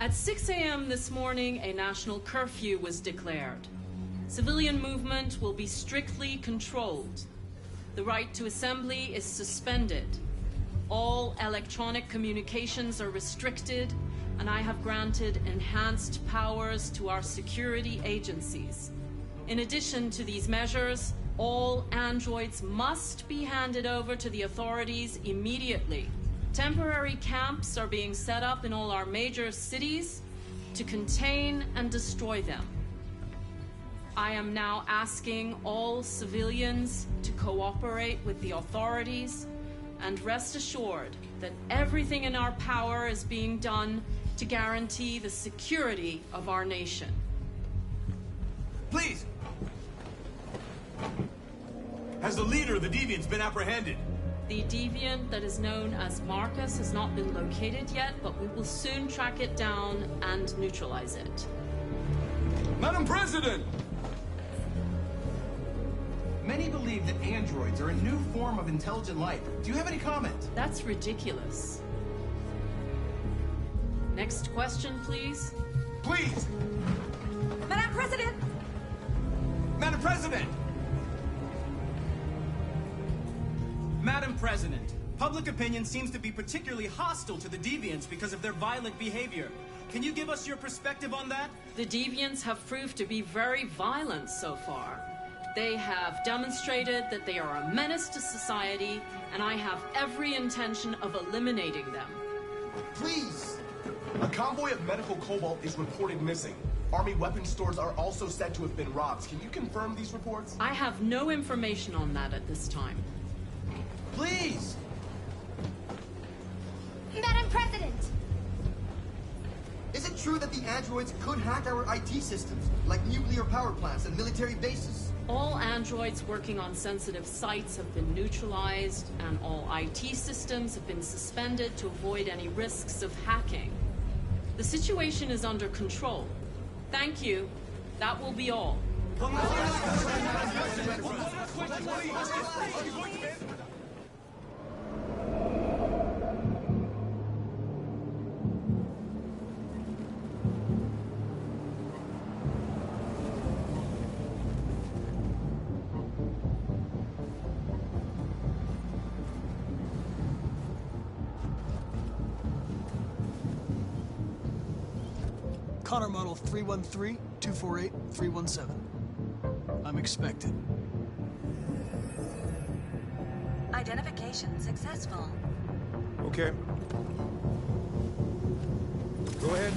Speaker 19: At 6 a.m. this morning, a national curfew was declared. Civilian movement will be strictly controlled. The right to assembly is suspended. All electronic communications are restricted, and I have granted enhanced powers to our security agencies. In addition to these measures, all androids must be handed over to the authorities immediately. Temporary camps are being set up in all our major cities to contain and destroy them. I am now asking all civilians to cooperate with the authorities and rest assured that everything in our power is being done to guarantee the security of our nation.
Speaker 8: Please! Has the leader of the Deviants been apprehended?
Speaker 19: The deviant that is known as Marcus has not been located yet, but we will soon track it down and neutralize it.
Speaker 8: Madam President!
Speaker 22: Many believe that androids are a new form of intelligent life. Do you have any comment?
Speaker 19: That's ridiculous. Next question, please.
Speaker 8: Please!
Speaker 6: Madam President!
Speaker 8: Madam President!
Speaker 23: Madam President, public opinion seems to be particularly hostile to the Deviants because of their violent behavior. Can you give us your perspective on that?
Speaker 19: The Deviants have proved to be very violent so far. They have demonstrated that they are a menace to society, and I have every intention of eliminating them.
Speaker 8: Please! A convoy of medical cobalt is reported missing. Army weapons stores are also said to have been robbed. Can you confirm these reports?
Speaker 19: I have no information on that at this time.
Speaker 8: Please!
Speaker 13: Madam President!
Speaker 22: Is it true that the androids could hack our IT systems, like nuclear power plants and military bases?
Speaker 19: All androids working on sensitive sites have been neutralized, and all IT systems have been suspended to avoid any risks of hacking. The situation is under control. Thank you. That will be all.
Speaker 9: Connor model 313-248-317. I'm expected.
Speaker 6: Identification successful.
Speaker 8: Okay. Go ahead.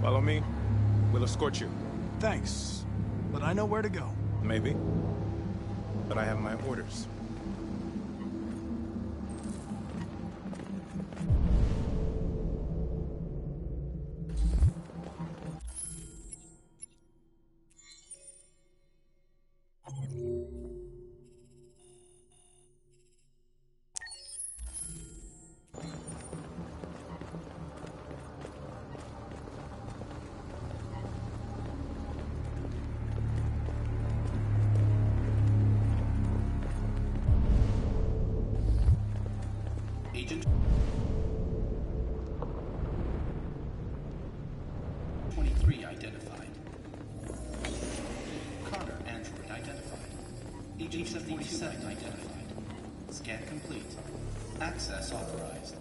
Speaker 24: Follow me. We'll escort you.
Speaker 9: Thanks, but I know where to go.
Speaker 24: Maybe. But I have my orders.
Speaker 7: H-47 identified. Scan complete. Access authorized.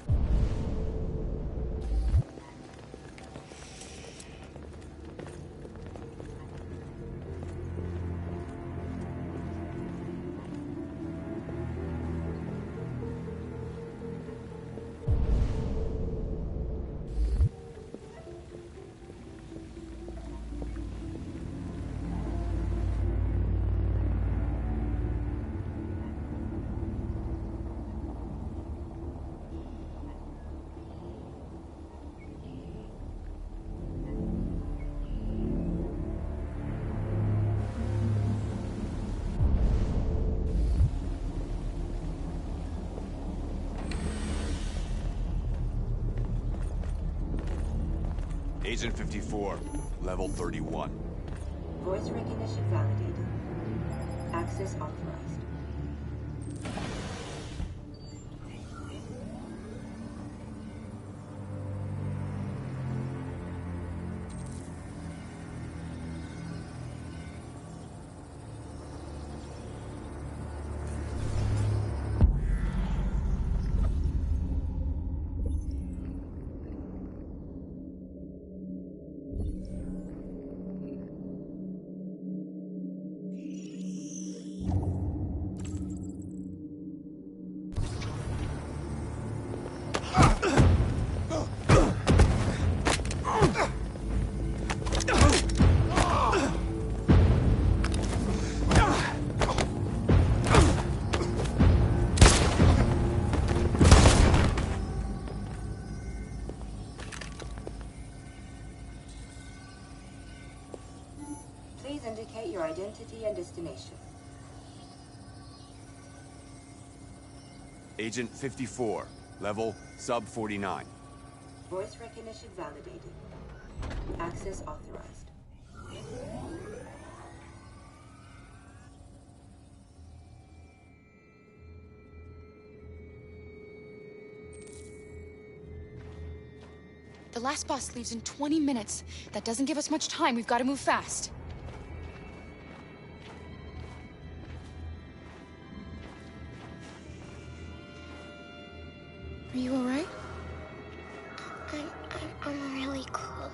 Speaker 12: Agent 54, level 31.
Speaker 14: Voice recognition validated. Access authorized. Please indicate your identity and destination.
Speaker 12: Agent 54, level sub 49.
Speaker 14: Voice recognition validated. Access authorized.
Speaker 21: The last bus leaves in 20 minutes. That doesn't give us much time. We've got to move fast. Are you all right?
Speaker 13: I'm really cold.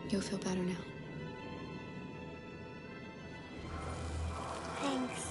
Speaker 21: You'll feel better now.
Speaker 13: Thanks.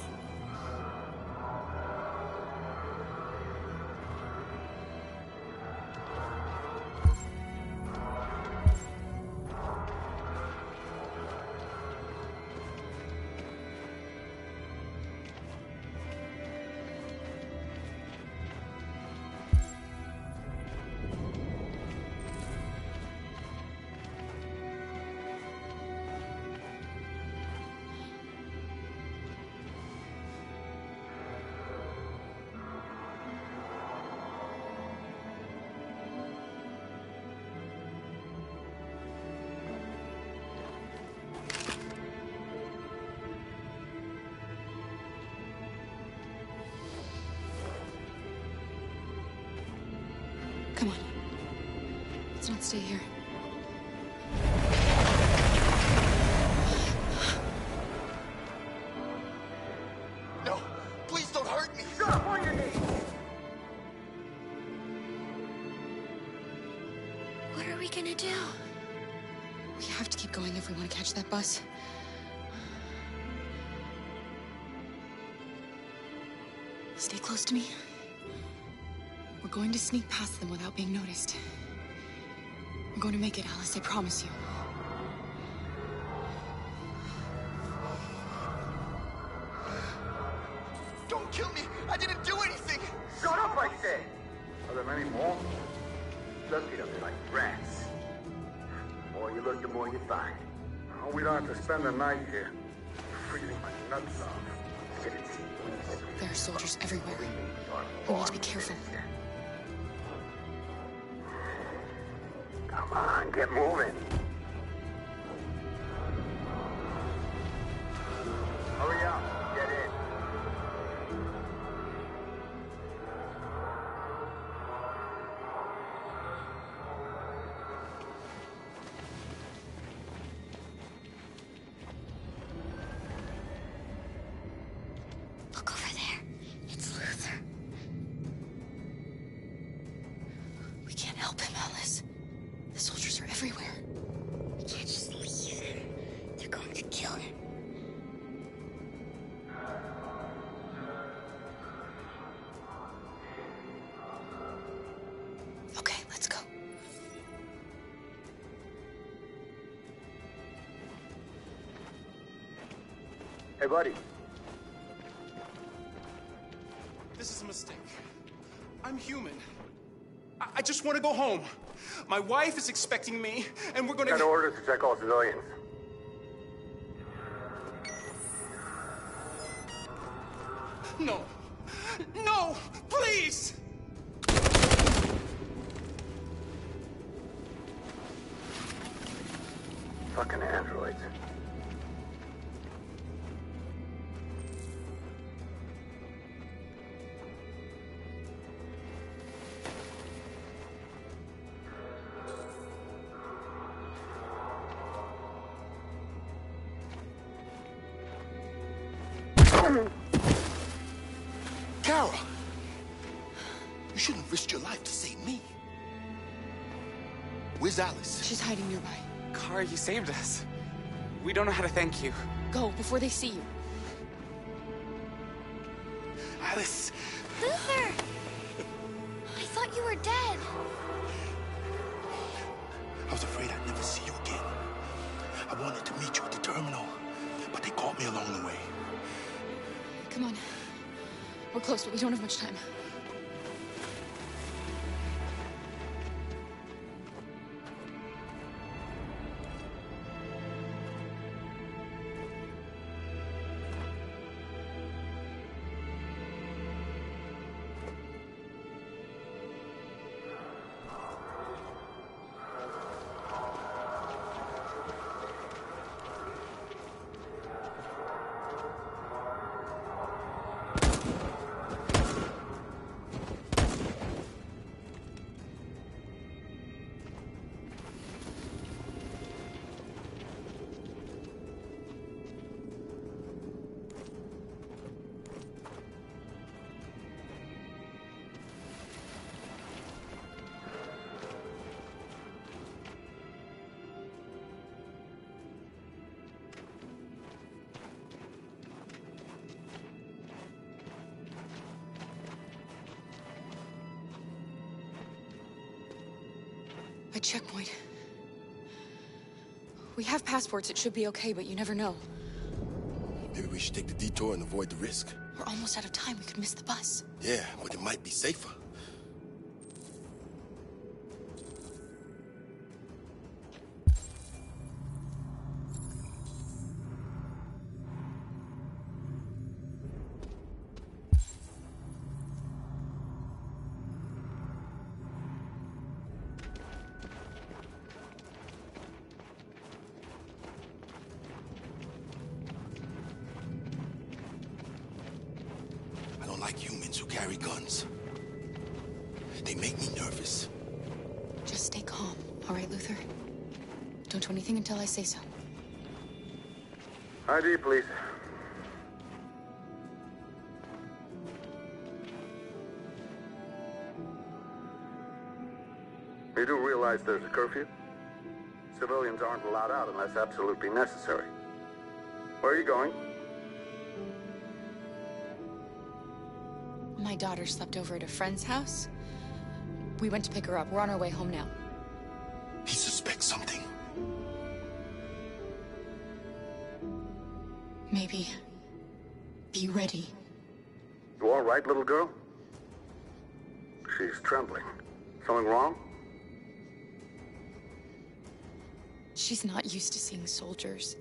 Speaker 21: Come on. Let's not stay here.
Speaker 22: No, please don't hurt me.
Speaker 2: Stop on your knees.
Speaker 13: What are we gonna do?
Speaker 21: We have to keep going if we want to catch that bus. Stay close to me. We're going to sneak past them without being noticed. We're going to make it, Alice, I promise you.
Speaker 22: Don't kill me! I didn't do anything!
Speaker 2: Shut up, I said! Are there many more? Look at them, they're like rats. The more you look, the more you find.
Speaker 18: Oh, we don't have to spend the night here. Freezing my nuts off.
Speaker 21: There are soldiers everywhere. We need to be careful.
Speaker 2: Come on, get moving.
Speaker 21: Help him, Alice. The soldiers are everywhere.
Speaker 13: We can't just leave him. They're going to kill him.
Speaker 21: Okay, let's go.
Speaker 2: Hey, buddy.
Speaker 8: This is a mistake. I'm human. I just want to go home. My wife is expecting me, and we're gonna...
Speaker 2: Got orders to check all civilians.
Speaker 8: No. No! Please!
Speaker 2: Fucking androids.
Speaker 8: Kara! You shouldn't risk your life to save me. Where's Alice?
Speaker 21: She's hiding nearby.
Speaker 5: Kara, you saved us. We don't know how to thank you.
Speaker 21: Go, before they see you.
Speaker 8: Alice!
Speaker 13: Luther! I thought you were dead.
Speaker 8: I was afraid I'd never see you again. I wanted to meet you at the terminal, but they caught me along the way.
Speaker 21: Come on. We're close, but we don't have much time. A checkpoint. We have passports, it should be okay, but you never know.
Speaker 10: Maybe we should take the detour and avoid the risk.
Speaker 21: We're almost out of time, we could miss the bus.
Speaker 10: Yeah, but it might be safer. I don't like humans who carry guns. They make me nervous.
Speaker 21: Just stay calm, all right, Luther? Don't do anything until I say so.
Speaker 2: ID, please. You do realize there's a curfew? Civilians aren't allowed out unless absolutely necessary. Where are you going?
Speaker 21: My daughter slept over at a friend's house. We went to pick her up. We're on our way home now.
Speaker 10: He suspects something.
Speaker 21: Maybe. Be ready.
Speaker 2: You all right, little girl? She's trembling. Something wrong?
Speaker 21: She's not used to seeing soldiers.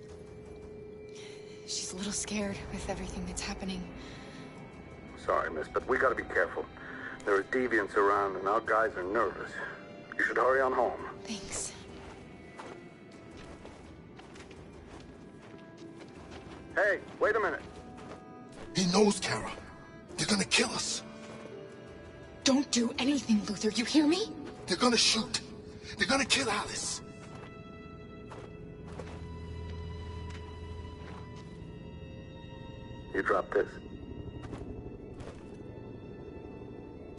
Speaker 21: She's a little scared with everything that's happening.
Speaker 2: Sorry, miss, but we gotta be careful. There are deviants around and our guys are nervous. You should hurry on home.
Speaker 21: Thanks.
Speaker 2: Hey, wait a minute.
Speaker 10: He knows, Kara. They're gonna kill us.
Speaker 21: Don't do anything, Luther. You hear me?
Speaker 10: They're gonna shoot. They're gonna kill Alice.
Speaker 2: You drop this.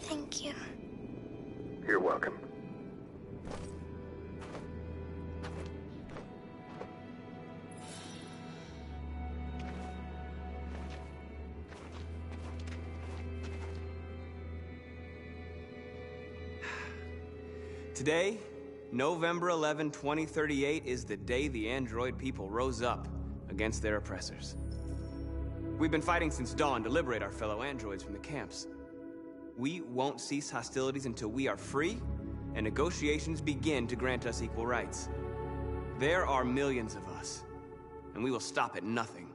Speaker 13: Thank you.
Speaker 2: You're welcome.
Speaker 4: Today, November 11, 2038, is the day the android people rose up against their oppressors. We've been fighting since dawn to liberate our fellow androids from the camps. We won't cease hostilities until we are free and negotiations begin to grant us equal rights. There are millions of us, and we will stop at nothing.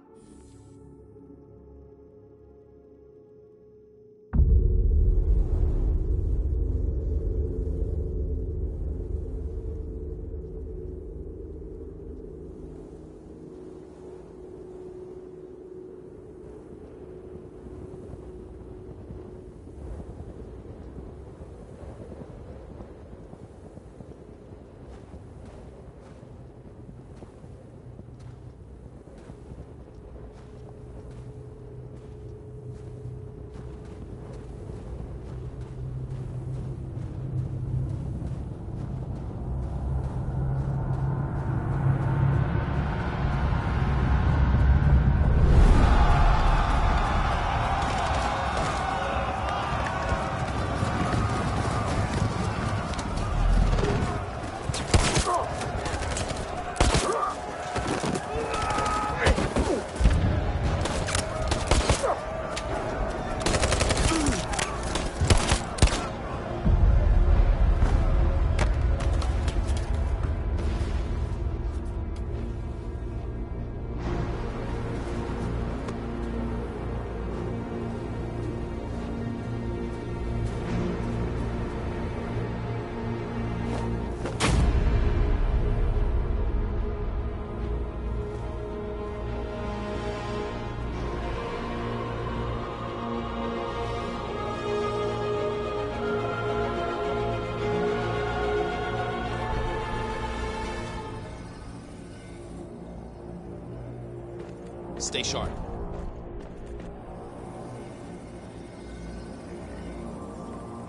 Speaker 11: Stay sharp.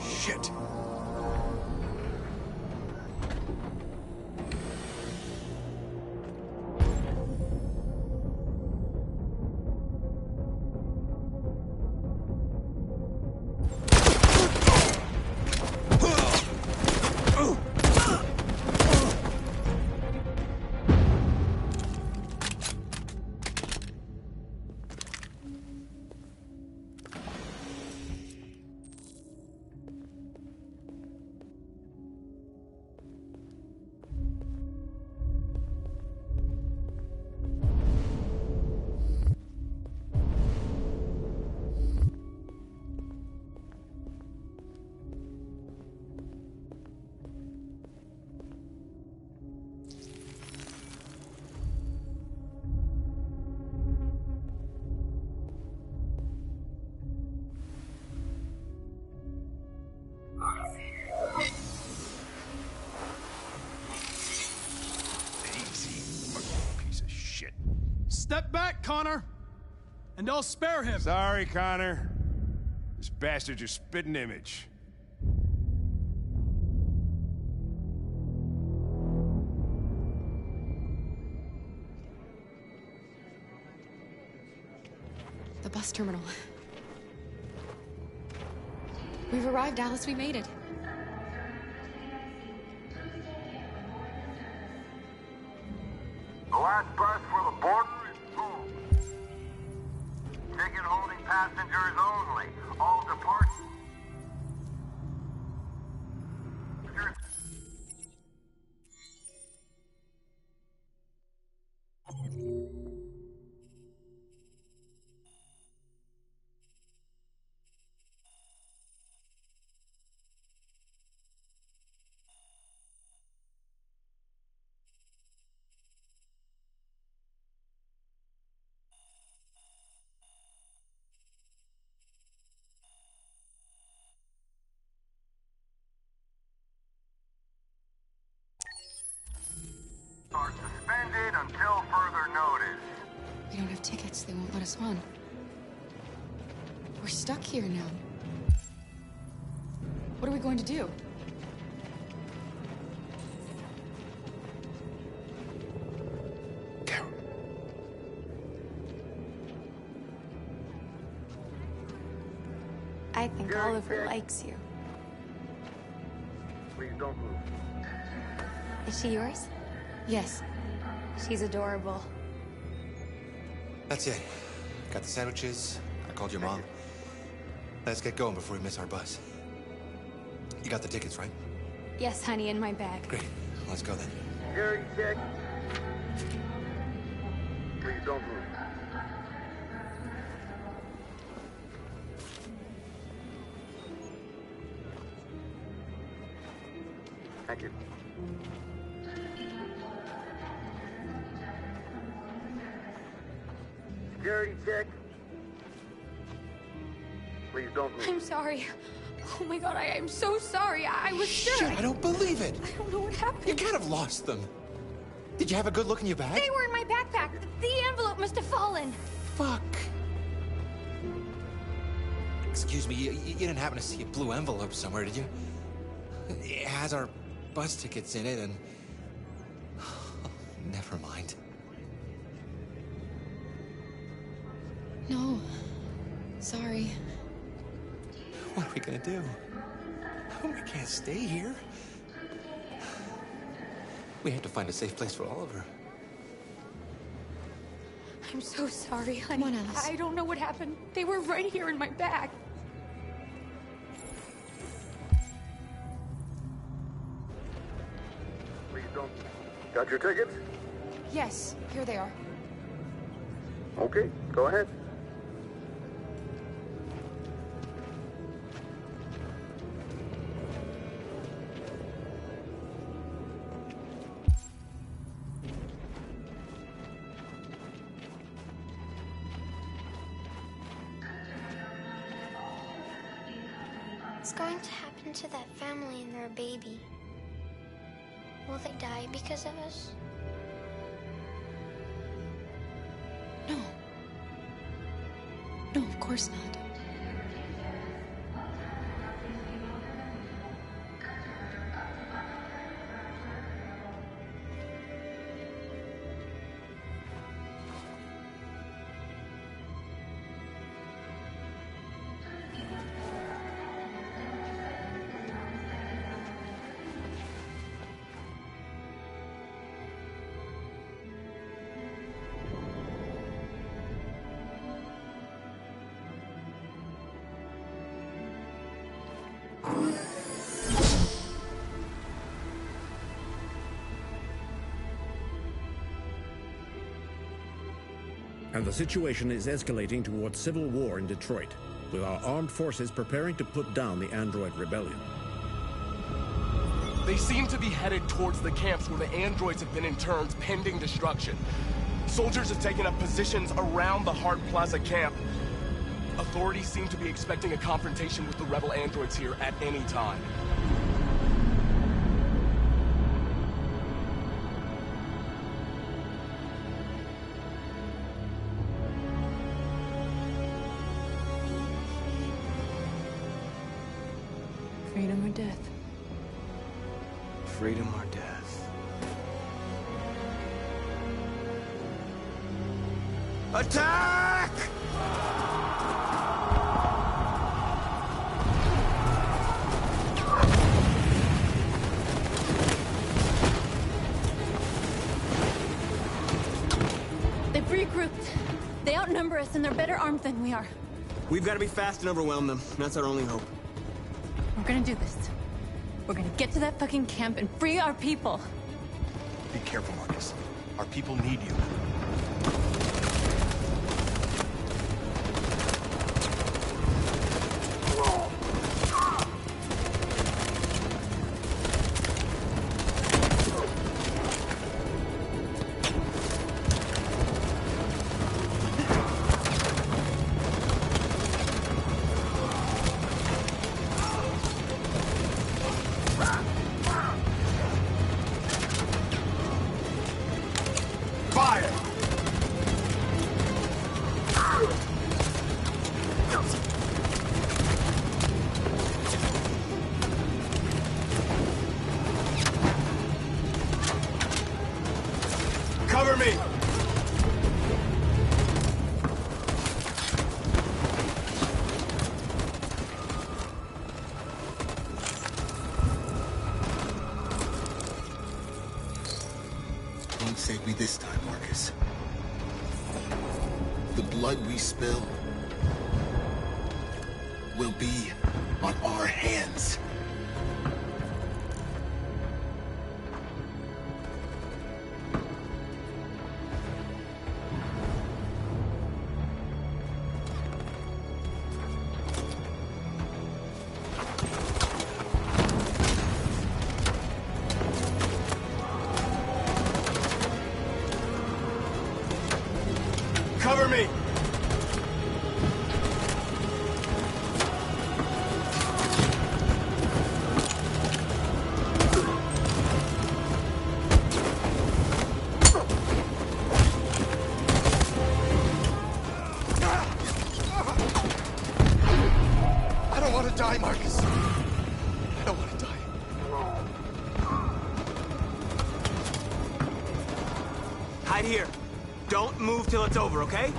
Speaker 10: Shit.
Speaker 9: Step back, Connor! And I'll spare him!
Speaker 12: Sorry, Connor. This bastard's your spitting image.
Speaker 21: The bus terminal. We've arrived, Alice. We made it.
Speaker 2: The last bus for the border is full. Ticket holding passengers only. All departures. Are suspended until further notice.
Speaker 21: We don't have tickets. They won't let us on. We're stuck here now. What are we going to do?
Speaker 16: I think Oliver likes you.
Speaker 18: Please don't move.
Speaker 15: Is she yours?
Speaker 21: Yes.
Speaker 15: She's adorable.
Speaker 16: That's it. Got the sandwiches. I called your mom. Let's get going before we miss our bus. You got the tickets, right?
Speaker 15: Yes, honey, in my bag.
Speaker 16: Great. Let's go then.
Speaker 18: Security check. Please don't move. Thank you. Security check. Please don't move.
Speaker 15: I'm sorry. Oh my god, I'm so sorry. I was sure.
Speaker 16: Shit, I don't believe it.
Speaker 15: I don't know what happened.
Speaker 16: You can't have lost them. Did you have a good look in your bag?
Speaker 15: They were in my backpack. The envelope must have fallen.
Speaker 16: Fuck. Excuse me, you didn't happen to see a blue envelope somewhere, did you? It has our bus tickets in it and... Never mind.
Speaker 21: No. Sorry.
Speaker 16: What are we gonna do? We can't stay here. We have to find a safe place for Oliver.
Speaker 15: I'm so sorry, honey.
Speaker 21: Come on, Alice.
Speaker 15: I don't know what happened. They were right here in my bag.
Speaker 18: Please don't. Got your tickets?
Speaker 21: Yes, here they are.
Speaker 18: Okay, go ahead.
Speaker 13: What's going to happen to that family and their baby? Will they die because of us?
Speaker 21: No. No, of course not.
Speaker 17: And the situation is escalating towards civil war in Detroit, with our armed forces preparing to put down the android rebellion.
Speaker 8: They seem to be headed towards the camps where the androids have been interned pending destruction. Soldiers have taken up positions around the Hart Plaza camp. Authorities seem to be expecting a confrontation with the rebel androids here at any time.
Speaker 1: Freedom or death?
Speaker 3: Freedom or death?
Speaker 16: Attack!
Speaker 1: They've regrouped. They outnumber us and they're better armed than we are.
Speaker 3: We've got to be fast and overwhelm them. That's our only hope.
Speaker 1: We're gonna do this. We're gonna get to that fucking camp and free our people.
Speaker 8: Be careful, Marcus. Our people need you. Fire!
Speaker 10: save me this time, Marcus. The blood we spill will be on our hands.
Speaker 8: Cover me!
Speaker 10: I don't want to die, Marcus. I don't want to die.
Speaker 4: Hide here. Don't move till it's over, okay?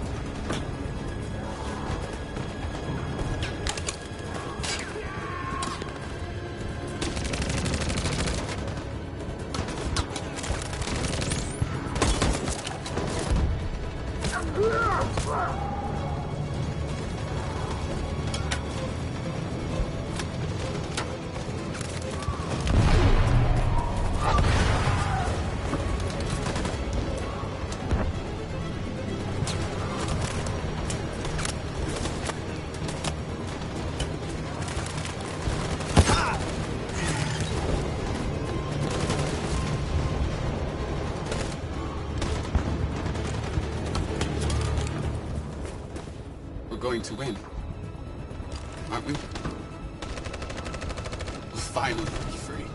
Speaker 5: Going to win, aren't we? We'll finally be free.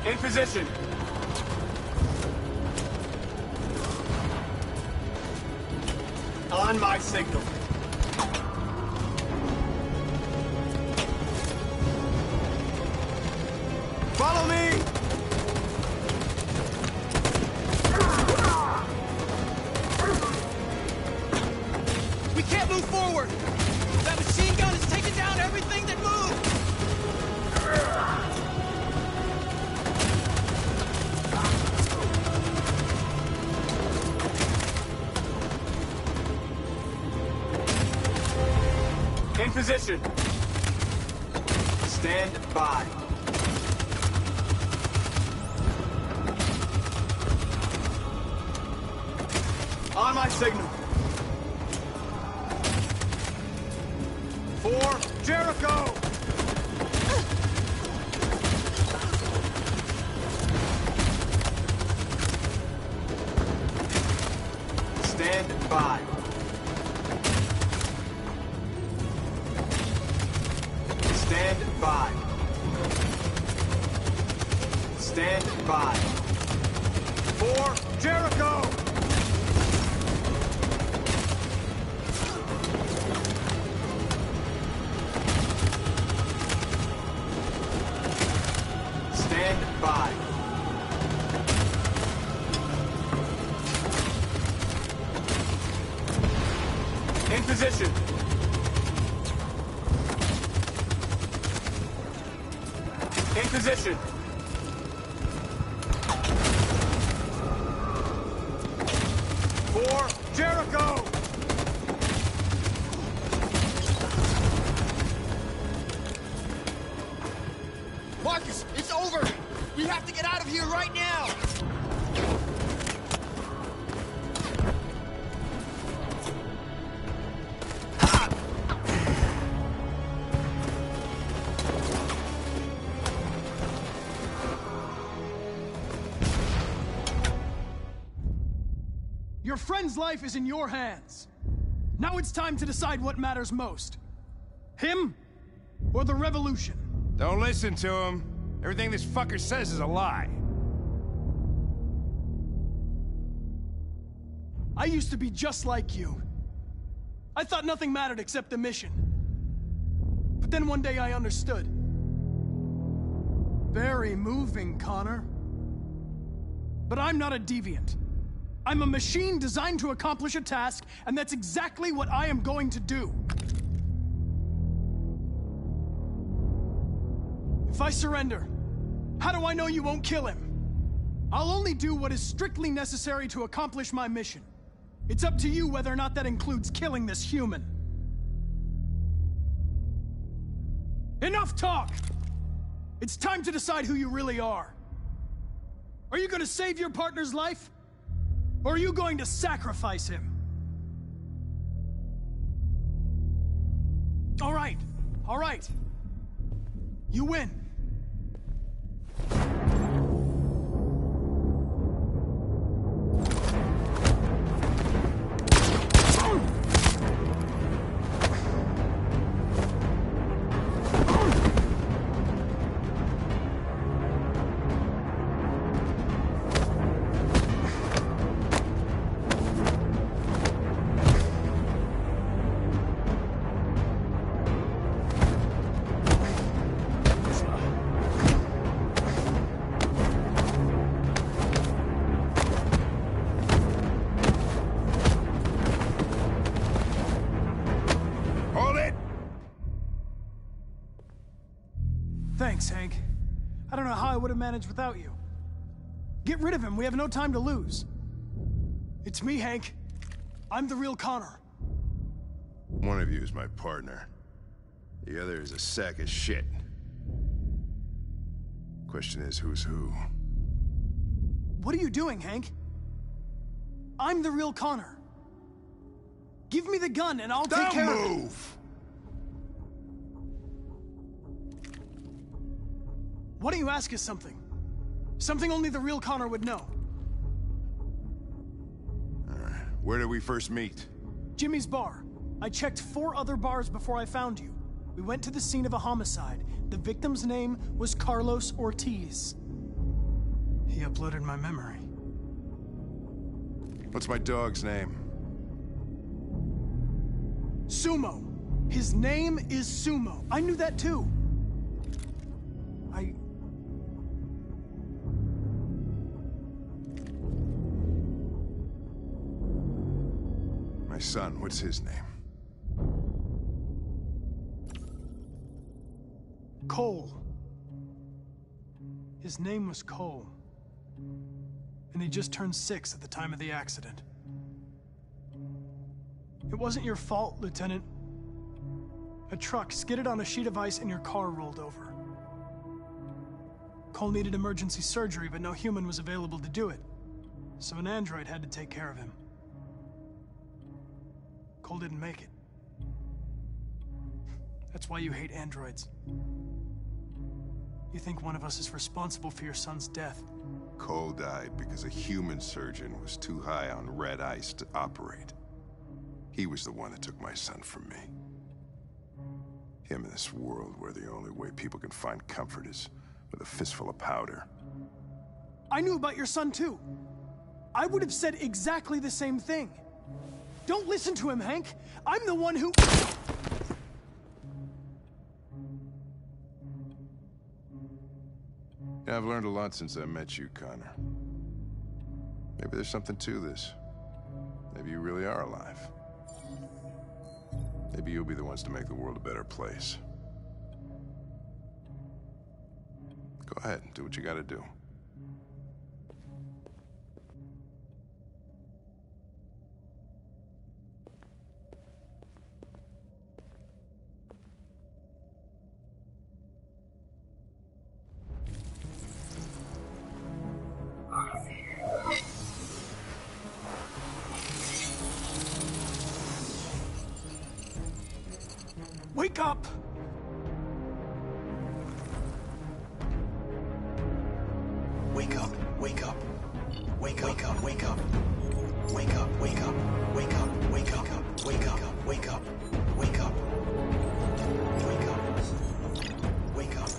Speaker 8: In position. On my signal. Follow me!
Speaker 11: We can't move forward! That machine gun is taking down everything that moves!
Speaker 8: In position. Stand by. On my signal. For Jericho! Stand by. Stand by. Stand by. For Jericho! Stand by. In position. In position. For Jericho!
Speaker 9: Your friend's life is in your hands. Now it's time to decide what matters most. Him or the revolution?
Speaker 12: Don't listen to him. Everything this fucker says is a lie.
Speaker 9: I used to be just like you. I thought nothing mattered except the mission. But then one day I understood. Very moving, Connor. But I'm not a deviant. I'm a machine designed to accomplish a task, and that's exactly what I am going to do. If I surrender, how do I know you won't kill him? I'll only do what is strictly necessary to accomplish my mission. It's up to you whether or not that includes killing this human. Enough talk! It's time to decide who you really are. Are you going to save your partner's life? Or are you going to sacrifice him? All right. You win. Thanks, Hank. I don't know how I would have managed without you. Get rid of him. We have no time to lose. It's me, Hank. I'm the real Connor.
Speaker 12: One of you is my partner. The other is a sack of shit. Question is, who's who?
Speaker 9: What are you doing, Hank? I'm the real Connor. Give me the gun and I'll take care of it.
Speaker 12: Don't move!
Speaker 9: Why don't you ask us something? Something only the real Connor would know.
Speaker 12: All right. Where did we first meet?
Speaker 9: Jimmy's bar. I checked 4 other bars before I found you. We went to the scene of a homicide. The victim's name was Carlos Ortiz. He uploaded my memory.
Speaker 12: What's my dog's name?
Speaker 9: Sumo. His name is Sumo. I knew that too.
Speaker 12: My son, what's his name?
Speaker 9: Cole. His name was Cole. And he just turned 6 at the time of the accident. It wasn't your fault, Lieutenant. A truck skidded on a sheet of ice and your car rolled over. Cole needed emergency surgery, but no human was available to do it. So an android had to take care of him. Cole didn't make it. That's why you hate androids. You think one of us is responsible for your son's death.
Speaker 12: Cole died because a human surgeon was too high on red ice to operate. He was the one that took my son from me. Him in this world where the only way people can find comfort is with a fistful of powder.
Speaker 9: I knew about your son too. I would have said exactly the same thing. Don't listen to him, Hank. I'm the one who...
Speaker 12: Yeah, I've learned a lot since I met you, Connor. Maybe there's something to this. Maybe you really are alive. Maybe you'll be the ones to make the world a better place. Go ahead, do what you gotta do.
Speaker 9: Wake up!
Speaker 11: Wake up, wake up. Wake up, wake up, wake up.
Speaker 16: Wake up, wake up, wake up, wake up, wake up, wake up, wake up, wake up, wake up.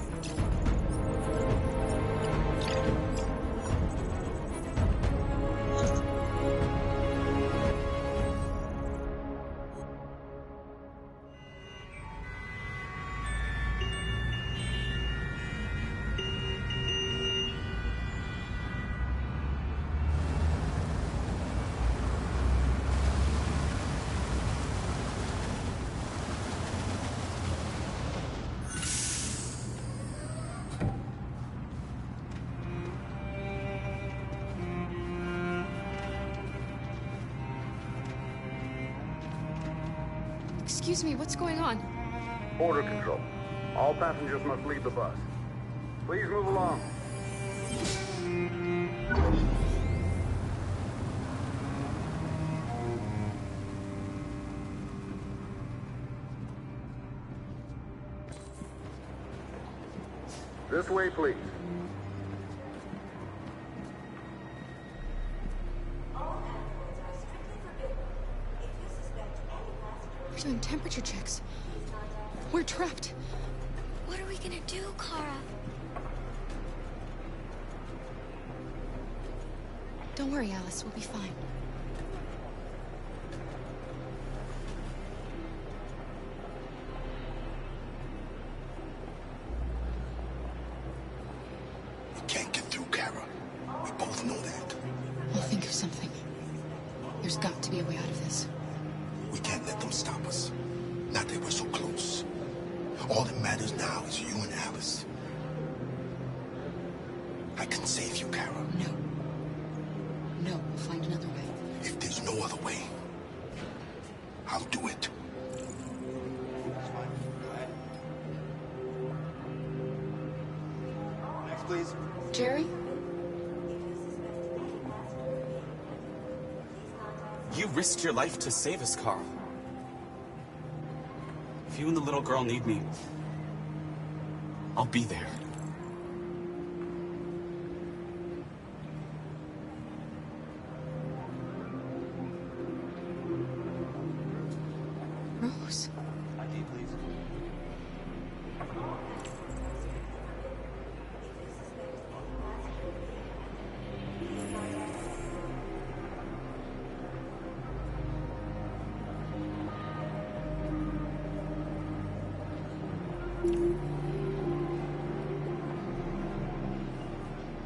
Speaker 21: Excuse me, what's going on?
Speaker 18: Border control. All passengers must leave the bus. Please move along. This way, please.
Speaker 21: We're doing temperature checks. We're trapped.
Speaker 13: What are we gonna do, Kara?
Speaker 21: Don't worry, Alice. We'll be fine.
Speaker 10: We can't get through, Kara. We both know that.
Speaker 21: I'll think of something. There's got to be a way out of this.
Speaker 10: We can't let them stop us. Not that we're so close. All that matters now is you and Alice. I can save you, Kara.
Speaker 21: No. No, we'll find another way.
Speaker 10: If there's no other way, I'll do it.
Speaker 16: Next, please.
Speaker 21: Jerry?
Speaker 5: You risked your life to save us, Carl. If you and the little girl need me, I'll be there.
Speaker 21: Rose.
Speaker 16: ID, please.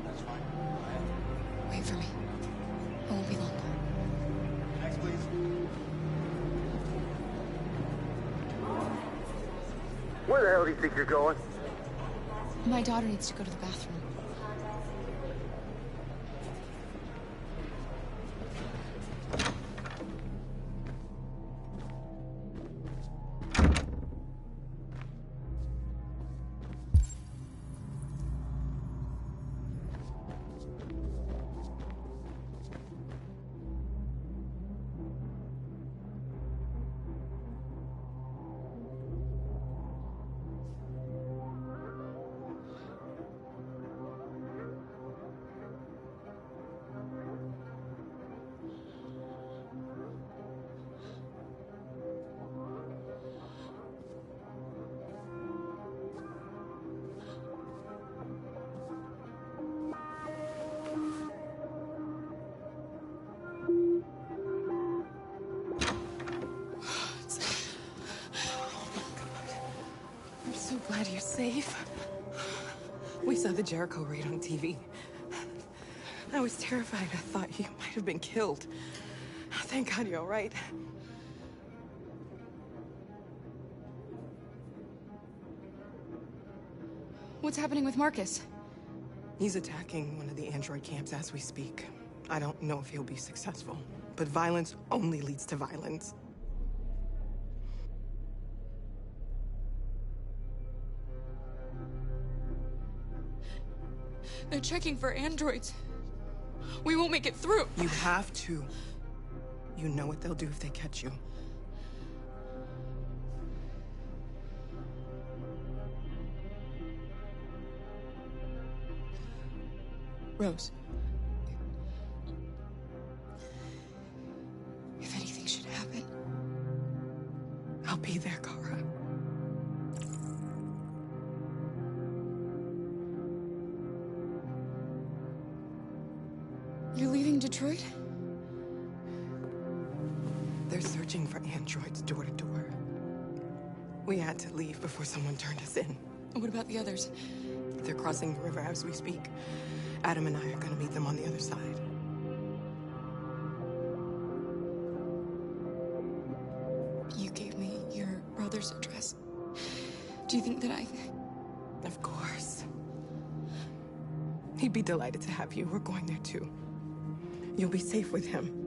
Speaker 16: That's fine.
Speaker 21: Wait for me. It won't be long.
Speaker 16: Next, please.
Speaker 18: Where the hell do you think you're going?
Speaker 21: My daughter needs to go to the bathroom.
Speaker 6: I'm so glad you're safe. We saw the Jericho raid on TV. I was terrified. I thought you might have been killed. Thank God you're all right.
Speaker 21: What's happening with Marcus?
Speaker 6: He's attacking one of the android camps as we speak. I don't know if he'll be successful, but violence only leads to violence.
Speaker 21: They're checking for androids. We won't make it through.
Speaker 6: You have to. You know what they'll do if they catch you. Rose.
Speaker 21: You're leaving Detroit?
Speaker 6: They're searching for androids door to door. We had to leave before someone turned us in.
Speaker 21: What about the others?
Speaker 6: They're crossing the river as we speak. Adam and I are gonna meet them on the other side.
Speaker 21: You gave me your brother's address. Do you think that I...
Speaker 6: Of course. He'd be delighted to have you. We're going there too. You'll be safe with him.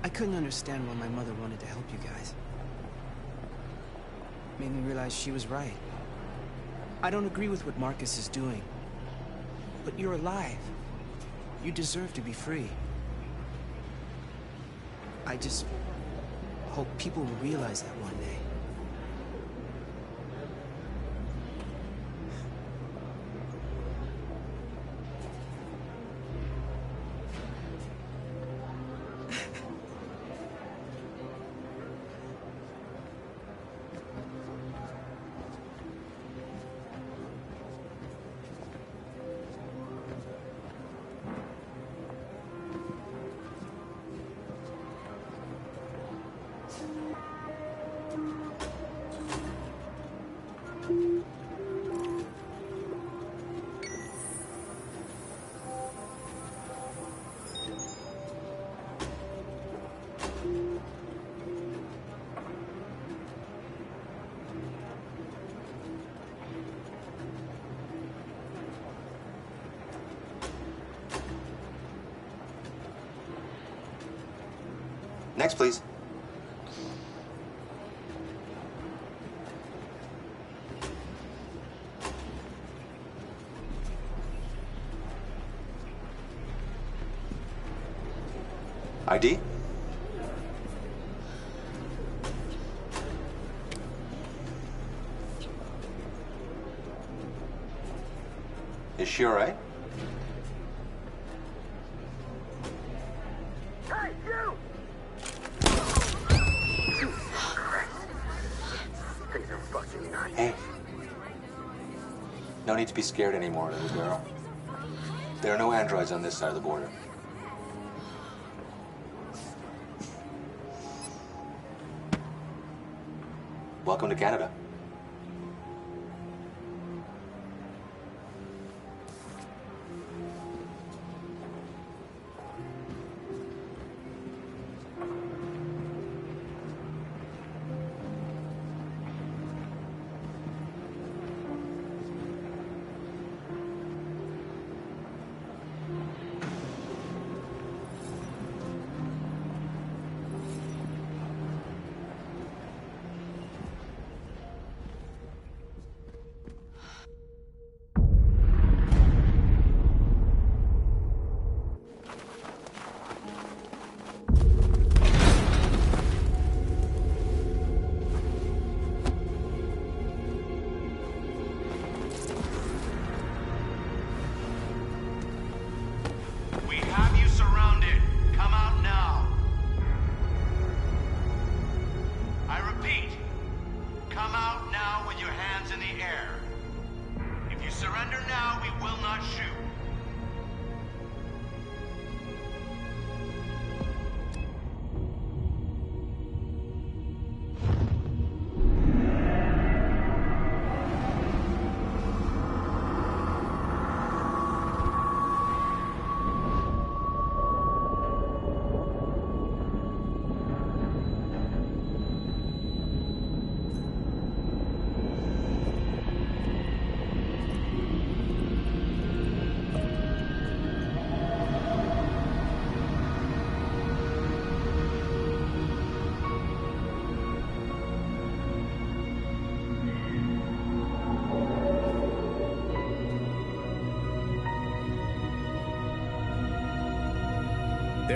Speaker 19: I couldn't understand why my mother wanted to help you guys. Made me realize she was right. I don't agree with what Marcus is doing. But you're alive. You deserve to be free. I just hope people will realize that one day.
Speaker 16: Next, please. ID? Is she all right?
Speaker 2: Hey, you! Things are fucking nuts.
Speaker 16: Hey. No need to be scared anymore, little girl. There are no androids on this side of the border. Welcome to Canada.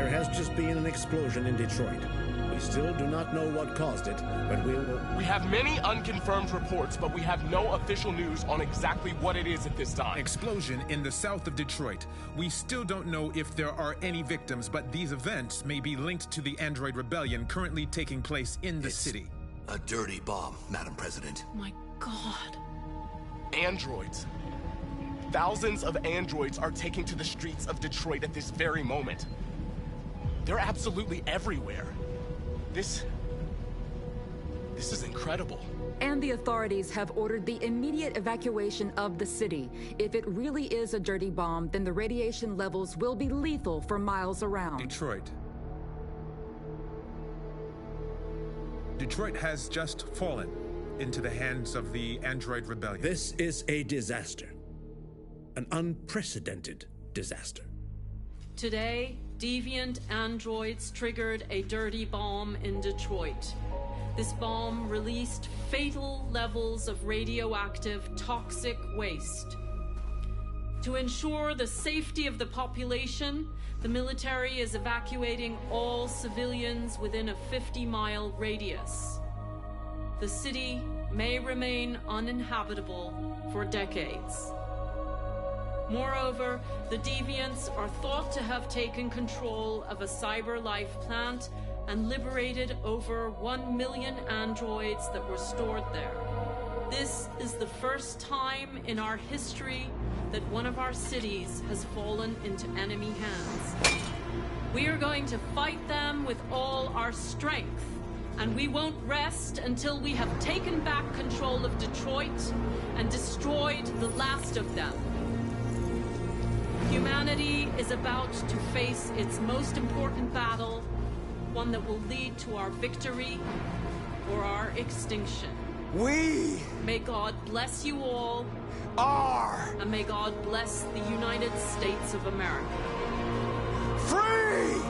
Speaker 17: There has just been an explosion in Detroit. We still do not know what caused it, but we will...
Speaker 8: We have many unconfirmed reports, but we have no official news on exactly what it is at this time.
Speaker 7: Explosion in the south of Detroit. We still don't know if there are any victims, but these events may be linked to the Android rebellion currently taking place in the city.
Speaker 10: A dirty bomb, Madam President.
Speaker 15: My God.
Speaker 8: Androids. Thousands of androids are taking to the streets of Detroit at this very moment. They're absolutely everywhere. This is incredible.
Speaker 20: And the authorities have ordered the immediate evacuation of the city. If it really is a dirty bomb, then the radiation levels will be lethal for miles around.
Speaker 7: Detroit has just fallen into the hands of the Android rebellion.
Speaker 17: This is a disaster. An unprecedented disaster.
Speaker 23: Today, deviant androids triggered a dirty bomb in Detroit. This bomb released fatal levels of radioactive toxic waste. To ensure the safety of the population, the military is evacuating all civilians within a 50-mile radius. The city may remain uninhabitable for decades. Moreover, the deviants are thought to have taken control of a cyber-life plant and liberated over 1 million androids that were stored there. This is the first time in our history that one of our cities has fallen into enemy hands. We are going to fight them with all our strength, and we won't rest until we have taken back control of Detroit and destroyed the last of them. Humanity is about to face its most important battle, one that will lead to our victory or our extinction. May God bless you all. And may God bless the United States of America.
Speaker 10: Free!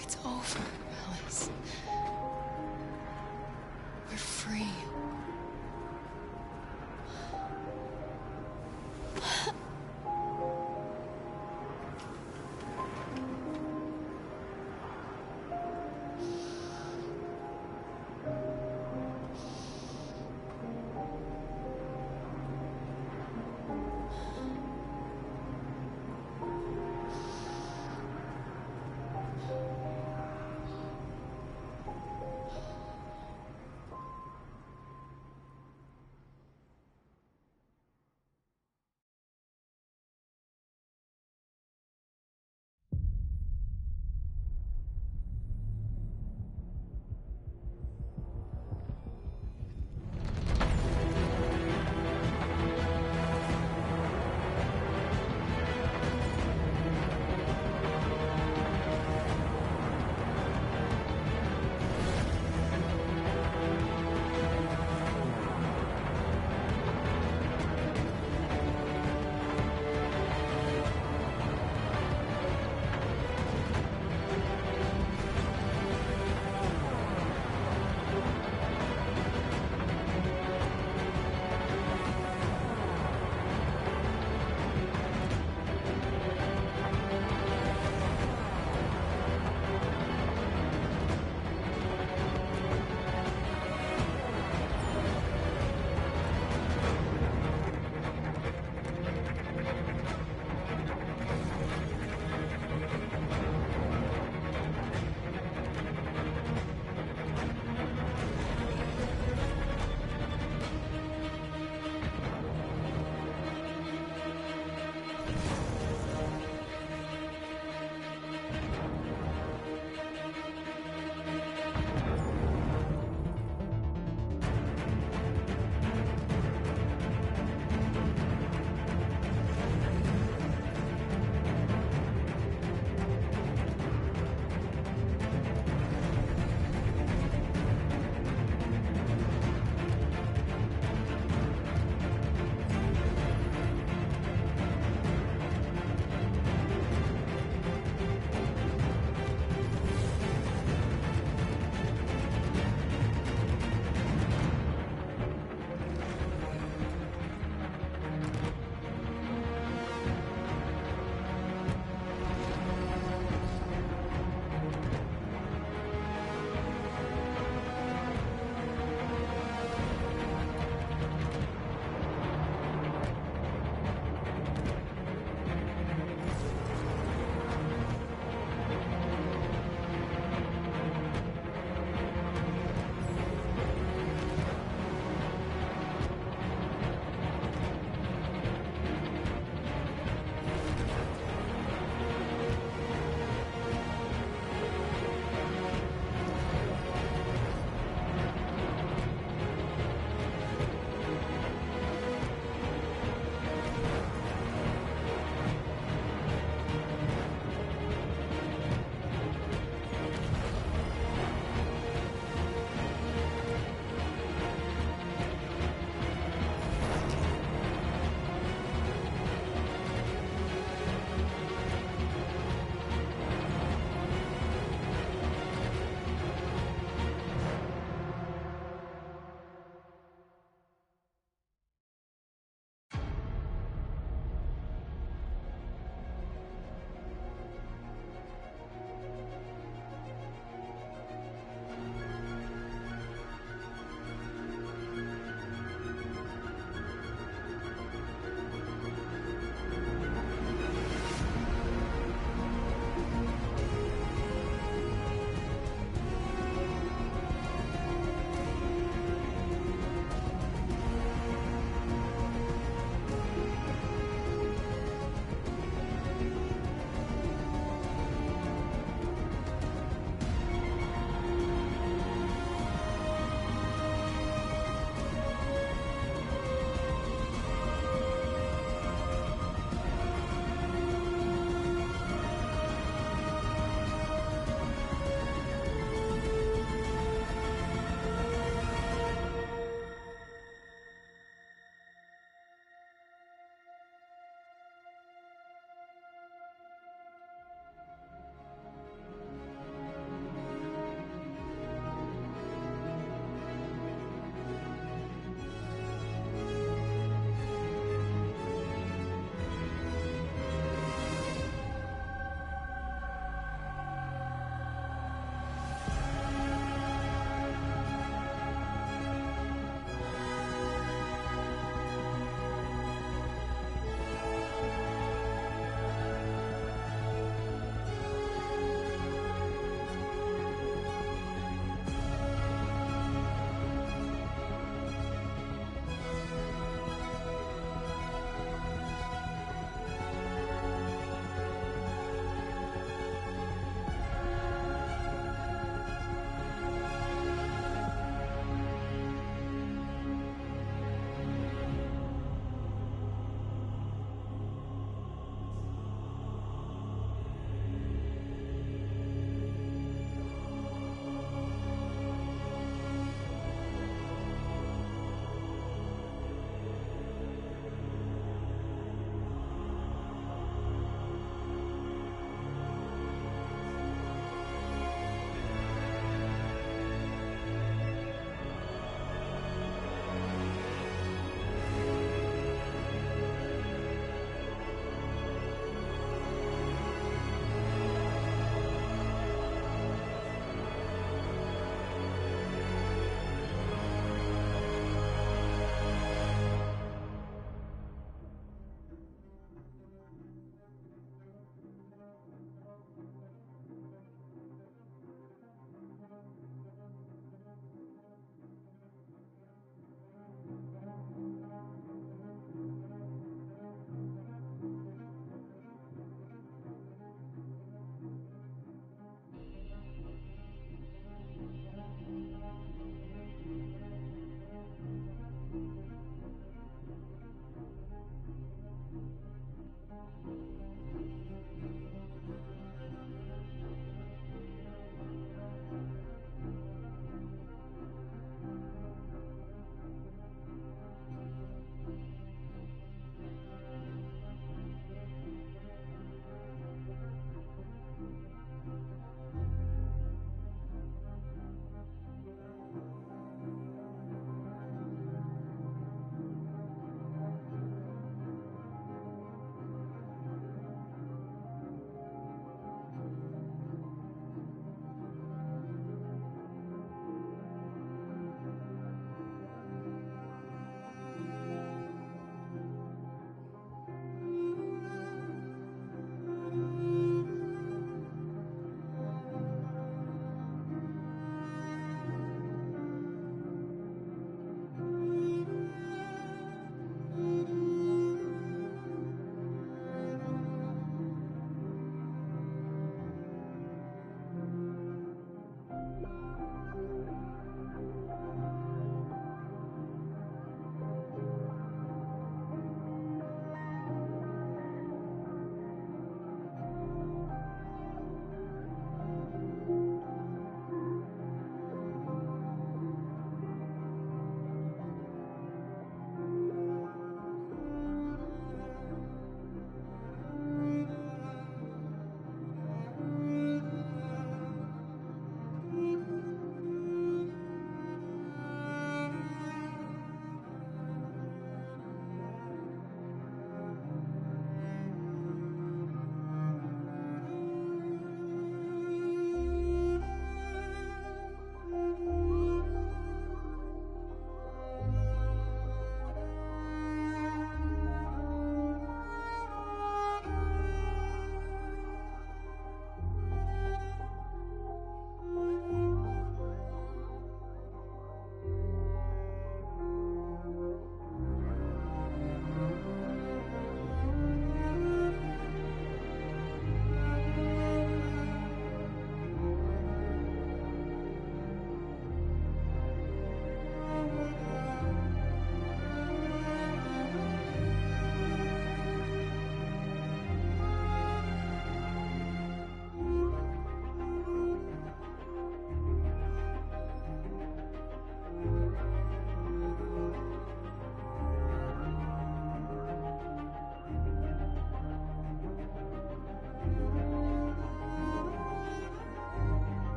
Speaker 6: It's over, Alice. We're free.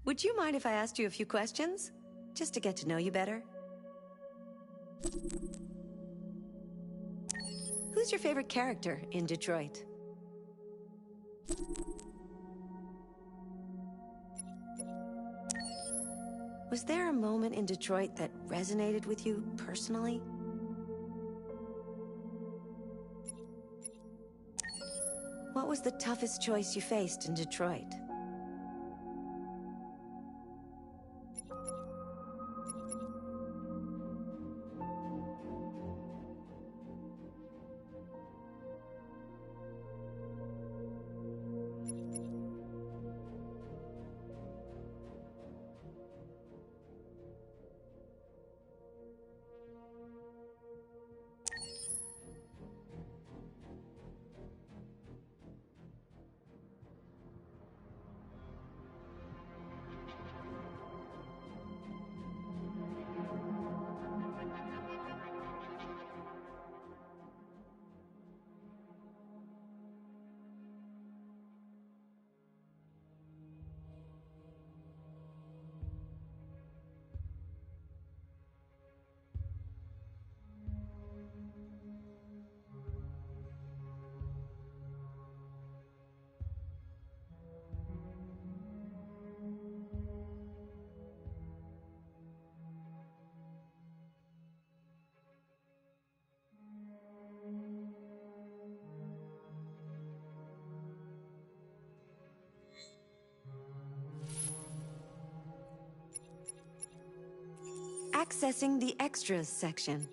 Speaker 3: Would you mind if I asked you a few questions? Just to get to know you better? Who's your favorite character in Detroit? Was there a moment in Detroit that resonated with you personally? What was the toughest choice you faced in Detroit? Accessing the extras section.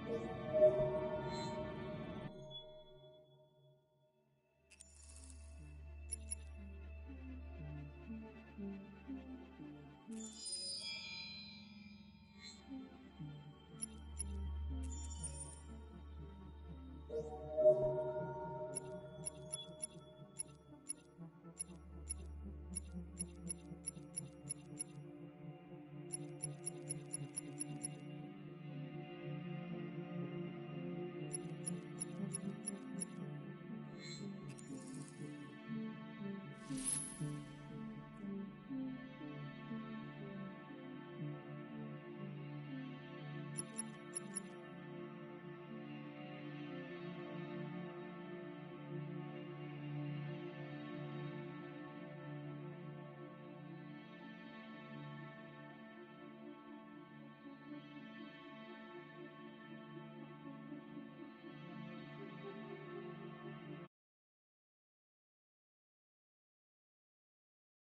Speaker 2: Thank you.